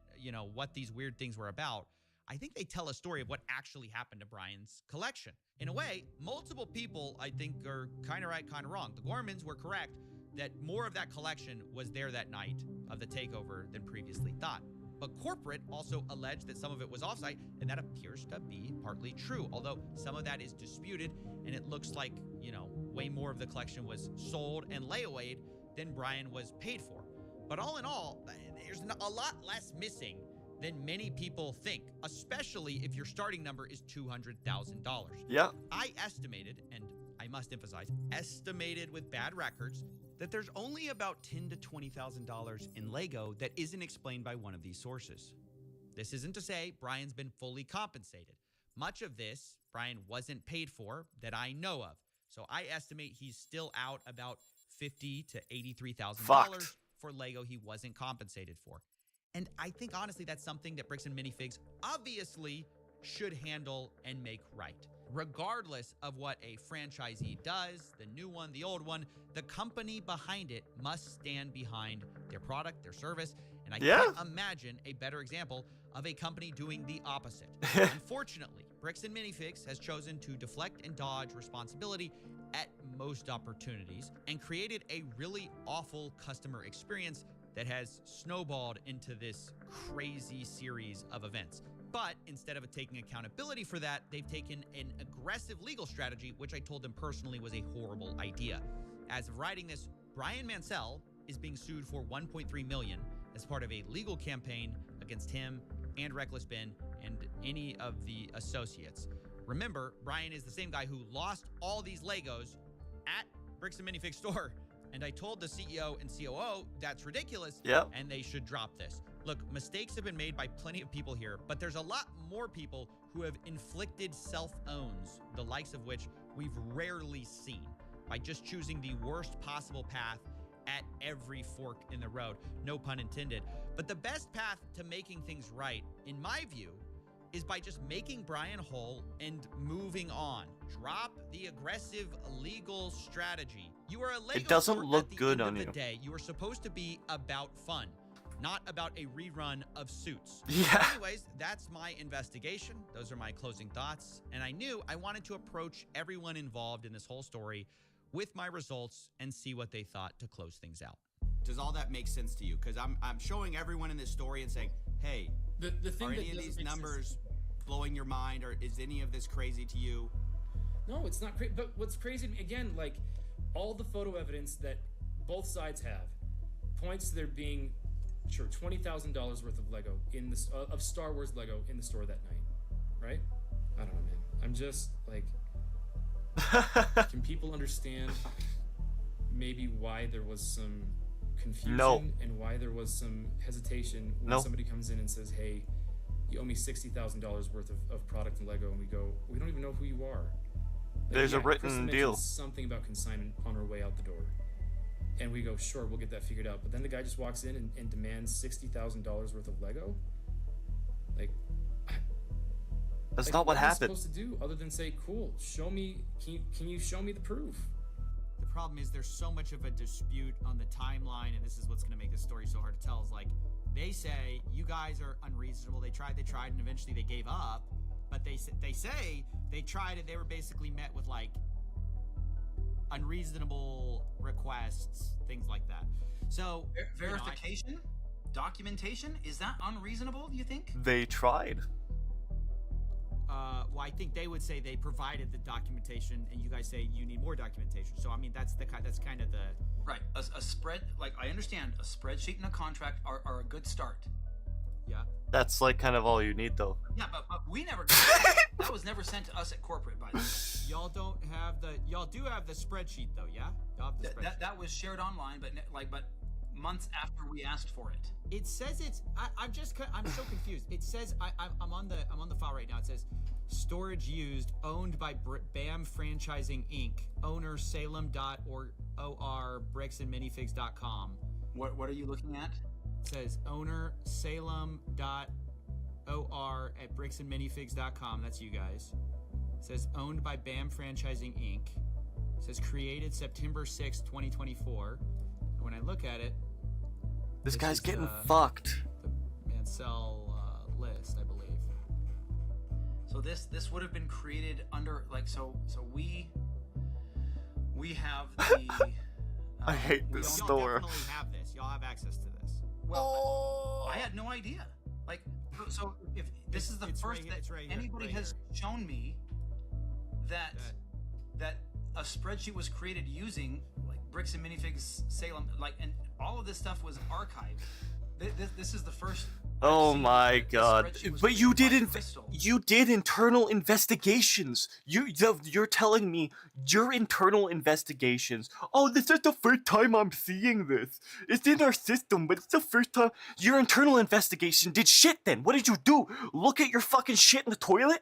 what these weird things were about, I think they tell a story of what actually happened to Brian's collection. In a way, multiple people, I think, are kind of right, kind of wrong. The Gormans were correct that more of that collection was there that night of the takeover than previously thought. But corporate also alleged that some of it was offsite, and that appears to be partly true, although some of that is disputed, and it looks like, way more of the collection was sold and layawayed than Brian was paid for. But all in all, there's a lot less missing than many people think, especially if your starting number is $200,000. Yeah. I estimated, and I must emphasize, estimated with bad records, that there's only about $10,000 to $20,000 in Lego that isn't explained by one of these sources. This isn't to say Brian's been fully compensated. Much of this, Brian wasn't paid for that I know of. So I estimate he's still out about $50,000 to $83,000 for Lego he wasn't compensated for. And I think, honestly, that's something that Bricks and Minifigs obviously should handle and make right. Regardless of what a franchisee does, the new one, the old one, the company behind it must stand behind their product, their service. And I can't imagine a better example of a company doing the opposite. Unfortunately, Bricks and Minifigs has chosen to deflect and dodge responsibility at most opportunities and created a really awful customer experience that has snowballed into this crazy series of events. But instead of taking accountability for that, they've taken an aggressive legal strategy, which I told them personally was a horrible idea. As of writing this, Brian Mansell is being sued for $1.3 million as part of a legal campaign against him and Reckless Ben and any of the associates. Remember, Brian is the same guy who lost all these Legos at Bricks and Minifigs store. And I told the CEO and COO that's ridiculous, and they should drop this. Look, mistakes have been made by plenty of people here, but there's a lot more people who have inflicted self-owns, the likes of which we've rarely seen, by just choosing the worst possible path at every fork in the road. No pun intended. But the best path to making things right, in my view, is by just making Brian whole and moving on. Drop the aggressive legal strategy. You are a Lego It doesn't store look at the good end on of you. the day. You are supposed to be about fun. not about a rerun of Suits. Yeah. Anyways, that's my investigation. Those are my closing thoughts. And I knew I wanted to approach everyone involved in this whole story with my results and see what they thought to close things out. Does all that make sense to you? Because I'm showing everyone in this story and saying, hey, the thing are that any of doesn't these make numbers sense- blowing your mind, or is any of this crazy to you? No, it's not crazy. But what's crazy, again, like all the photo evidence that both sides have points to there being, sure, $20,000 worth of Lego in this of Star Wars Lego in the store that night, right? I don't know, man. I'm just like, can people understand maybe why there was some confusion No. and why there was some hesitation when No. somebody comes in and says, "Hey, you owe me $60,000 worth of product in Lego," and we go, "We don't even know who you are." Like, There's a Krista written mentioned deal. Something about consignment on her way out the door. And we go, sure, we'll get that figured out. But then the guy just walks in and demands $60,000 worth of Lego. Like, That's like, not what am I happened. supposed to do other than say, cool, show me, can you show me the proof? The problem is there's so much of a dispute on the timeline, and this is what's going to make this story so hard to tell, is like, they say, you guys are unreasonable. They tried, and eventually they gave up. But they say they tried it. They were basically met with, like, unreasonable requests, things like that. So Verification? Documentation? Is that unreasonable, do you think? They tried. Well, I think they would say they provided the documentation, and you guys say you need more documentation. So I mean, that's kind of the Right. A spread, like, I understand a spreadsheet and a contract are a good start. Yeah. That's like kind of all you need, though. Yeah, but we never got that. That was never sent to us at corporate, by the way. Y'all do have the spreadsheet though, yeah? Y'all have the spreadsheet. That was shared online, but months after we asked for it. It says it's. I'm so confused. It says I'm on the file right now. It says storage used, owned by BAM Franchising Inc. Owner Salem.or bricksandminifigs.com. What are you looking at? It says owner Salem.or at bricksandminifigs.com. That's you guys. It says owned by BAM Franchising Inc. It says created September 6th, 2024. And when I look at it, This guy's is, getting fucked. The Mansell list, I believe. So this would have been created under so we have the. I hate this Y'all store. definitely have this. Y'all have access to this. Well, I had no idea. Like, so if this is the first that anybody has shown me that a spreadsheet was created using like Bricks and Minifigs Salem, like, and all of this stuff was archived. This is the first. Oh my god! But you did internal investigations. You're telling me your internal investigations. Oh, this is the first time I'm seeing this. It's in our system, but it's the first time. Your internal investigation did shit. Then what did you do? Look at your fucking shit in the toilet?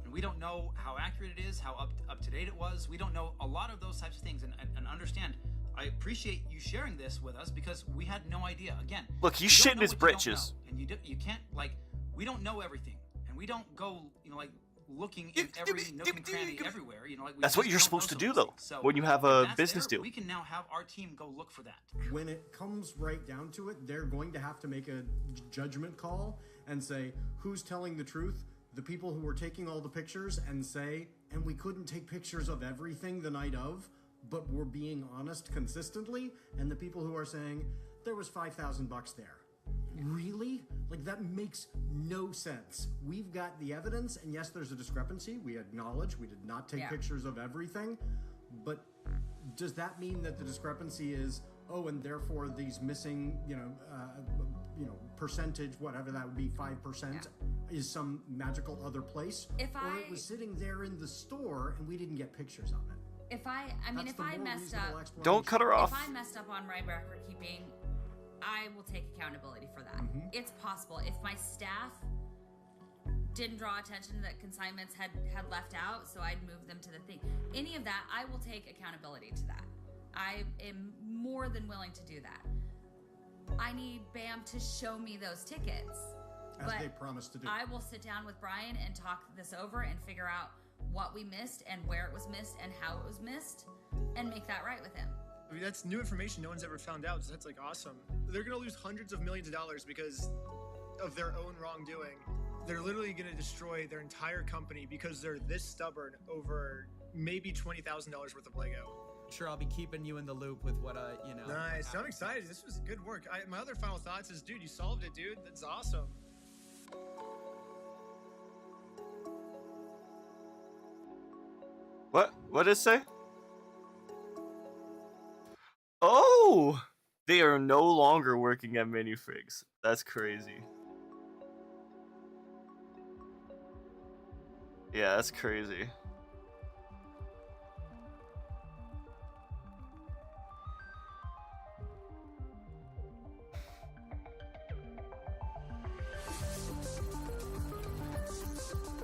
And we don't know how accurate it is, how up to date it was. We don't know a lot of those types of things, and understand. I appreciate you sharing this with us because we had no idea. Again, look, he's shitting his britches. And you can't, like, we don't know everything, and we don't go, like, looking in every nook and cranny everywhere. Like, That's what you're supposed to do, though, when you have a business deal. We can now have our team go look for that. When it comes right down to it, they're going to have to make a judgment call and say who's telling the truth. The people who were taking all the pictures and say, and we couldn't take pictures of everything the night of, but we're being honest consistently, and the people who are saying there was $5,000 there. Really? Like, that makes no sense. We've got the evidence, and yes, there's a discrepancy. We acknowledge we did not take pictures of everything, but does that mean that the discrepancy is, oh, and therefore these missing, percentage, whatever that would be, 5%, is some magical other place? Or it was sitting there in the store and we didn't get pictures of it. If I messed up, don't cut her off. If I messed up on my record keeping, I will take accountability for that. It's possible. If my staff didn't draw attention that consignments had left out, so I'd move them to the thing. Any of that, I will take accountability to that. I am more than willing to do that. I need BAM to show me those tickets. As they promised to do. I will sit down with Brian and talk this over and figure out what we missed and where it was missed and how it was missed and make that right with him. I mean, that's new information no one's ever found out. So that's like awesome. They're gonna lose hundreds of millions of dollars because of their own wrongdoing. They're literally gonna destroy their entire company because they're this stubborn over maybe $20,000 worth of Lego. Sure, I'll be keeping you in the loop with what you know. Nice. I'm excited. This was good work. My other final thoughts is, dude, you solved it, dude. That's awesome. What did it say? Oh, they are no longer working at Minifigs. That's crazy. Yeah, that's crazy.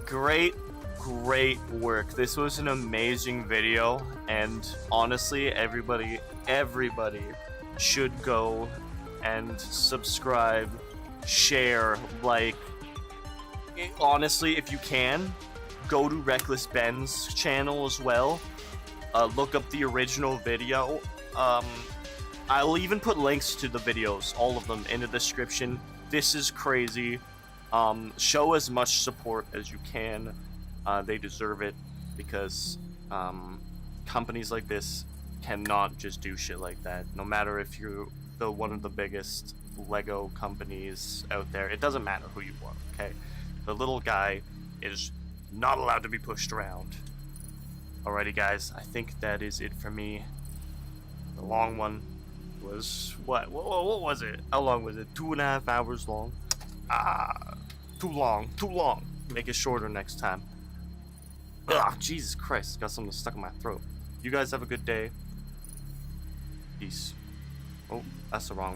Great work. This was an amazing video, and honestly, everybody should go and subscribe, share, like, honestly, if you can, go to Reckless Ben's channel as well. Look up the original video. I'll even put links to the videos, all of them, in the description. This is crazy. Show as much support as you can. They deserve it, because companies like this cannot just do shit like that. No matter if you're one of the biggest Lego companies out there, it doesn't matter who you are, okay? The little guy is not allowed to be pushed around. Alrighty, guys, I think that is it for me. The long one was what was it? How long was it? 2.5 hours long? Too long. Make it shorter next time. Ugh, Jesus Christ, got something stuck in my throat. You guys have a good day. Peace. Oh, that's the wrong